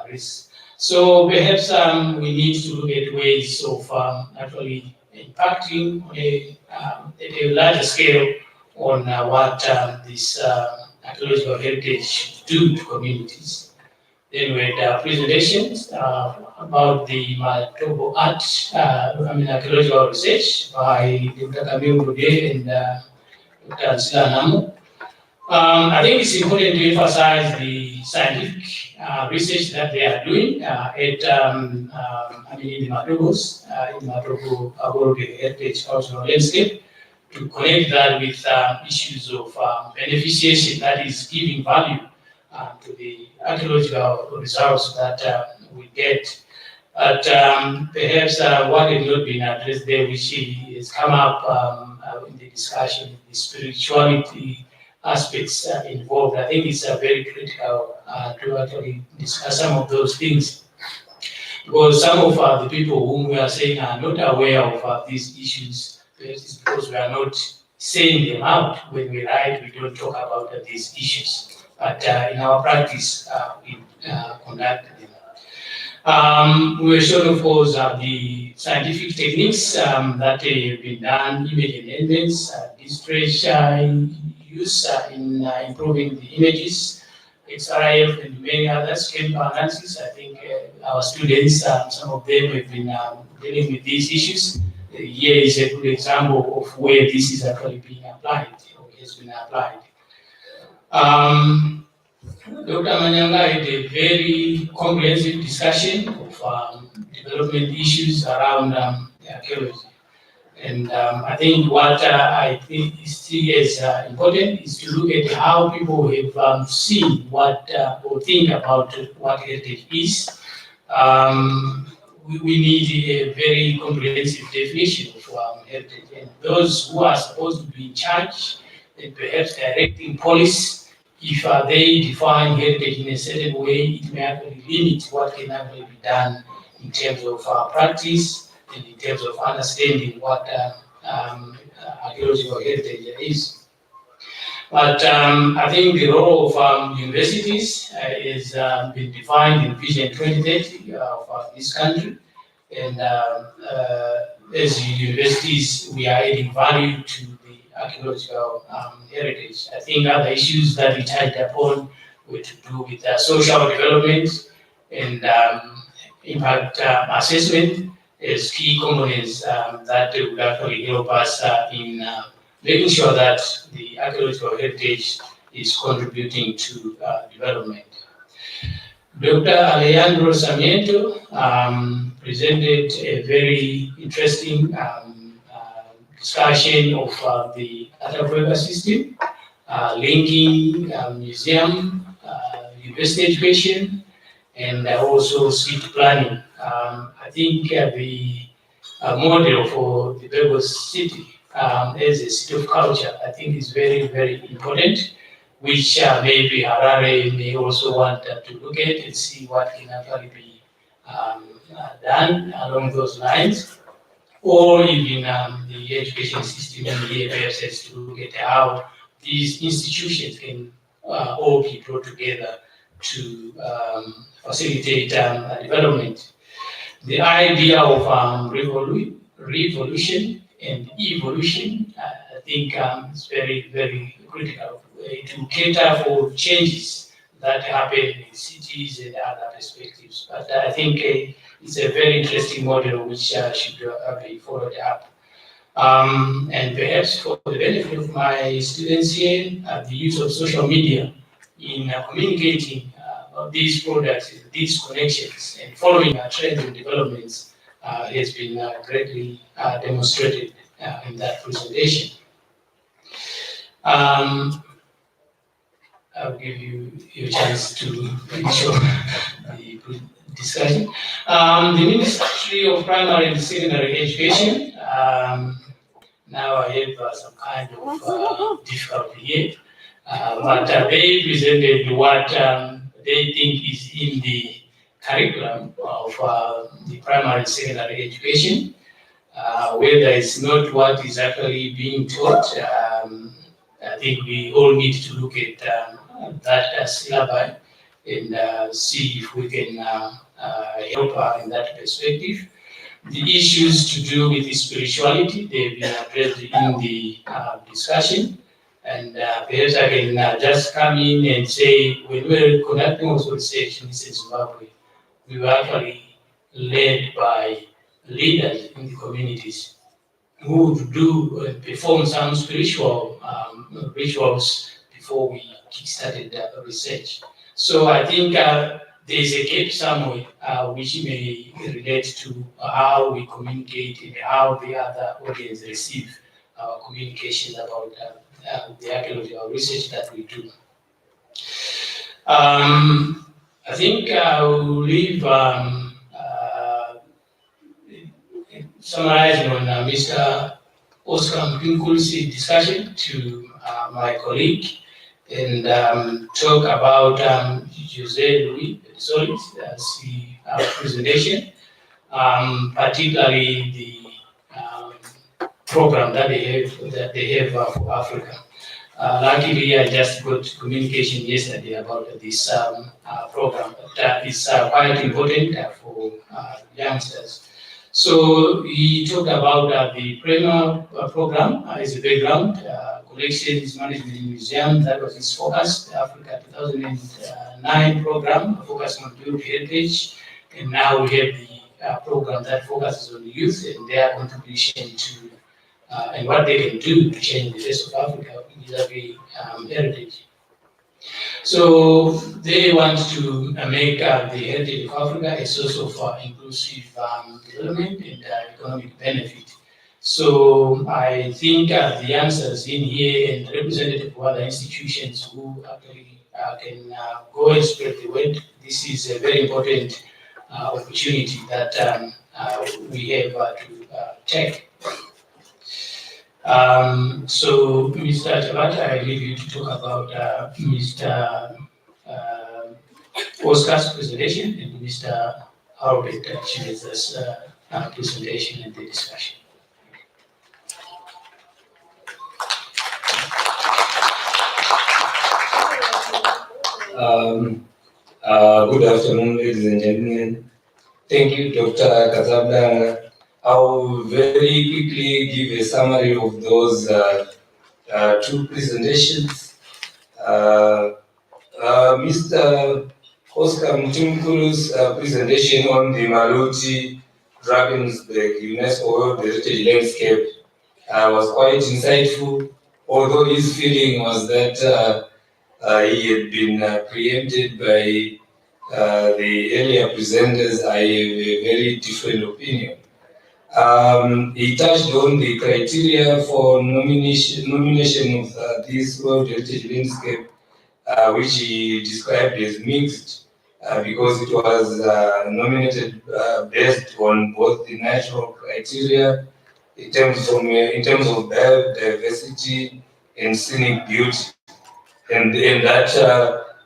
S15: risks. So perhaps we need to look at ways of actually impacting at a larger scale on what this archaeological heritage should do to communities. Then we had presentations about the Matobo art, archaeological research by Dr. Camille Boudet and Dr. Ansila Namo. I think it's important to emphasize the scientific research that they are doing in the Matobos, in the Matobo World Heritage Cultural Landscape, to connect that with issues of beneficiation, that is giving value to the archaeological results that we get. But perhaps what has not been addressed there, which has come up in the discussion, the spirituality aspects involved. I think it's very critical to actually discuss some of those things, because some of the people whom we are saying are not aware of these issues. It's because we are not saying them out. When we write, we don't talk about these issues. But in our practice, we conduct them. We were shown, of course, the scientific techniques that have been done, image enhancements, distress, use in improving the images, XRIF and many others, chemical analysis. I think our students, some of them have been dealing with these issues. Here is a good example of where this is actually being applied, or has been applied. Dr. Manyanga had a very comprehensive discussion of development issues around archaeology. And I think what I think is still as important is to look at how people have seen what or think about what heritage is. We need a very comprehensive definition of heritage. And those who are supposed to be in charge and perhaps directing policy, if they define heritage in a certain way, it may actually limit what can actually be done in terms of practice and in terms of understanding what archaeological heritage is. But I think the role of universities has been defined in Vision 2030 of this country. And as universities, we are adding value to the archaeological heritage. I think other issues that we touched upon were to do with social development and impact assessment as key components that would actually help us in making sure that the archaeological heritage is contributing to development. Dr. Alejandro Sarmiento presented a very interesting discussion of the Atapuerca system, linking museum, university education, and also city planning. I think the model for the Lagos city as a city of culture, I think is very, very important, which maybe Harare may also want to look at and see what can actually be done along those lines. Or even the education system in the perhaps has to look at how these institutions can all be brought together to facilitate development. The idea of revolution and evolution, I think is very, very critical to cater for changes that happen in cities and other perspectives. But I think it's a very interesting model which should be followed up. And perhaps for the benefit of my students here, the use of social media in communicating these products, these connections, and following trends and developments has been greatly demonstrated in that presentation. I'll give you a chance to finish the discussion. The Ministry of Primary and Secondary Education, now I have some kind of difficulty here, but they presented what they think is in the curriculum of the primary and secondary education, whether it's not what is actually being taught. I think we all need to look at that syllabi and see if we can help in that perspective. The issues to do with the spirituality, they've been addressed in the discussion. And perhaps I can just come in and say, when we were conducting also research in Zimbabwe, we were actually led by leaders in the communities who would do perform some spiritual rituals before we kickstarted research. So I think there's a gap somewhere which may relate to how we communicate and how the other audience receive our communications about the archaeological research that we do. I think I will leave summarizing on Mr. Oscar Mpinkul's discussion to my colleague and talk about Jose Luis Solis' presentation, particularly the program that they have for Africa. Luckily, I just got communication yesterday about this program, but it's quite important for youngsters. So he talked about the PREMA program as a background, collections, management in museums, that was his focus, the Africa 2009 program, focused on build heritage, and now we have the program that focuses on youth and their contribution to and what they can do to change the face of Africa vis-a-vis heritage. So they want to make the heritage of Africa a source of inclusive development and economic benefit. So I think the answers in here and representative of other institutions who actually can go and spread the word. This is a very important opportunity that we have to take. So, Mr. Tabata, I leave you to talk about Mr. Oscar's presentation and Mr. Albert Chimeza's presentation and the discussion.
S12: Good afternoon, ladies and gentlemen. Thank you, Dr. Kazabla. I'll very quickly give a summary of those two presentations. Mr. Oscar Mtimkuru's presentation on the Maluti Drakensberg UNESCO World Heritage Landscape was quite insightful, although his feeling was that he had been preempted by the earlier presenters. I have a very different opinion. He touched on the criteria for nomination of this World Heritage Landscape, which he described as mixed, because it was nominated based on both the natural criteria in terms of biodiversity and scenic beauty, and that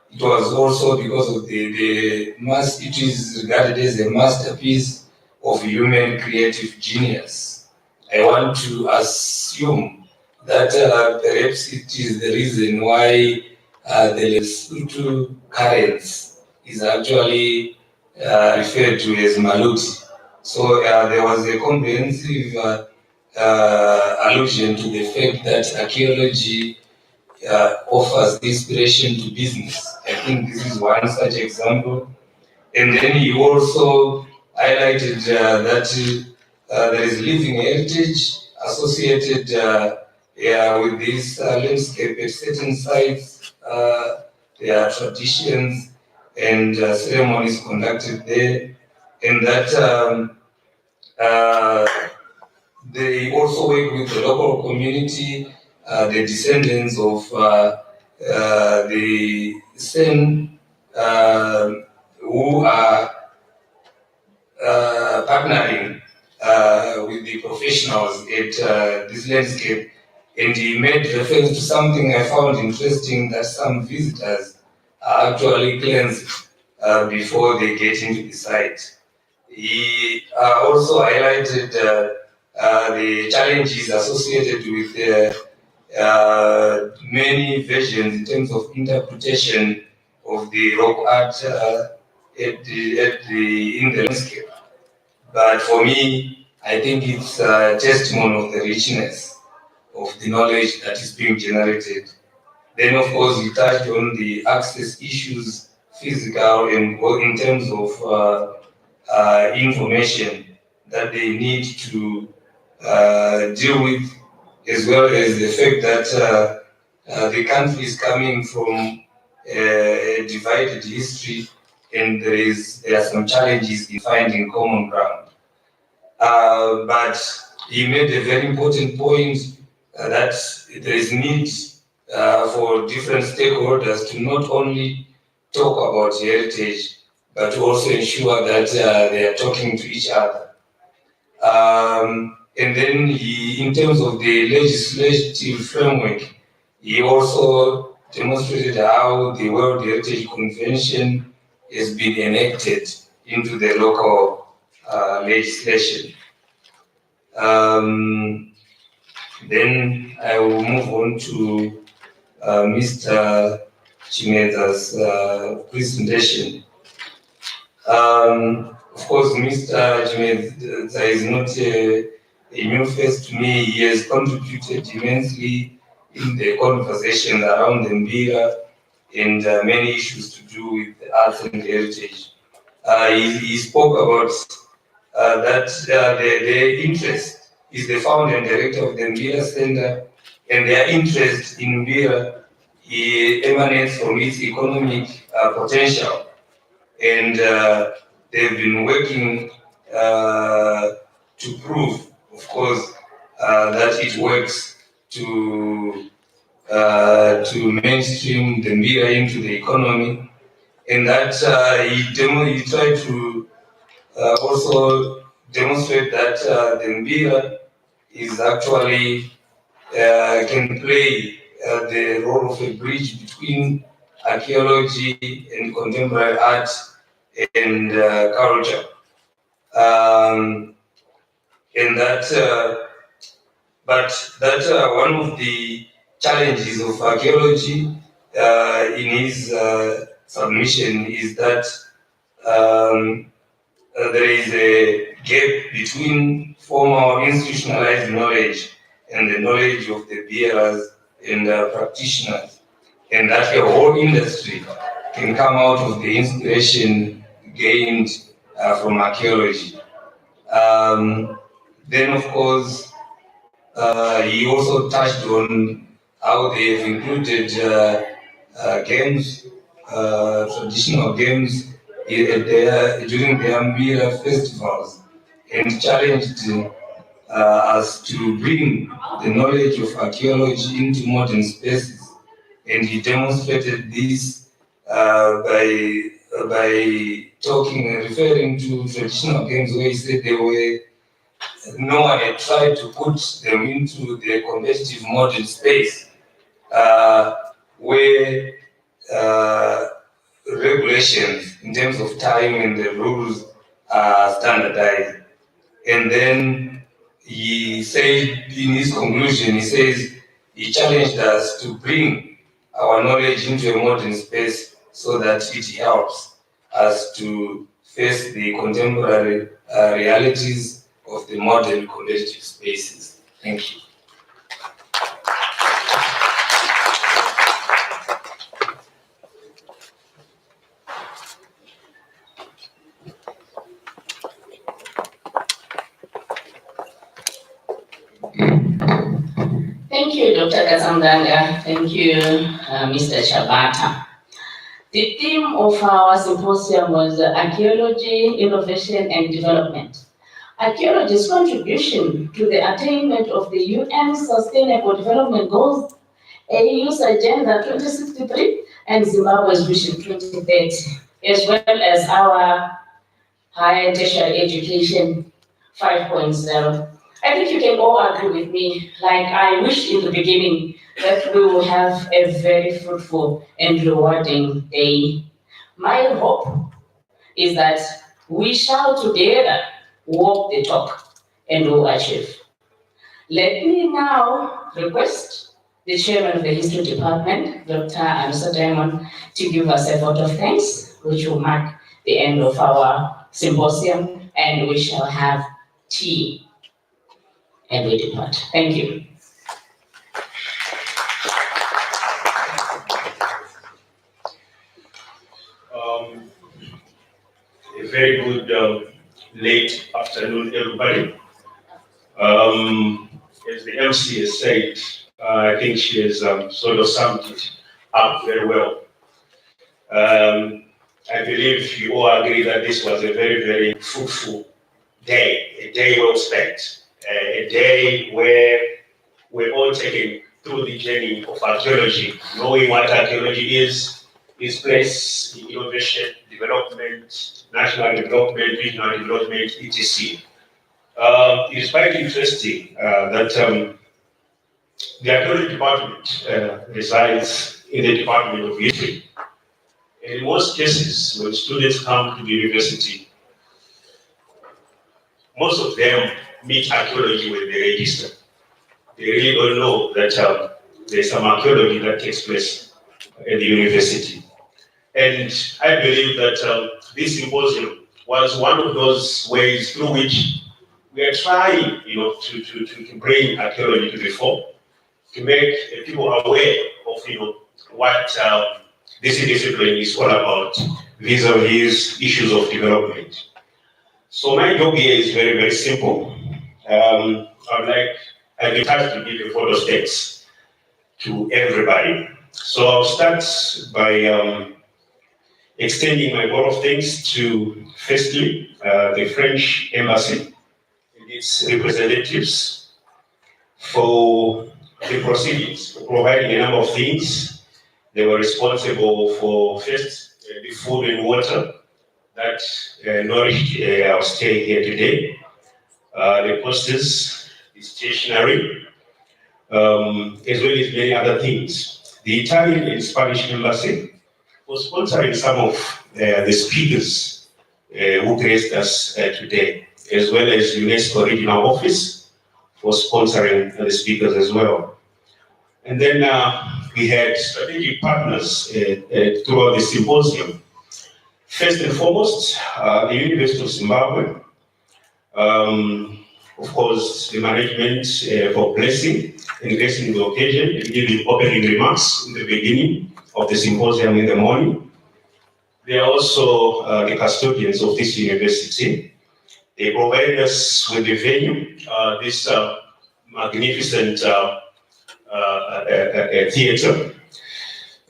S12: it was also because of it is regarded as a masterpiece of human creative genius. I want to assume that perhaps it is the reason why the Lesotho currents is actually referred to as Maluti. So there was a comprehensive allusion to the fact that archaeology offers inspiration to business. I think this is one such example. And then he also highlighted that there is living heritage associated with this landscape at certain sites. There are traditions and ceremonies conducted there, and that they also work with the local community, the descendants of the same who are partnering with the professionals at this landscape. And he made reference to something I found interesting, that some visitors are actually cleansed before they get into the site. He also highlighted the challenges associated with many versions in terms of interpretation of the rock art in the landscape. But for me, I think it's a testimony of the richness of the knowledge that is being generated. Then, of course, we touched on the access issues, physical and in terms of information that they need to deal with, as well as the fact that the country is coming from a divided history, and there are some challenges in finding common ground. But he made a very important point that there is need for different stakeholders to not only talk about heritage, but to also ensure that they are talking to each other. And then in terms of the legislative framework, he also demonstrated how the World Heritage Convention has been enacted into the local legislation. Then I will move on to Mr. Chimeza's presentation. Of course, Mr. Jimeza is not a new face to me. He has contributed immensely in the conversation around the Mbira and many issues to do with arts and heritage. He spoke about that the interest is the founder and director of the Mbira Center, and their interest in Mbira emanates from its economic potential. And they've been working to prove, of course, that it works to mainstream the Mbira into the economy, and that he tried to also demonstrate that the Mbira is actually can play the role of a bridge between archaeology and contemporary art and culture. And that, but that one of the challenges of archaeology in his submission is that there is a gap between formal institutionalized knowledge and the knowledge of the bearers and practitioners, and that the whole industry can come out of the inspiration gained from archaeology. Then, of course, he also touched on how they've included games, traditional games, during the Mbira festivals, and challenged us to bring the knowledge of archaeology into modern spaces. And he demonstrated this by talking and referring to traditional games where he said no one had tried to put them into the competitive modern space where regulations in terms of time and the rules are standardized. And then he said in his conclusion, he says he challenged us to bring our knowledge into a modern space so that it helps us to face the contemporary realities of the modern competitive spaces. Thank you.
S16: Thank you, Dr. Kazamdanga. Thank you, Mr. Chabata. The theme of our symposium was Archaeology, Innovation and Development. Archaeology's contribution to the attainment of the UN Sustainable Development Goals, AU's Agenda 2063, and Zimbabwe's Vision 2030, as well as our higher tertiary education 5.0. I think you can all agree with me, like I wished in the beginning that we will have a very fruitful and rewarding day. My hope is that we shall together walk the talk and will achieve. Let me now request the chairman of the History Department, Dr. Anissa Diamond, to give us a vote of thanks, which will mark the end of our symposium, and we shall have tea and we depart. Thank you.
S17: A very good late afternoon, everybody. As the MC has said, I think she has sort of summed it up very well. I believe you all agree that this was a very, very fruitful day, a day well spent, a day where we're all taken through the journey of archaeology, knowing what archaeology is, its place in innovation, development, national development, regional development, etc. It is quite interesting that the archaeology department resides in the Department of History. And in most cases, when students come to the university, most of them meet archaeology when they register. They really don't know that there's some archaeology that takes place at the university. And I believe that this symposium was one of those ways through which we are trying, to bring archaeology to the fore, to make people aware of, what this discipline is all about vis-a-vis issues of development. So my job here is very, very simple. I've been tasked to give a photo stakes to everybody. So I'll start by extending my vote of thanks to, firstly, the French Embassy and its representatives for the proceedings, for providing a number of things. They were responsible for, first, the food and water that nourished our stay here today, the posters, the stationery, as well as many other things. The Italian and Spanish embassy was sponsoring some of the speakers who graced us today, as well as UNESCO Regional Office for sponsoring the speakers as well. And then we had strategic partners throughout the symposium. First and foremost, the University of Zimbabwe, of course, the management for blessing and gracing the occasion and giving opening remarks in the beginning of the symposium in the morning. They are also the custodians of this university. They provided us with the venue, this magnificent theater,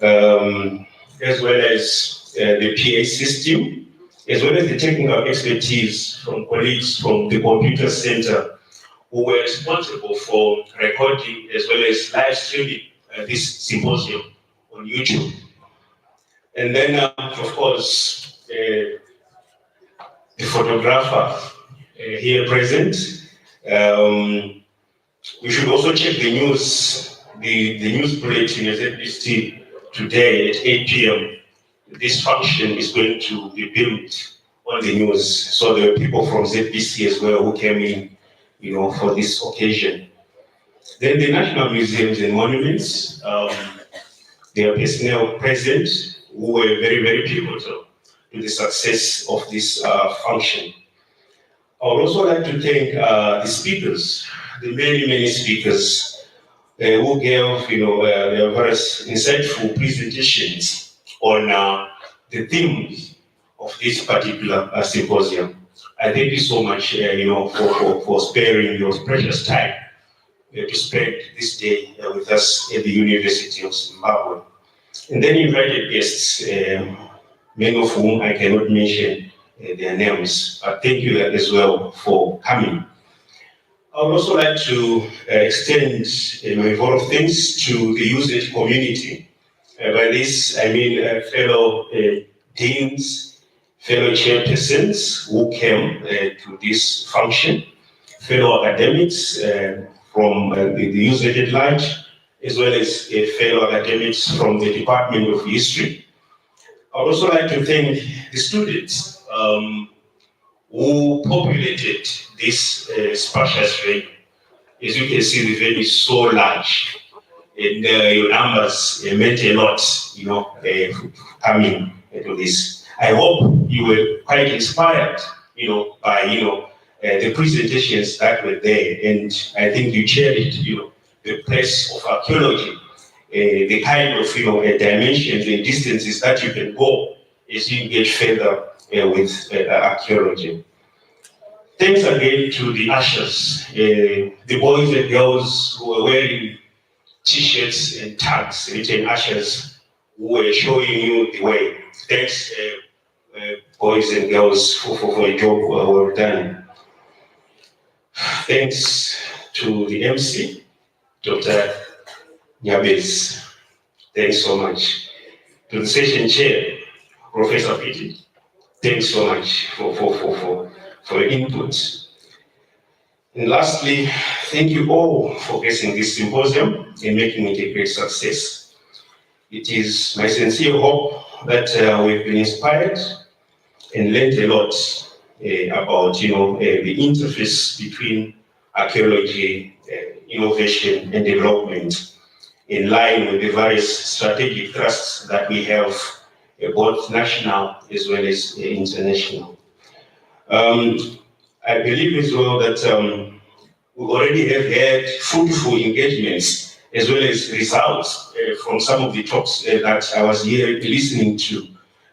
S17: as well as the PA system, as well as the technical expertise from colleagues from the computer center who were responsible for recording as well as live streaming this symposium on YouTube. And then, of course, the photographer here present. We should also check the news, the news bulletin at ZBC today at 8 p.m. This function is going to be built on the news. So there were people from ZBC as well who came in, for this occasion. Then the National Museums and Monuments, there are personnel present who were very, very pivotal to the success of this function. I would also like to thank the speakers, the many, many speakers who gave, their various insightful presentations on the themes of this particular symposium. I thank you so much, for sparing your precious time to spend this day with us at the University of Zimbabwe. And then invited guests, many of whom I cannot mention their names, but thank you as well for coming. I would also like to extend my vote of thanks to the UZ community. By this, I mean fellow deans, fellow chairpersons who came to this function, fellow academics from the UZ at large, as well as fellow academics from the Department of History. I would also like to thank the students who populated this spacious venue. As you can see, the venue is so large, and your numbers meant a lot, coming to this. I hope you were quite inspired, by, the presentations that were there, and I think you cherished, the place of archaeology, the kind of, dimensions and distances that you can go as you engage further with archaeology. Thanks again to the ushers, the boys and girls who were wearing t-shirts and tags written ushers who were showing you the way. Thanks, boys and girls, for a job well done. Thanks to the MC, Dr. Nyabes. Thanks so much. To the session chair, Professor Pitti. Thanks so much for your input. And lastly, thank you all for gracing this symposium and making it a great success. It is my sincere hope that we've been inspired and learned a lot about, the interface between archaeology, innovation, and development, in line with the various strategic thrusts that we have, both national as well as international. I believe as well that we already have had fruitful engagements as well as results from some of the talks that I was here listening to.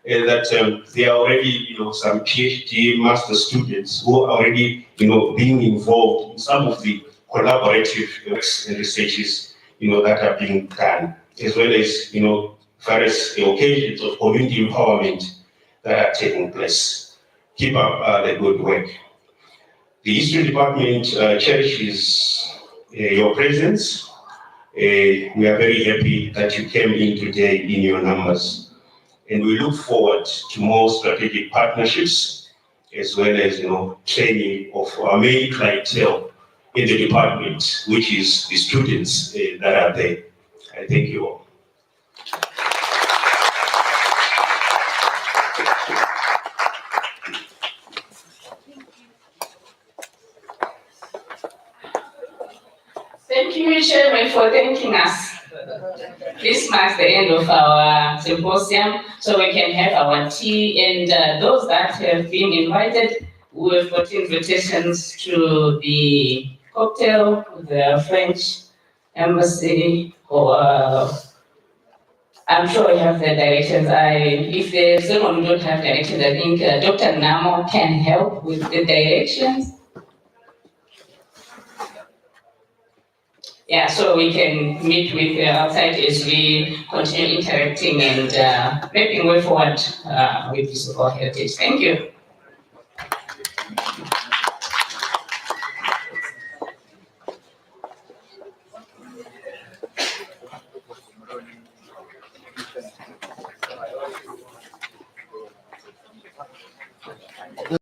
S17: That there are already, some PhD master students who are already, being involved in some of the collaborative works and researches, that are being done, as well as, various occasions of community empowerment that are taking place. Keep up the good work. The History Department cherishes your presence. We are very happy that you came in today in your numbers. And we look forward to more strategic partnerships as well as, training of our main clientele in the department, which is the students that are there. I thank you all.
S16: Thank you, Chairman, for thanking us. This marks the end of our symposium, so we can have our tea, and those that have been invited, we have got invitations to the cocktail, the French embassy, or I'm sure we have the directions. If there's someone who don't have directions, I think Dr. Namo can help with the directions. Yeah, so we can meet with outside as we continue interacting and making way forward with this of our heritage. Thank you.